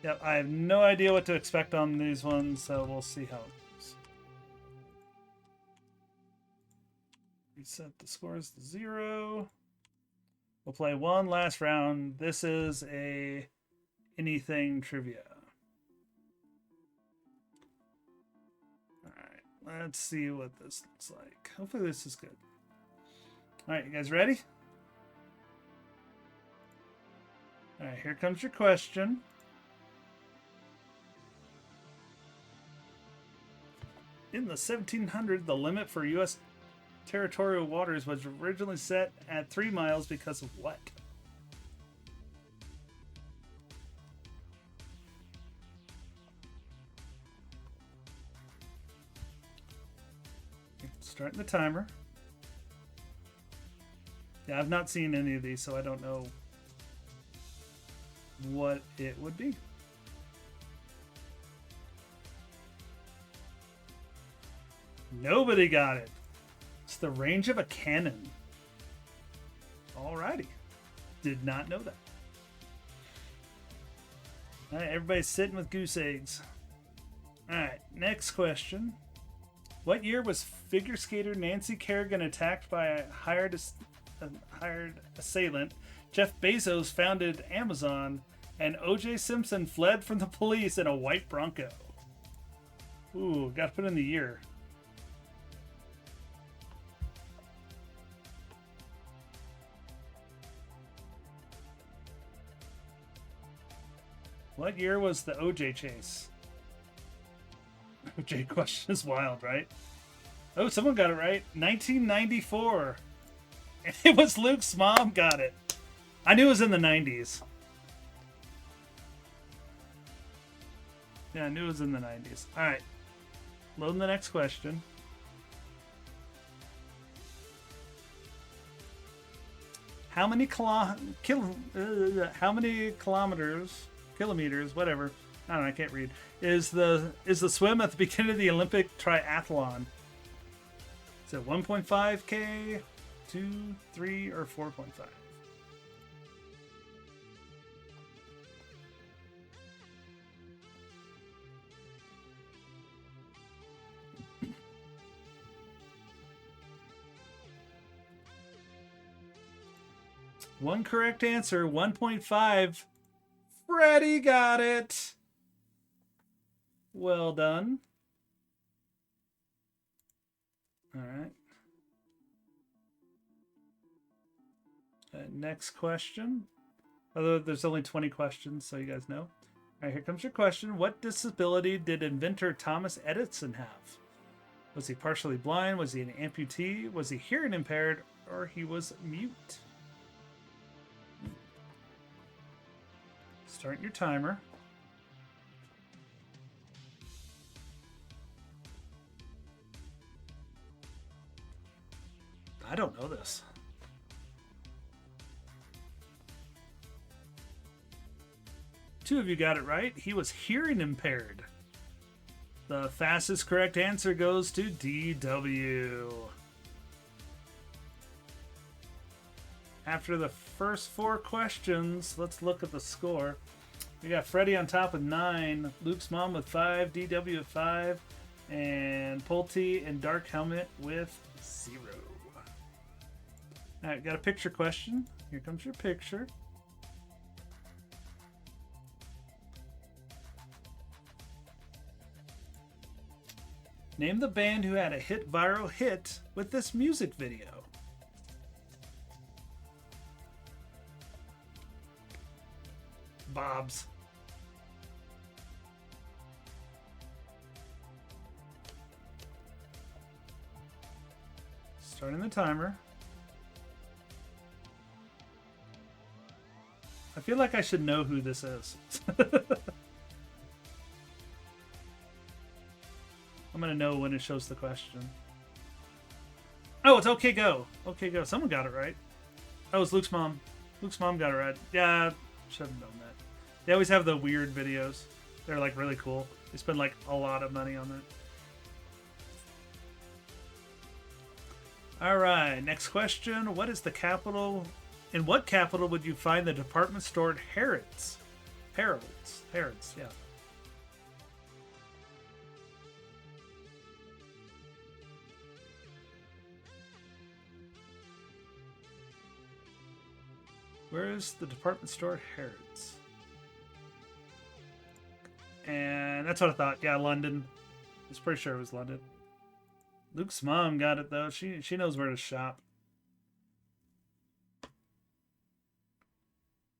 Yep, I have no idea what to expect on these ones, so we'll see how it goes. Reset the scores to 0. We'll play one last round. This is a anything trivia. Alright, let's see what this looks like. Hopefully this is good. Alright, you guys ready? Alright, here comes your question. In the 1700s, the limit for U.S. territorial waters was originally set at 3 miles because of what? Starting the timer. Yeah, I've not seen any of these, so I don't know what it would be. Nobody got it. It's the range of a cannon? Alrighty. Did not know that. Alright, everybody's sitting with goose eggs. Alright, next question. What year was figure skater Nancy Kerrigan attacked by a hired assailant? Jeff Bezos founded Amazon, and O.J. Simpson fled from the police in a white Bronco. Ooh, gotta put in the year. What year was the OJ chase? OJ question is wild, right? Oh, someone got it right. 1994. It was Luke's mom got it. I knew it was in the 90s. Yeah, I knew it was in the 90s. All right. Loading the next question. How many kilometers, whatever. I don't know, I can't read. Is the swim at the beginning of the Olympic triathlon? Is it 1.5K, 2, 3, or 4.5? One correct answer, 1.5. Freddie got it. Well done. All right. Next question. Although there's only 20 questions, so you guys know. All right, here comes your question. What disability did inventor Thomas Edison have? Was he partially blind? Was he an amputee? Was he hearing impaired? Or he was mute? Start your timer. I don't know this. Two of you got it right. He was hearing impaired. The fastest correct answer goes to DW. After the first 4 questions, let's look at the score. We got Freddie on top with 9, Luke's mom with 5, DW with 5, and Pulte and Dark Helmet with 0. All right, got a picture question. Here comes your picture. Name the band who had a viral hit with this music video. Bob's. Starting the timer. I feel like I should know who this is. I'm gonna know when it shows the question. Oh, it's OK Go. OK Go. Someone got it right. Oh, it's Luke's mom. Luke's mom got it right. Yeah, should have known that. They always have the weird videos. They're like really cool. They spend like a lot of money on that. All right, next question. What is the capital? In what capital would you find the department store Harrods? Harrods, yeah. Where is the department store Harrods? And that's what I thought. Yeah, London. I was pretty sure it was London. Luke's mom got it, though. She knows where to shop.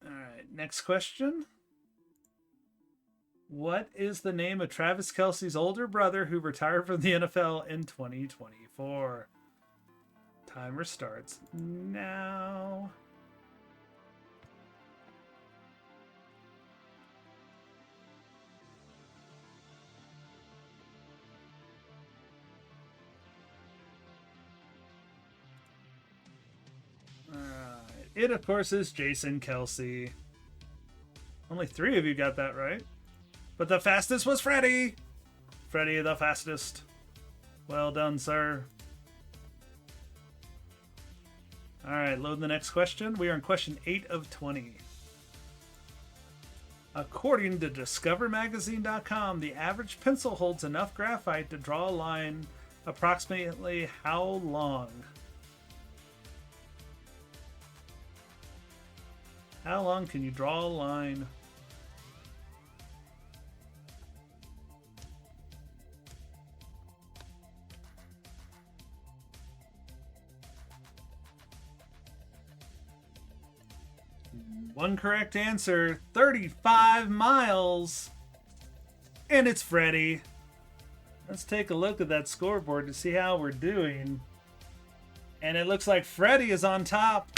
All right, next question. What is the name of Travis Kelce's older brother who retired from the NFL in 2024? Timer starts now. It, of course, is Jason Kelce. Only 3 of you got that right. But the fastest was Freddie. Freddie, the fastest. Well done, sir. All right, load the next question. We are in question 8 of 20. According to DiscoverMagazine.com, the average pencil holds enough graphite to draw a line approximately how long? How long can you draw a line? One correct answer, 35 miles. And it's Freddy. Let's take a look at that scoreboard to see how we're doing. And it looks like Freddy is on top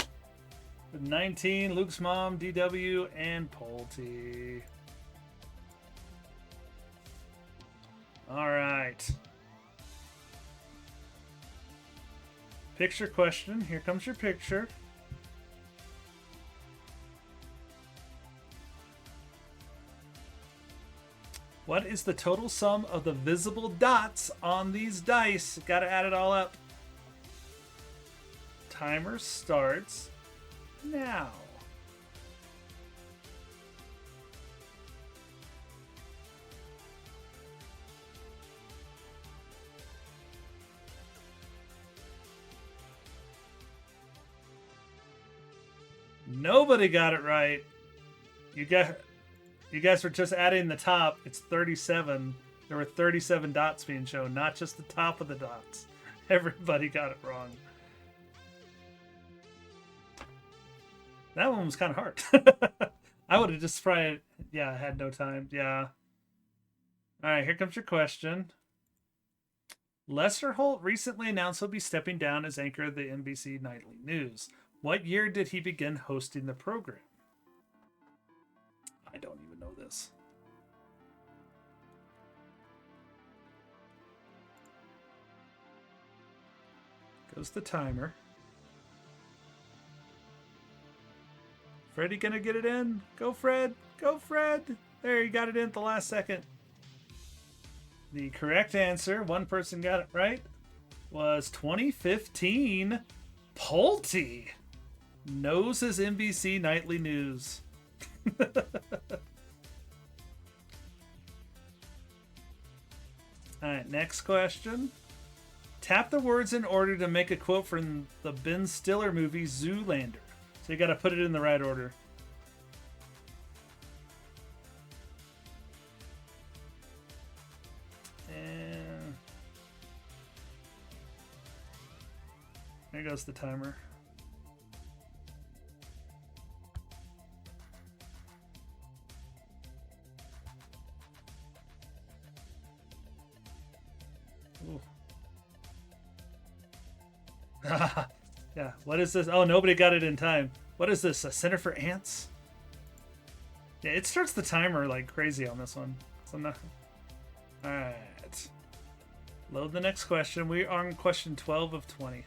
with 19, Luke's mom, DW, and Pulte. All right. Picture question. Here comes your picture. What is the total sum of the visible dots on these dice? Gotta add it all up. Timer starts now. Nobody got it right. You guys were just adding the top. It's 37. There were 37 dots being shown, not just the top of the dots. Everybody got it wrong. That one was kind of hard. I would have just probably, had no time. Yeah. All right, here comes your question. Lester Holt recently announced he'll be stepping down as anchor of the NBC Nightly News. What year did he begin hosting the program? I don't even know this. Goes the timer. Freddy gonna get it in? Go, Fred. Go, Fred. There, you got it in at the last second. The correct answer, one person got it right, was 2015. Pulte knows his NBC Nightly News. Alright, next question. Tap the words in order to make a quote from the Ben Stiller movie Zoolander. So you gotta put it in the right order. And there goes the timer. Yeah, what is this? Oh, nobody got it in time. What is this? A Center for Ants? Yeah, it starts the timer like crazy on this one. So not... Alright. Load the next question. We are on question 12 of 20.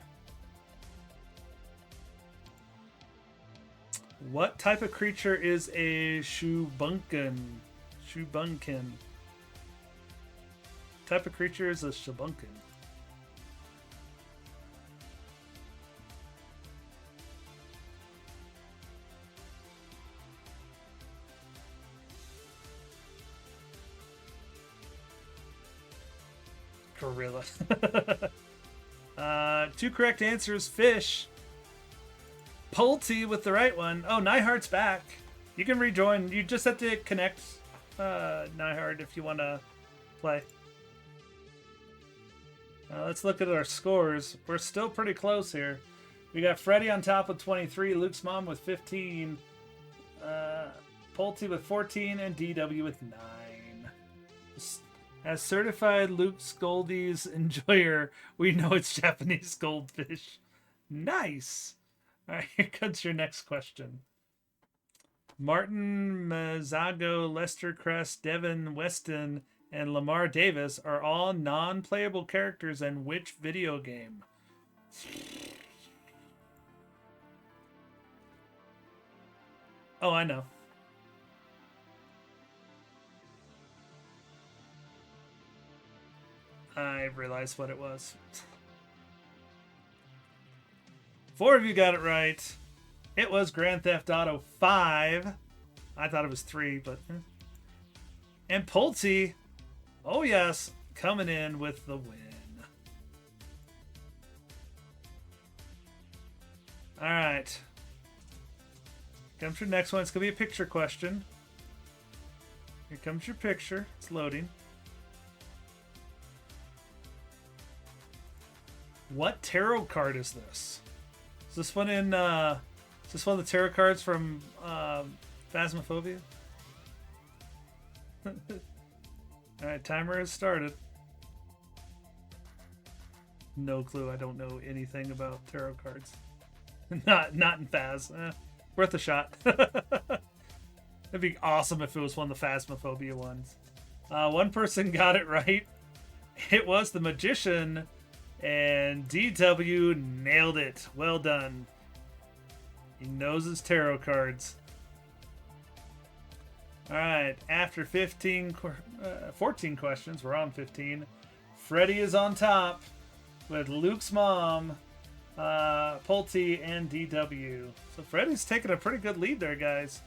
What type of creature is a Shubunkin? Shubunkin. Type of creature is a Shubunkin. Gorilla. Two correct answers. Fish. Pulte with the right one. Oh, Nyhart's back. You can rejoin. You just have to connect Nyhart if you want to play. Let's look at our scores. We're still pretty close here. We got Freddy on top with 23, Luke's mom with 15, Pulte with 14, and DW with 9. As certified Luke's Goldies enjoyer, we know it's Japanese goldfish. Nice. All right, here comes your next question. Martin Mazzago, Lester Crest, Devin Weston, and Lamar Davis are all non-playable characters in which video game? Oh, I know. I realized what it was. 4 of you got it right. It was Grand Theft Auto 5. I thought it was 3, but... And Pulte, oh yes, coming in with the win. All right. Comes your next one. It's going to be a picture question. Here comes your picture. It's loading. What tarot card is this? Is this one in, is this one of the tarot cards from Phasmophobia? Alright, timer has started. No clue. I don't know anything about tarot cards. not in Phas. Worth a shot. It'd be awesome if it was one of the Phasmophobia ones. One person got it right. It was the Magician, and DW nailed it. Well done. He knows his tarot cards. All right, after 14 questions, we're on 15. Freddy is on top with Luke's mom, Pulte, and DW. So Freddy's taking a pretty good lead there, guys.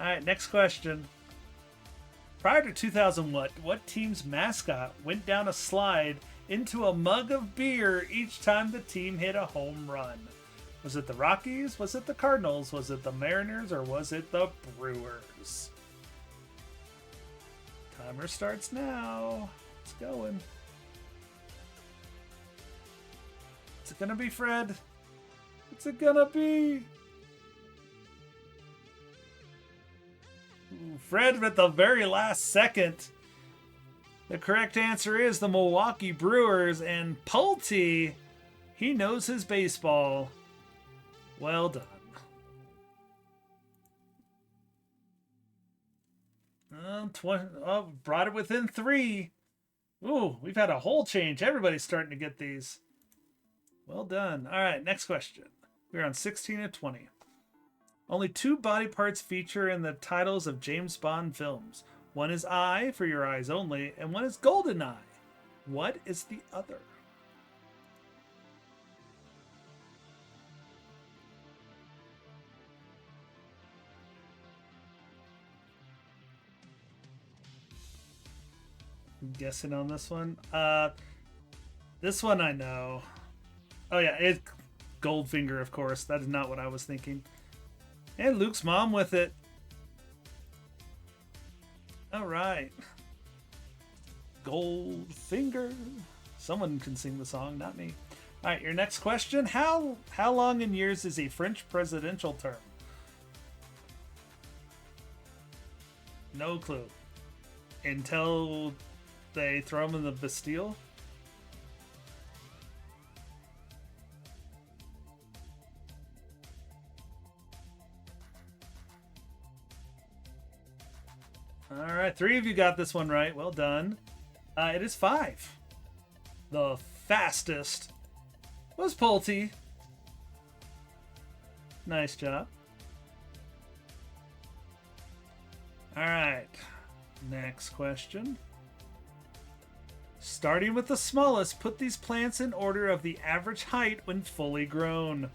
All right, next question. Prior to 2001, what team's mascot went down a slide into a mug of beer each time the team hit a home run? Was it the Rockies? Was it the Cardinals? Was it the Mariners? Or was it the Brewers? Timer starts now. It's going. Is it gonna be Fred? What's it gonna be? Ooh, Fred at the very last second. The correct answer is the Milwaukee Brewers, and Pulte, he knows his baseball. Well done. Brought it within 3. Ooh, we've had a whole change. Everybody's starting to get these. Well done. All right, next question. We're on 16 and 20. Only 2 body parts feature in the titles of James Bond films. One is Eye, for your eyes only, and one is Golden Eye. What is the other? I'm guessing on this one. This one I know. Oh yeah, it's Goldfinger, of course. That is not what I was thinking. And Luke's mom with it. All right. Goldfinger. Someone can sing the song, not me. All right, your next question. How long in years is a French presidential term? No clue. Until they throw him in the Bastille? All right, 3 of you got this one right. Well done. It is 5. The fastest was Pulte. Nice job. All right, next question. Starting with the smallest, put these plants in order of the average height when fully grown.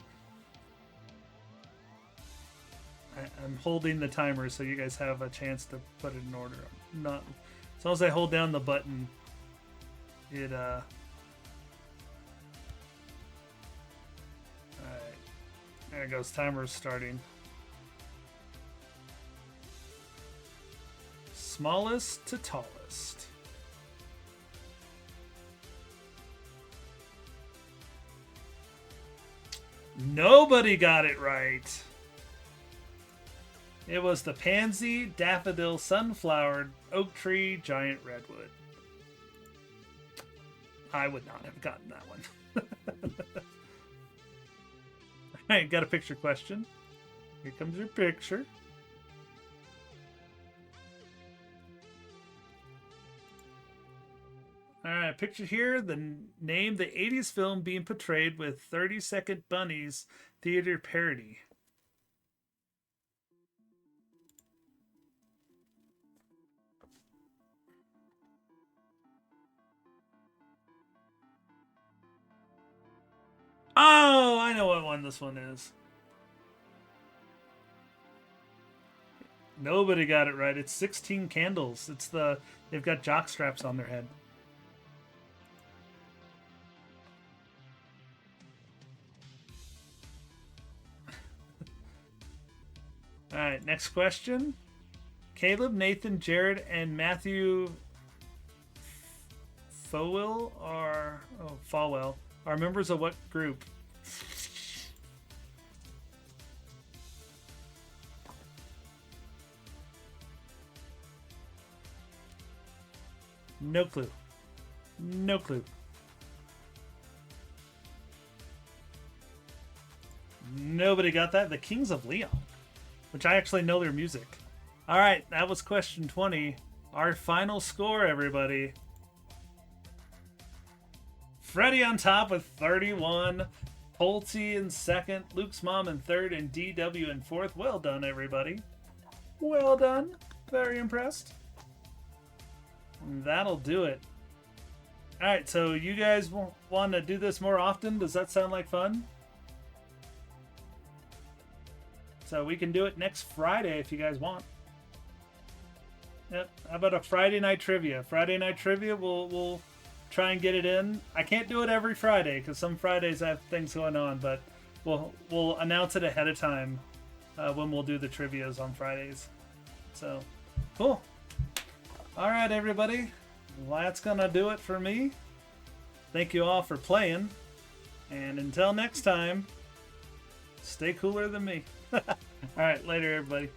I'm holding the timer so you guys have a chance to put it in order. Not as long as I hold down the button, it Alright. There it goes. Timer's starting. Smallest to tallest. Nobody got it right. It was the pansy, daffodil, sunflower, oak tree, giant redwood. I would not have gotten that one. Alright, got a picture question. Here comes your picture. Alright, picture here, name the 80s film being portrayed with 30-second bunnies theater parody. Oh, I know what one this one is. Nobody got it right. It's 16 Candles. They've got jock straps on their head. All right, next question. Caleb, Nathan, Jared, and Matthew Falwell are members of what group? No clue. No clue. Nobody got that. The Kings of Leon, which I actually know their music. All right, that was question 20. Our final score, everybody. Freddie on top with 31. Pulte in second. Luke's mom in third. And DW in fourth. Well done, everybody. Well done. Very impressed. And that'll do it. All right, so you guys want to do this more often? Does that sound like fun? So we can do it next Friday if you guys want. Yep. How about a Friday night trivia? Friday night trivia, we'll try and get it in. I can't do it every Friday because some Fridays I have things going on, but we'll announce it ahead of time when we'll do the trivias on Fridays. So, cool. All right, everybody. Well, that's gonna do it for me. Thank you all for playing, and until next time, stay cooler than me. All right, later, everybody.